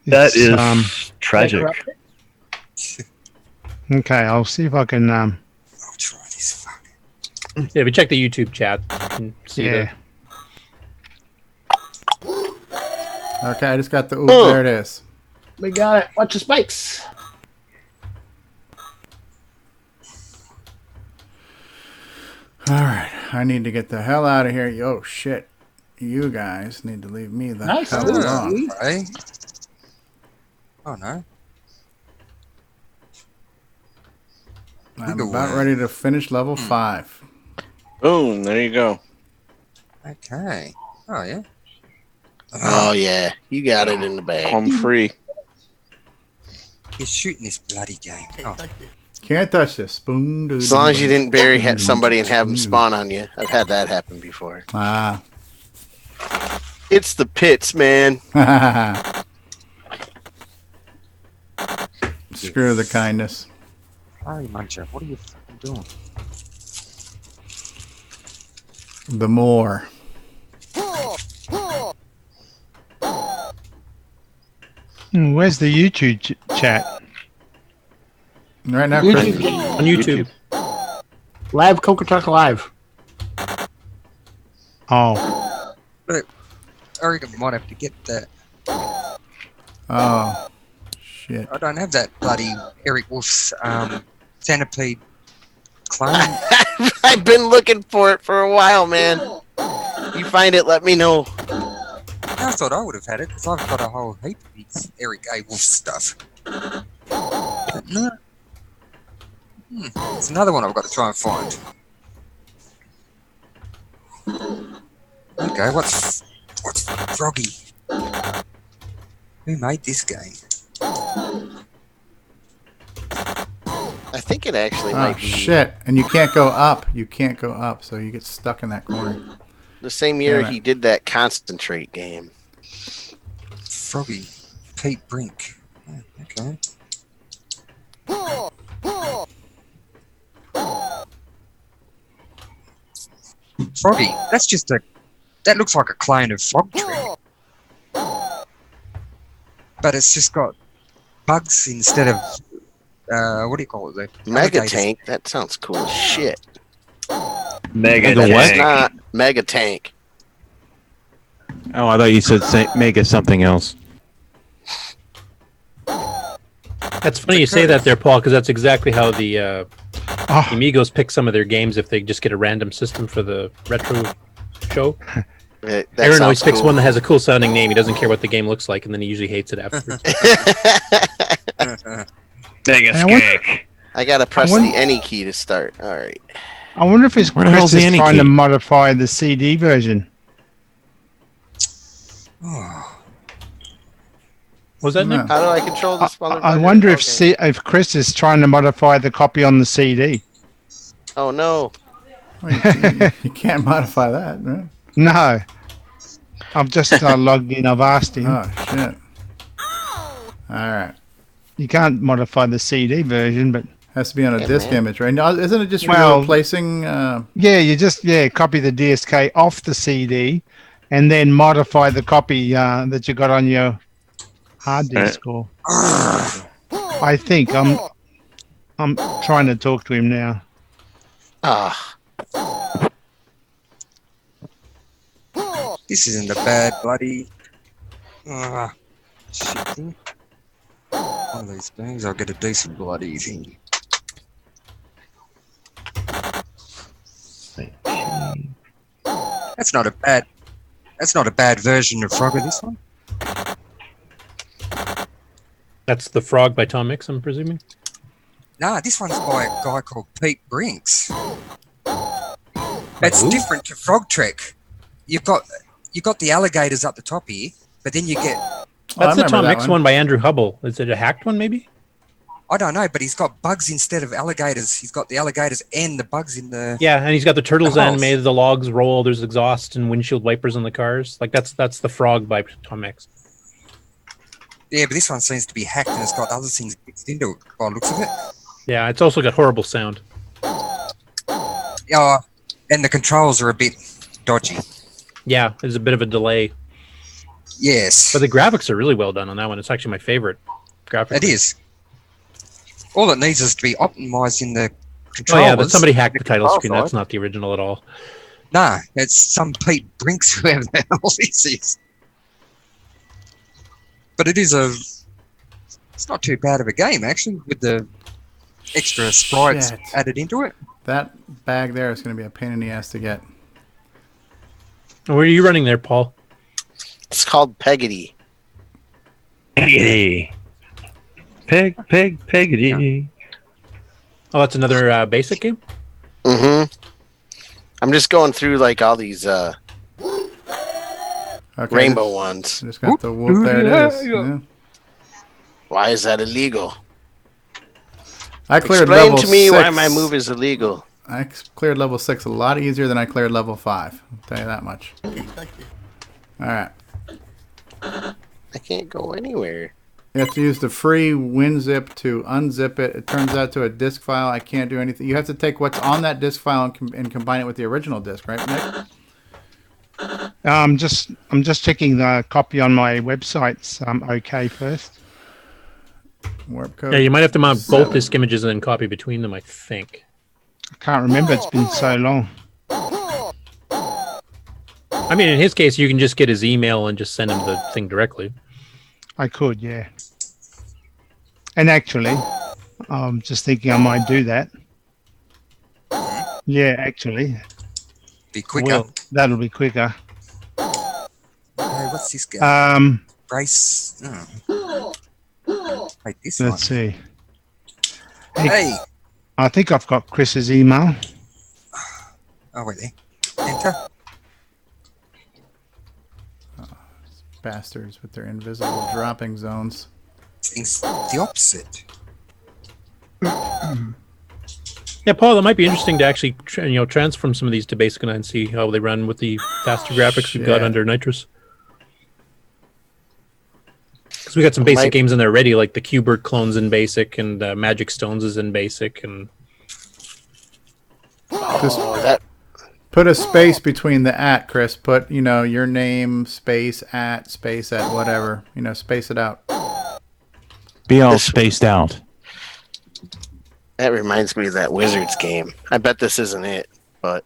That is tragic. Okay, I'll see if I can. I'll try this. Yeah, we check the YouTube chat and see Yeah. Okay, I just got the. Ooh, there it is. We got it. Watch the spikes. All right, I need to get the hell out of here. Oh shit, you guys need to leave me the hell alone. Right? Oh no. I'm about ready to finish level 5. Boom! There you go. Okay. Oh yeah. Oh yeah, you got it in the bag. I'm free. He's shooting this bloody game. Oh. Can't touch this. Spoon. As long as you didn't bury somebody and have them spawn on you. I've had that happen before. Ah. It's the pits, man. Screw the kindness. Harry Muncher, what are you fucking doing? The more. Where's the YouTube chat? Right now, YouTube. Chris. On YouTube. Live CoCoTALK Live. Oh. But I reckon I might have to get that. Oh. Shit. I don't have that bloody Eric Wolf's centipede clone. I've been looking for it for a while, man. You find it, let me know. thought I would have had it because I've got a whole heap of these Eric A. Wolf stuff. But no. There's another one I've got to try and find. Okay, what's Froggy? Who made this game? I think it actually Oh might be shit! And you can't go up. You can't go up, so you get stuck in that corner. the same year Damn it. he did that Concentrate game. Froggy, Pete Brink. Oh, okay. Froggy, that's just a. That looks like a clone of Frog Trick. But it's just got bugs instead of. What do you call it? The Mega alligators. Tank. That sounds cool as shit. Mega The what? It's not Mega Tank. Oh, I thought you said Mega something else. That's funny you say that there, Paul, because that's exactly how the Amigos pick some of their games if they just get a random system for the retro show. That Aaron always sounds picks cool. one that has a cool sounding name. He doesn't care what the game looks like, and then he usually hates it afterwards. Mega I wonder- Skank. I gotta press wonder- the any key to start. All right. I wonder if it's Where the hell's Chris the is any trying to key? modify the CD version. Was that Nick? How do I control this motherfucker? I wonder if Okay. if Chris is trying to modify the copy on the CD. Oh no. Well, you can't modify that, right? No. I've just logged in. I've asked him. Oh shit! All right, You can't modify the CD version, but has to be on a Yeah, disk man. image, right? Now, isn't it just Well- replacing? yeah, you just copy the DSK off the CD, and then modify the copy that you got on your hard disk. Or I think I'm trying to talk to him now. Ah. This isn't a bad bloody. Shit thing. One of these things, I'll get a decent bloody thing. That's not a bad. That's not a bad version of Frogger. This one. That's The Frog by Tom Mix, I'm presuming. Nah, this one's by a guy called Pete Brinks. It's Who? different to Frog Trek. You've got the alligators up the top here, but then you get That's the remember Tom that Mix one by Andrew Hubble. Is it a hacked one, maybe? I don't know, but he's got bugs instead of alligators. He's got the alligators and the bugs in the. Yeah, and he's got the turtles The house. animated, the logs roll, there's exhaust and windshield wipers on the cars. Like that's The Frog by Tom Mix. Yeah, but this one seems to be hacked and it's got other things mixed into it by the looks of it. Yeah, it's also got horrible sound. Yeah, and the controls are a bit dodgy. Yeah, there's a bit of a delay. Yes. But the graphics are really well done on that one. It's actually my favorite graphic. It is. All it needs is to be optimized in the Oh controllers. yeah, but somebody hacked the title control screen. side. That's not the original at all. Nah, it's some Pete Brinks, whoever the hell this is. But it is a. It's not too bad of a game, actually, with the extra sprites Shit. added into it. That bag there is going to be a pain in the ass to get. Where are you running there, Paul? It's called Peggotty. Peggotty. Peggotty. Oh, that's another basic game? Mm-hmm. I'm just going through like all these Okay, rainbow ones. Just got the wolf. There it is. Yeah. Why is that illegal? I cleared Explain level to me 6. why my move is illegal. I cleared level 6 a lot easier than I cleared level 5. I'll tell you that much. All right. I can't go anywhere. You have to use the free WinZip to unzip it. It turns out to a disk file. I can't do anything. You have to take what's on that disk file and combine it with the original disk, right, Nick? I'm just checking the copy on my website's okay first. Warp code. Yeah, you might have to mount both disk images and then copy between them, I think. I can't remember. It's been so long. I mean, in his case, you can just get his email and just send him the thing directly. I could, yeah. And actually, I'm just thinking I might do that. Yeah, actually. Be quicker. Well, that'll be quicker. Hey, What's this guy? Brace. Wait, this one. Let's see. Hey. I think I've got Chris's email. Oh, wait there. Enter. Bastards with their invisible dropping zones. It's the opposite. Yeah, Paul, that might be interesting to actually transform some of these to Basic 9 and see how they run with the faster graphics we've got under Nitrous. Because we got some basic games in there already, like the Q*bert clones in Basic, and Magic Stones is in Basic, and put a space between the @ Chris. Put your name space at whatever. Space it out. Be all spaced out. That reminds me of that Wizards game. I bet this isn't it, but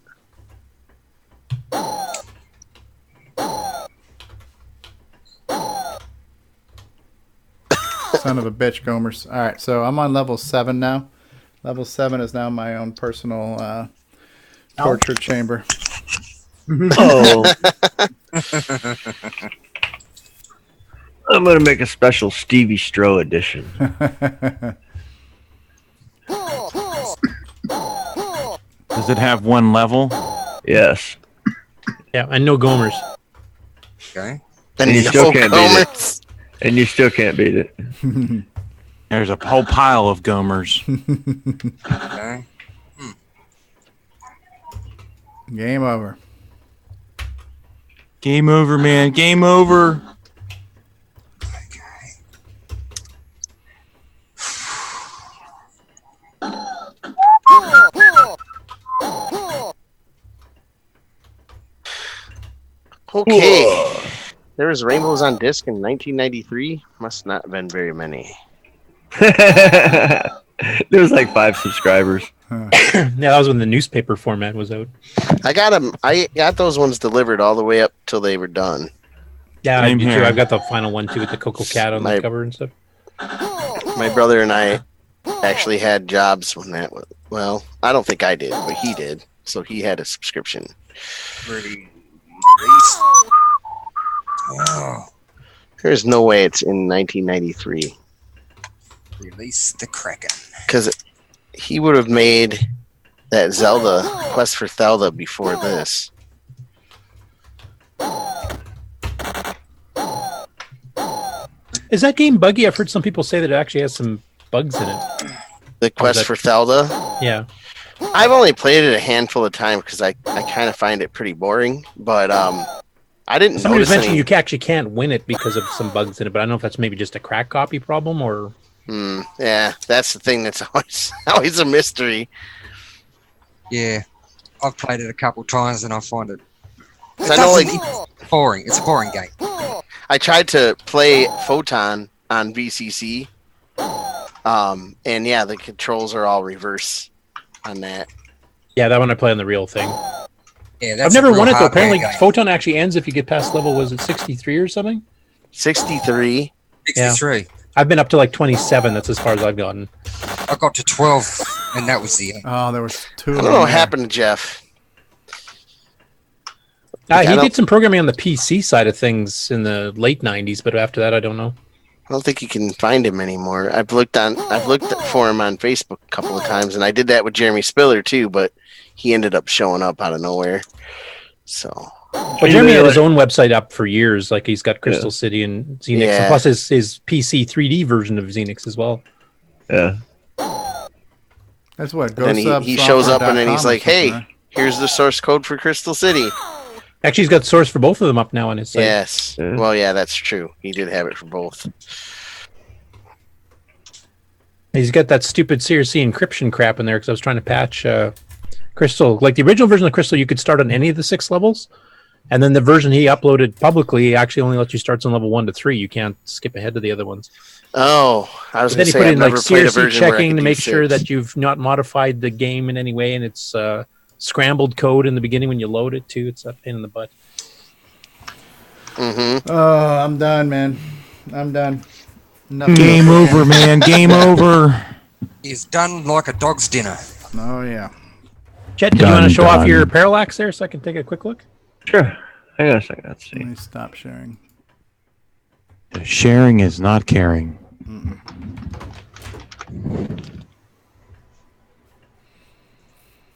Son of a bitch, Gomers. All right, so I'm on level 7 now. Level 7 is now my own personal torture chamber. Oh. I'm going to make a special Stevie Stroh edition. Does it have one level? Yes. Yeah, and no Gomers. Okay. And you still can't beat it. And you still can't beat it. There's a whole pile of Gomers. Okay. Game over. Game over, man. Game over. okay. There was rainbows on disc in 1993. Must not have been very many. There was like 5 subscribers. Yeah, that was when the newspaper format was out. I got them. I got those ones delivered all the way up till they were done. Yeah, I do too. I've got the final one too with the CoCo cat on the cover and stuff. My brother and I actually had jobs when that was. Well, I don't think I did, but he did. So he had a subscription. Oh. There's no way it's in 1993. Release the Kraken. Because he would have made that Zelda Quest for Thelda before this. Is that game buggy? I've heard some people say that it actually has some bugs in it. The Quest for Thelda? Yeah. I've only played it a handful of times because I kind of find it pretty boring. But I didn't Somebody was notice mentioning any... you actually can't win it because of some bugs in it, but I don't know if that's maybe just a crack copy problem or... yeah, that's the thing that's always a mystery. Yeah, I've played it a couple times and I find it... I know, like, it's boring. It's a boring game. I tried to play Photon on VCC, and yeah, the controls are all reverse on that. Yeah, that one I play on the real thing. Yeah, I've never won it though. Apparently, Photon actually ends if you get past level, was it 63 or something? 63? 63. Yeah. I've been up to like 27. That's as far as I've gotten. I got to 12, and that was the end. Oh, there was 2. I don't know what happened to Jeff. He did some programming on the PC side of things in the late 90s, but after that, I don't know. I don't think you can find him anymore. I've looked for him on Facebook a couple of times, and I did that with Jeremy Spiller too, but he ended up showing up out of nowhere. So, but Jeremy had his own website up for years. Like he's got Crystal City and Xenix, and plus his PC 3D version of Xenix as well. Yeah, that's what. And then he shows up and then he's like, "Hey, here's the source code for Crystal City." Actually, he's got source for both of them up now on his site. Yes. Yeah. Well, yeah, that's true. He did have it for both. He's got that stupid CRC encryption crap in there because I was trying to patch Crystal. Like the original version of Crystal, you could start on any of the 6 levels. And then the version he uploaded publicly actually only lets you start on level 1 to 3. You can't skip ahead to the other ones. Oh, I was going to say, I've never played a version checking to make sure that you've not modified the game in any way, and it's scrambled code in the beginning when you load it too. It's a pain in the butt. Oh, I'm done, man. I'm done. Game over, man. Game over. He's done like a dog's dinner. Oh, yeah. Chet, did you want to show off your parallax there so I can take a quick look? Sure. Hang on a second. Let's see. Let me stop sharing. Sharing is not caring.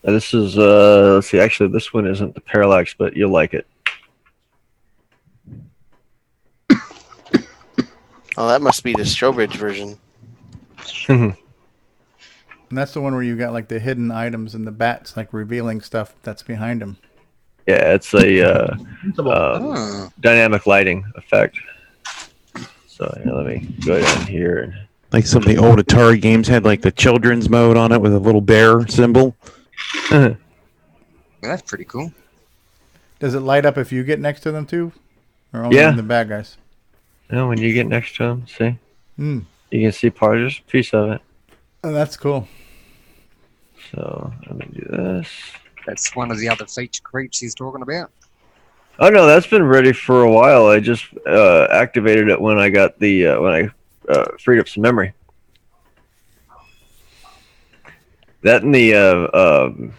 This is let's see. Actually, this one isn't the parallax, but you'll like it. Oh, that must be the Strobridge version. And that's the one where you got like the hidden items and the bats like revealing stuff that's behind them. Yeah, it's a dynamic lighting effect. So let me go down here. And Like some of the old Atari games had like the children's mode on it with a little bear symbol. Well, that's pretty cool. Does it light up if you get next to them too, or only Yeah. the bad guys? No, when you get next to them, see, Hmm. you can see part of just a piece of it. Oh, that's cool. So let me do this. That's one of the other feature creeps he's talking about. Oh no, that's been ready for a while. I just activated it when I got the when I freed up some memory. That and the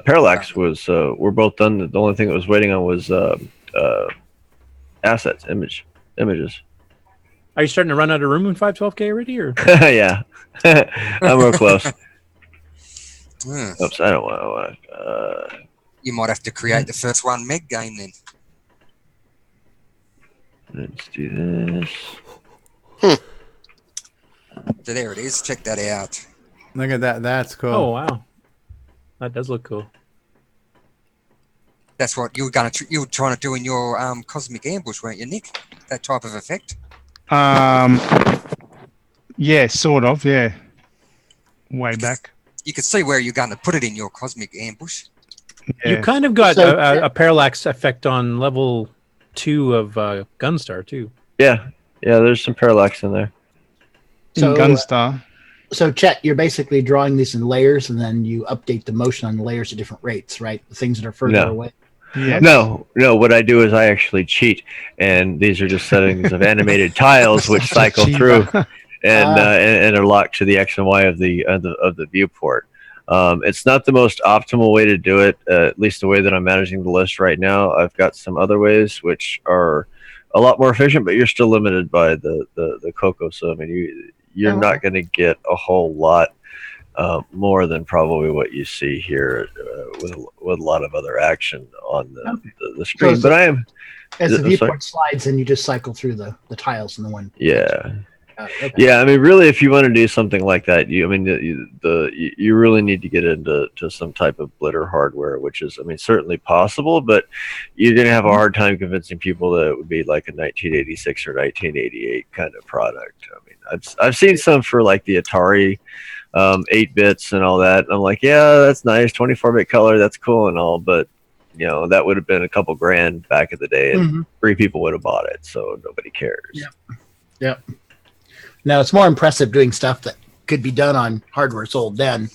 parallax was were both done. The only thing that was waiting on was assets, images. Are you starting to run out of room in 512K already, or? Yeah, I'm real close. Hmm. Oops, I don't want. You might have to create the first 1 meg game then. Let's do this. So there it is. Check that out. Look at that. That's cool. Oh wow, that does look cool. That's what you were you were trying to do in your cosmic ambush, weren't you, Nick? That type of effect. Yeah, sort of. Yeah, way back. You could see where you're going to put it in your cosmic ambush. Yeah. You kind of got So- a parallax effect on level 2 of Gunstar too. Yeah, there's some parallax in there. So, In Gunstar. So, Chet, you're basically drawing these in layers, and then you update the motion on the layers at different rates, right? The things that are further No. away. Yes. No. What I do is I actually cheat, and these are just settings of animated tiles which cycle through, and are locked to the X and Y of the viewport. It's not the most optimal way to do it, at least the way that I'm managing the list right now. I've got some other ways which are a lot more efficient, but you're still limited by the CoCo. So I mean, you're not going to get a whole lot more than probably what you see here with a lot of other action on the screen. So but I am as the sorry. viewport slides, and you just cycle through the tiles in the one. Yeah. Okay. Yeah, I mean, really, if you want to do something like that, you really need to get into some type of blitter hardware, which is, I mean, certainly possible, but you're going to have a hard time convincing people that it would be like a 1986 or 1988 kind of product. I mean, I've seen some for like the Atari 8 bits and all that. And I'm like, yeah, that's nice, 24-bit color, that's cool and all, but you know, that would have been a couple grand back in the day, and 3 people would have bought it, so nobody cares. Yep. Now it's more impressive doing stuff that could be done on hardware sold then,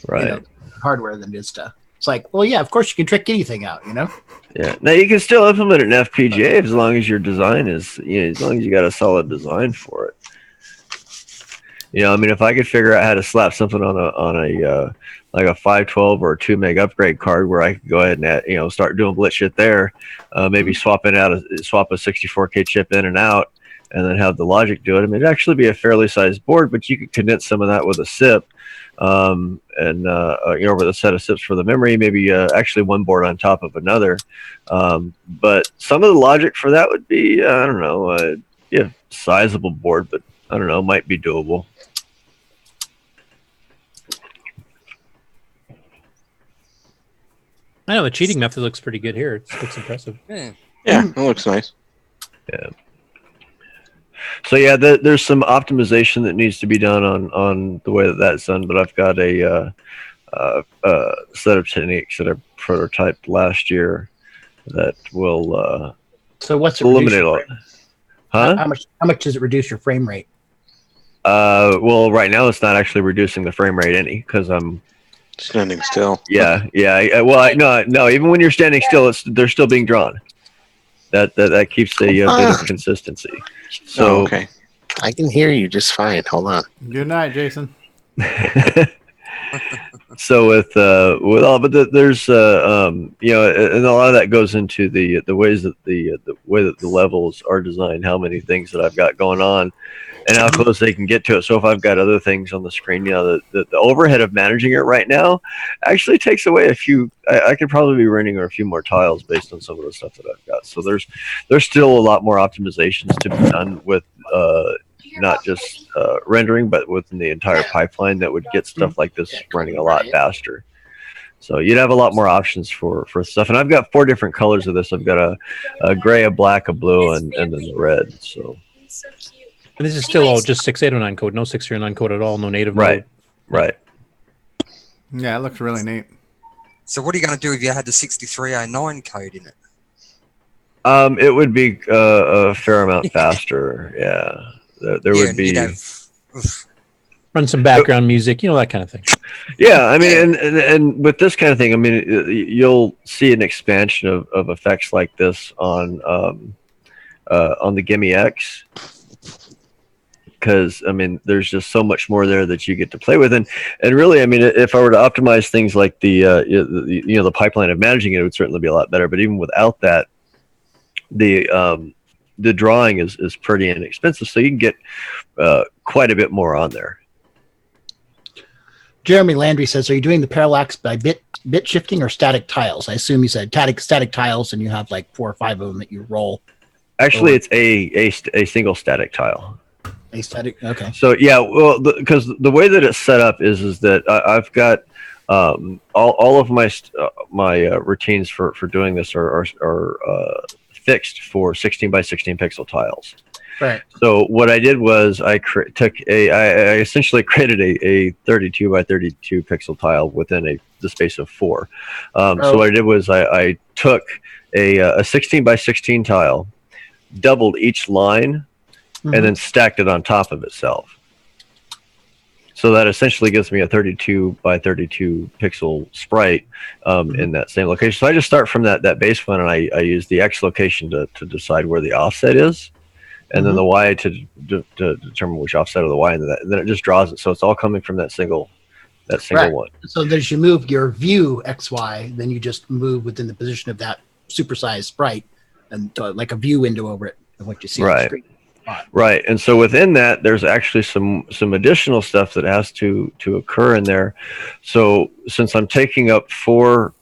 Right. Hardware than just it's like, well, yeah, of course you can trick anything out, Yeah. Now you can still implement an FPGA as long as your design is, as long as you got a solid design for it. I mean, if I could figure out how to slap something on a like a 512 or a 2 meg upgrade card where I could go ahead and start doing blitz shit there, maybe swap a 64K chip in and out, and then have the logic do it. I mean, it'd actually be a fairly sized board, but you could condense some of that with a SIP, and with a set of SIPs for the memory, maybe actually one board on top of another. But some of the logic for that would be, I don't know, sizable board, but I don't know, might be doable. I know the cheating method looks pretty good here. It looks impressive. Yeah, it looks nice. Yeah. So yeah, there's some optimization that needs to be done on the way that that's done. But I've got a set of techniques that I prototyped last year that will So what's it eliminate a lot. Huh? How much does it reduce your frame rate? Well, right now it's not actually reducing the frame rate any because I'm standing still. Yeah. No. Even when you're standing still, they're still being drawn. That keeps a bit of consistency. So okay, I can hear you just fine. Hold on. Good night, Jason. So with all, but there's you know, and a lot of that goes into the ways that the way that the levels are designed, how many things that I've got going on, and how close they can get to it. So if I've got other things on the screen, you know, the overhead of managing it right now actually takes away a few. I could probably be running a few more tiles based on some of the stuff that I've got. So there's still a lot more optimizations to be done with not just rendering, but within the entire pipeline that would get stuff like this running a lot faster. So you'd have a lot more options for stuff. And I've got 4 different colors of this. I've got a gray, a black, a blue, and then the red. So. And this is still all just 6809 code, no 6309 code at all, no native mode. Right. Yeah, it looks really neat. So what are you going to do if you had the 6309 code in it? It would be a fair amount faster. Yeah. There would be run some background music, you know, that kind of thing. Yeah, I mean, and with this kind of thing, I mean, you'll see an expansion of effects like this on the Gimme X, because I mean, there's just so much more there that you get to play with, and really, I mean, if I were to optimize things like the pipeline of managing it, it would certainly be a lot better. But even without that, the drawing is pretty inexpensive, so you can get quite a bit more on there. Jeremy Landry says, are you doing the parallax by bit shifting or static tiles? I assume you said static tiles, and you have like 4 or 5 of them that you roll. Actually, it's a single static tile. A static, okay. So yeah, well, because the way that it's set up is that I've got all of my routines for doing this are fixed for 16 by 16 pixel tiles. Right. So what I did was I essentially created a 32 by 32 pixel tile within the space of 4. So what I did was I took a 16 by 16 tile, doubled each line, and then stacked it on top of itself. So that essentially gives me a 32 by 32 pixel sprite in that same location. So I just start from that base one, and I use the X location to decide where the offset is, and then the Y to determine which offset of the Y, and then it just draws it. So it's all coming from that single one. So as you move your view XY, then you just move within the position of that supersized sprite, and like a view window over it of what you see on the screen. Right, and so within that, there's actually some additional stuff that has to occur in there. So since I'm taking up 4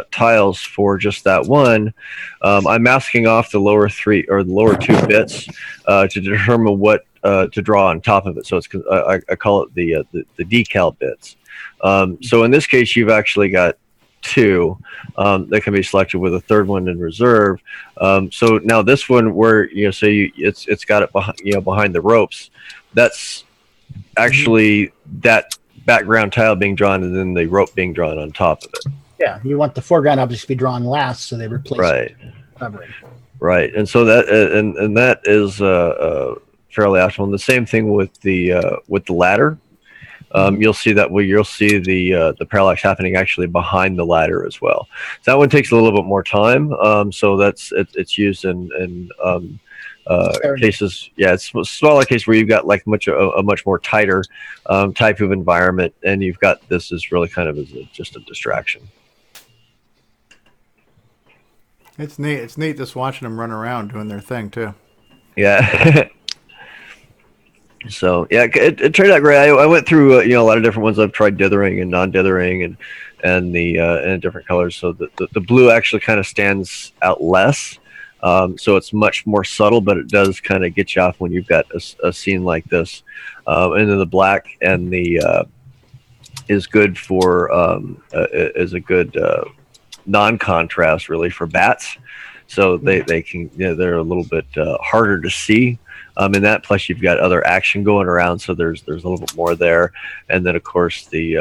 tiles for just that one, I'm masking off the lower 3 or the lower 2 bits to determine what to draw on top of it. So it's I call it the decal bits. So in this case, you've actually got 2 that can be selected with a 3rd one in reserve. So now this one, where say it's got it behind the ropes, that's actually that background tile being drawn and then the rope being drawn on top of it. Yeah, you want the foreground objects to be drawn last, so they replace covering. Right, and so that and that is fairly optimal. And the same thing with the ladder. You'll see that you'll see the parallax happening actually behind the ladder as well. So that one takes a little bit more time. So it's used in cases. Yeah, it's a smaller case where you've got like a much more tighter type of environment, and you've got this as really kind of just a distraction. It's neat. It's neat just watching them run around doing their thing too. Yeah. So yeah, it turned out great. I went through a lot of different ones. I've tried dithering and non-dithering and the different colors. So the blue actually kind of stands out less. So it's much more subtle, but it does kind of get you off when you've got a scene like this. And then the black and the is good for is a good non-contrast really for bats. So they can they're a little bit harder to see. And that, plus you've got other action going around, so there's a little bit more there. And then of course the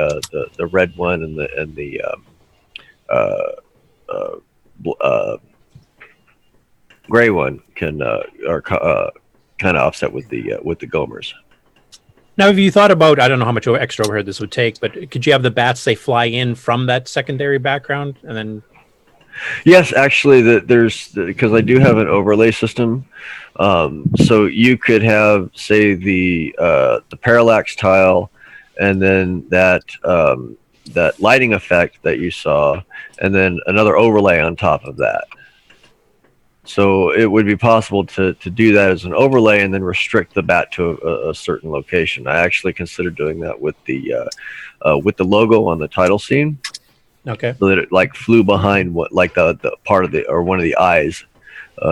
red one and the gray one can are kind of offset with the Gomers. Now, have you thought about, I don't know how much extra overhead this would take, but could you have the bats, they fly in from that secondary background and then? Yes, actually, because I do have an overlay system. So you could have, say, the parallax tile, and then that that lighting effect that you saw, and then another overlay on top of that. So it would be possible to do that as an overlay and then restrict the bat to a certain location. I actually considered doing that with the logo on the title scene. Okay. So that it like flew behind the part of or one of the eyes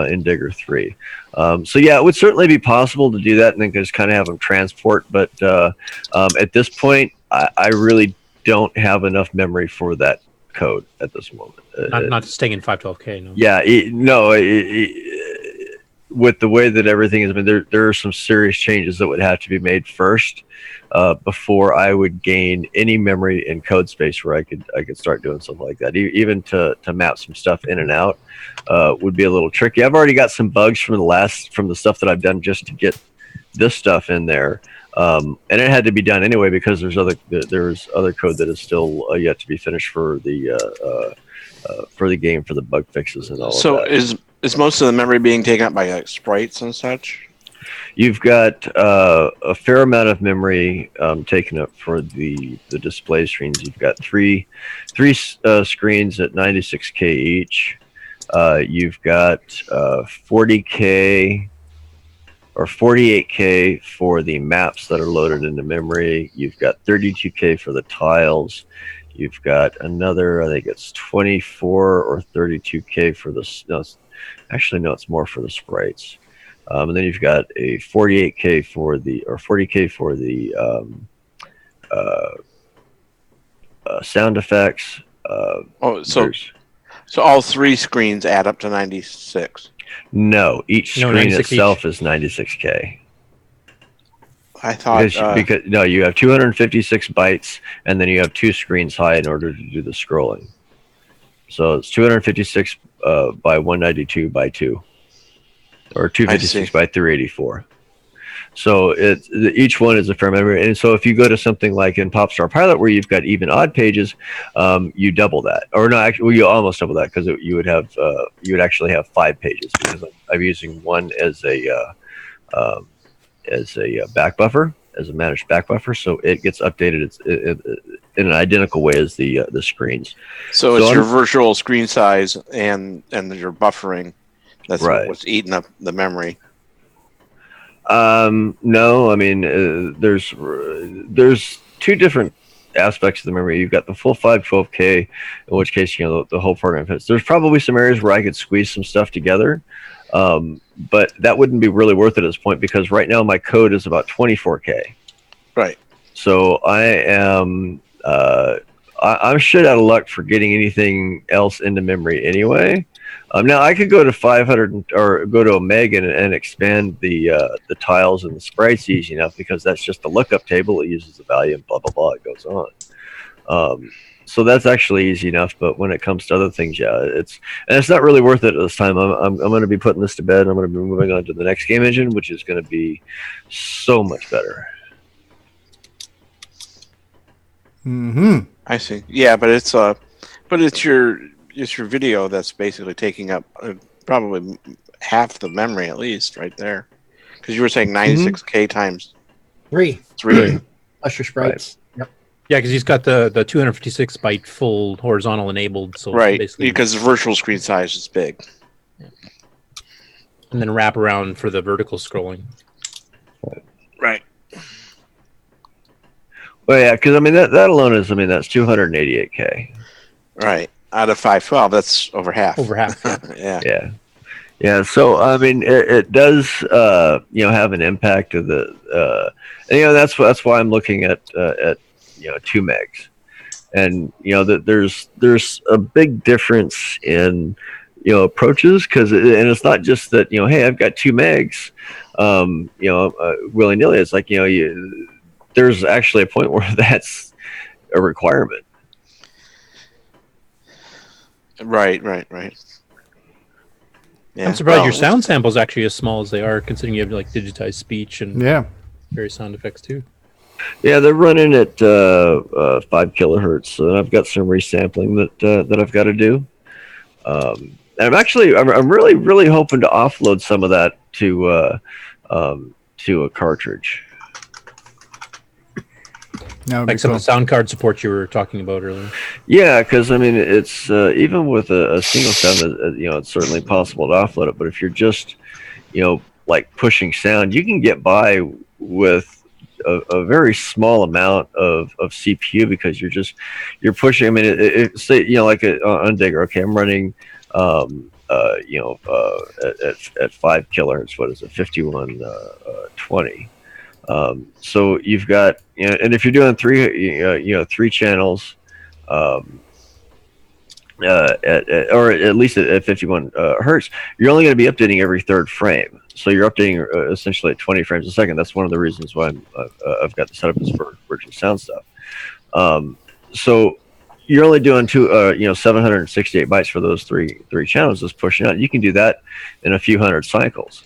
in Digger 3. So yeah, it would certainly be possible to do that and then just kind of have them transport. But at this point, I really don't have enough memory for that code at this moment. Not staying in 512K. No. Yeah, with the way that everything has been, there are some serious changes that would have to be made first before I would gain any memory in code space where I could start doing something like that. Even to map some stuff in and out would be a little tricky. I've already got some bugs from the stuff that I've done just to get this stuff in there. And it had to be done anyway because there's other code that is still yet to be finished for the game for the bug fixes and all. So of that. is most of the memory being taken up by like sprites and such? You've got a fair amount of memory taken up for the display screens. You've got three screens at 96K each. You've got 40K or 48K for the maps that are loaded into memory. You've got 32K for the tiles. You've got another, I think it's 24 or 32K for the, it's more for the sprites. And then you've got a 48K for the, or 40K for the sound effects. So all three screens add up to 96. No, each screen itself is 96K. I thought because no, you have 256 bytes, and then you have two screens high in order to do the scrolling. So it's 256 by 192 by 2, or 256 by 384. So each one is a fair memory, and so if you go to something like in Popstar Pilot where you've got even odd pages, you double that, or no, actually, well, you almost double that because you would actually have 5 pages because I'm using one as a back buffer, as a managed back buffer, so it gets updated in an identical way as the screens. So it's your virtual screen size and your buffering that's right. What's eating up the memory. No, I mean there's two different aspects of the memory. You've got the full 512K, in which case the whole program fits. There's probably some areas where I could squeeze some stuff together. But that wouldn't be really worth it at this point because right now my code is about 24K. Right. So I am I'm shit out of luck for getting anything else into memory anyway. Now I could go to 500 or go to a meg and expand the tiles and the sprites easy enough because that's just a lookup table. It uses the value and blah blah blah. It goes on. So that's actually easy enough, but when it comes to other things, yeah, it's not really worth it at this time. I'm going to be putting this to bed. I'm going to be moving on to the next game engine, which is going to be so much better. Mm-hmm. I see. Yeah, but it's your video that's basically taking up probably half the memory at least right there, because you were saying 96K times 3. Plus your sprites. Right. Yeah, because he's got the 256 byte full horizontal enabled. So right, basically, because the virtual screen size is big. Yeah. And then wrap around for the vertical scrolling. Right. Well, yeah, because I mean that alone is that's 288K. Right. Out of 512, that's over half. Over half. Yeah. Yeah. So I mean, it does have an impact of the that's why I'm looking at 2 megs, and that there's a big difference in approaches because it's not just that hey, I've got 2 megs willy nilly. It's like there's actually a point where that's a requirement. Right. Yeah. I'm surprised your sound samples actually as small as they are, considering you have like digitized speech and various sound effects too. Yeah, they're running at 5 kilohertz, and I've got some resampling that I've got to do. And I'm really hoping to offload some of that to a cartridge. That would Like be some cool. of the sound card support you were talking about earlier. Yeah, because I mean, it's even with a single sound, it's certainly possible to offload it. But if you're just, like pushing sound, you can get by with a very small amount of CPU because you're pushing. I mean, say like on Digger. Okay, I'm running, at 5 kilohertz. What is it? 5120. So you've got, and if you're doing three channels, or at least at 51 hertz, you're only going to be updating every third frame. So you're updating essentially at 20 frames a second. That's one of the reasons why I've got the setup is for virtual sound stuff. So you're only doing 768 bytes for those three channels just pushing out. You can do that in a few hundred cycles.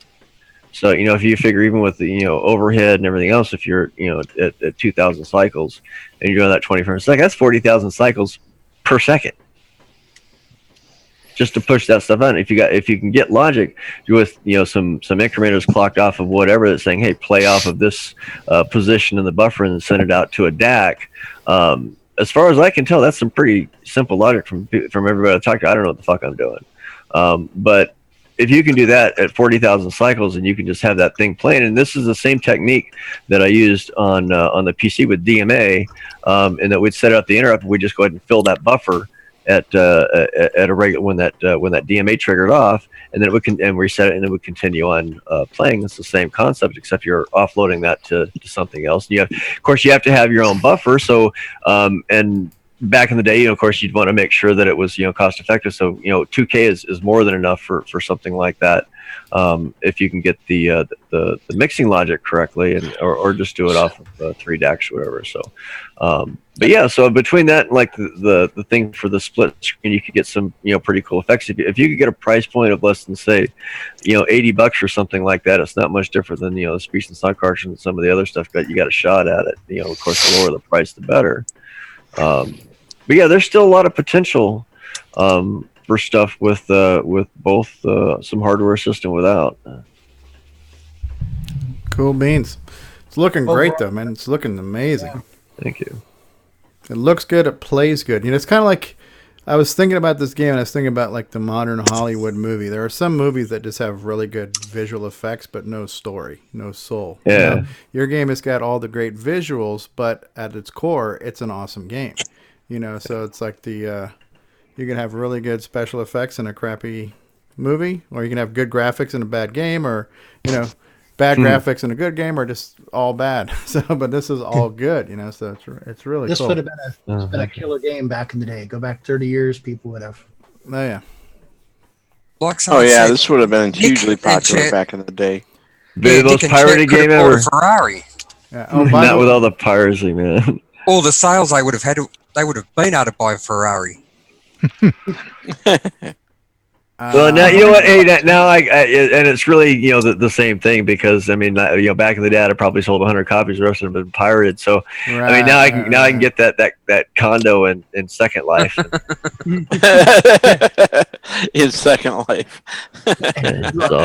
So, if you figure even with the, overhead and everything else, if you're, at 2,000 cycles and you're doing that 20 frames a second, that's 40,000 cycles per second just to push that stuff out. If you can get logic with, some incrementers clocked off of whatever that's saying, hey, play off of this position in the buffer and send it out to a DAC. As far as I can tell, that's some pretty simple logic from everybody I talk to. I don't know what the fuck I'm doing. But if you can do that at 40,000 cycles and you can just have that thing playing, and this is the same technique that I used on the PC with DMA, and that we'd set up the interrupt and we'd just go ahead and fill that buffer at a regular when that DMA triggered off, and then it would and reset it and it would continue on playing. It's the same concept except you're offloading that to something else. And of course you have to have your own buffer. So and back in the day, of course, you'd want to make sure that it was, cost effective. So, 2K is more than enough for something like that. If you can get the mixing logic correctly, or just do it off of 3 DACs or whatever. So, but yeah, so between that and like the thing for the split screen, you could get some, pretty cool effects. If you could get a price point of less than say, $80 or something like that, it's not much different than, the speech and sound cartridge and some of the other stuff, but you got a shot at it. Of course, the lower the price, the better. But yeah, there's still a lot of potential for stuff with both some hardware system without. Cool beans. It's looking great though, man. It's looking amazing. Thank you. It looks good. It plays good. It's kind of like I was thinking about this game, and I was thinking about like the modern Hollywood movie. There are some movies that just have really good visual effects, but no story, no soul. Yeah. Your game has got all the great visuals, but at its core, it's an awesome game. So it's like you can have really good special effects in a crappy movie, or you can have good graphics in a bad game, or bad graphics in a good game, or just all bad. But this is all good, So it's really This cool. would have been a killer game back in the day. Go back 30 years, people would have. Oh yeah. Oh yeah, this would have been hugely popular back in the day. The most pirated game ever. Ferrari. Yeah. Not with all the piracy, man. All the sales I would have had, they would have been able to buy a Ferrari. Well, now you know what? Hey, now and it's really the same thing, because I mean back in the day I probably sold 100 copies. The rest of them have been pirated. So I mean now I can get that condo in Second Life. In Second Life. So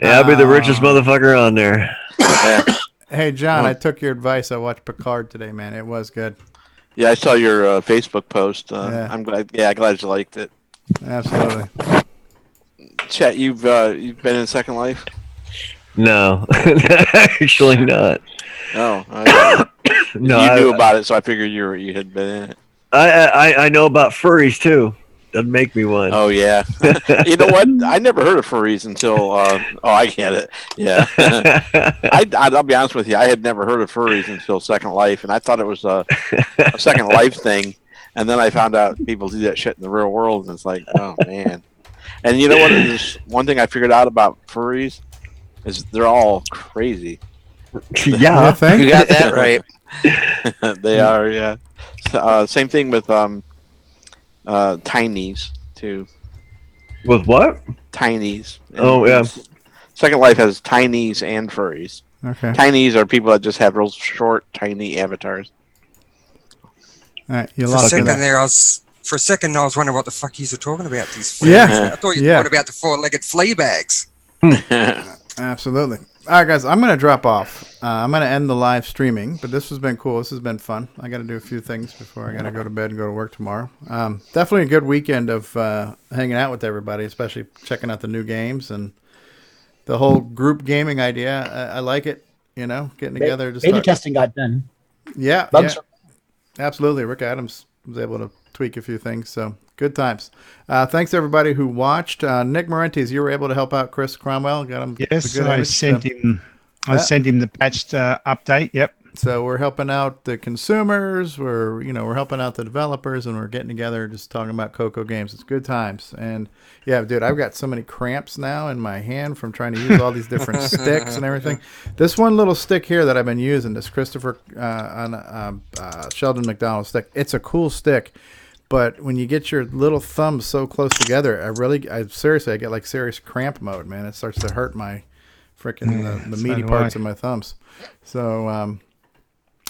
I'll be the richest motherfucker on there. Yeah. Hey John, I took your advice. I watched Picard today, man. It was good. Yeah, I saw your Facebook post. Yeah. I'm glad. Yeah, glad you liked it. Absolutely. Chet, you've been in Second Life? No, actually not. No, No, you knew about it, so I figured you had been in it. I know about furries too. That'd make me one. Oh yeah. You know what? I never heard of furries until. I get it. Yeah. I'll be honest with you. I had never heard of furries until Second Life, and I thought it was a Second Life thing. And then I found out people do that shit in the real world, and it's like, oh man. And you know what? There's one thing I figured out about furries is they're all crazy. Yeah, You got that right. They are, yeah. Same thing with tinies too. With what? Tinies. Oh yeah. Second Life has tinies and furries. Okay. Tinies are people that just have real short, tiny avatars. All right, you For a lost second it. there, I was wondering what the fuck you were talking about. These Yeah. flags. I thought you were talking about the 4-legged flea bags. Absolutely. All right, guys, I'm going to drop off. I'm going to end the live streaming, but this has been cool. This has been fun. I got to do a few things before I got to go to bed and go to work tomorrow. Definitely a good weekend of hanging out with everybody, especially checking out the new games and the whole group gaming idea. I like it, you know, getting together. Just beta testing got done. Yeah, Bugs absolutely. Rick Adams was able to tweak a few things, so good times. Thanks everybody who watched. Nick Marentes, you were able to help out Chris Cromwell. Got him. Yes, the good I image, sent so- him. I sent him the patched update. Yep. So we're helping out the consumers. We're helping out the developers, and we're getting together, just talking about CoCo games. It's good times. And yeah, dude, I've got so many cramps now in my hand from trying to use all these different sticks and everything. This one little stick here that I've been using, this Christopher Sheldon McDonald stick. It's a cool stick, but when you get your little thumbs so close together, I seriously get like serious cramp mode, man. It starts to hurt my freaking the meaty parts of my thumbs. So.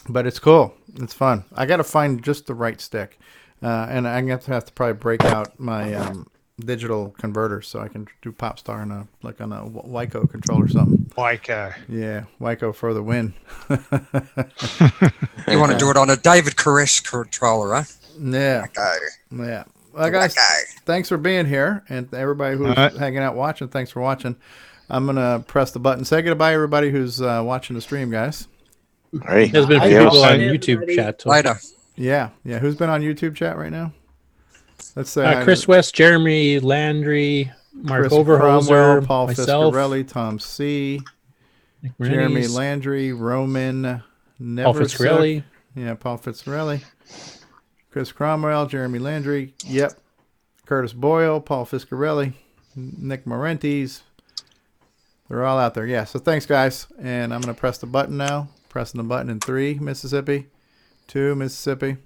But it's cool. It's fun. I got to find just the right stick. And I'm going to have to probably break out my digital converter so I can do Popstar on a Wyco controller or something. Wyco. Yeah, Wyco for the win. You want to do it on a David Koresh controller, huh? Yeah. Yeah. Well, guys, thanks for being here. And everybody who's hanging out watching, thanks for watching. I'm going to press the button. Say goodbye, everybody who's watching the stream, guys. Hey. There's been a few people on YouTube chat. Too. Later. Yeah. Who's been on YouTube chat right now? Let's say Chris West, Jeremy Landry, Mark Chris Overholzer, Cromwell, Paul myself, Fiscarelli, Tom C, Nick Jeremy Morenese, Landry, Roman, Paul Fitzgerald. Yeah, Paul Fitzgerald, Chris Cromwell, Jeremy Landry. Yep. Curtis Boyle, Paul Fiscarelli, Nick Marentes. They're all out there. Yeah. So thanks, guys. And I'm going to press the button now. Pressing the button in 3, Mississippi, 2, Mississippi.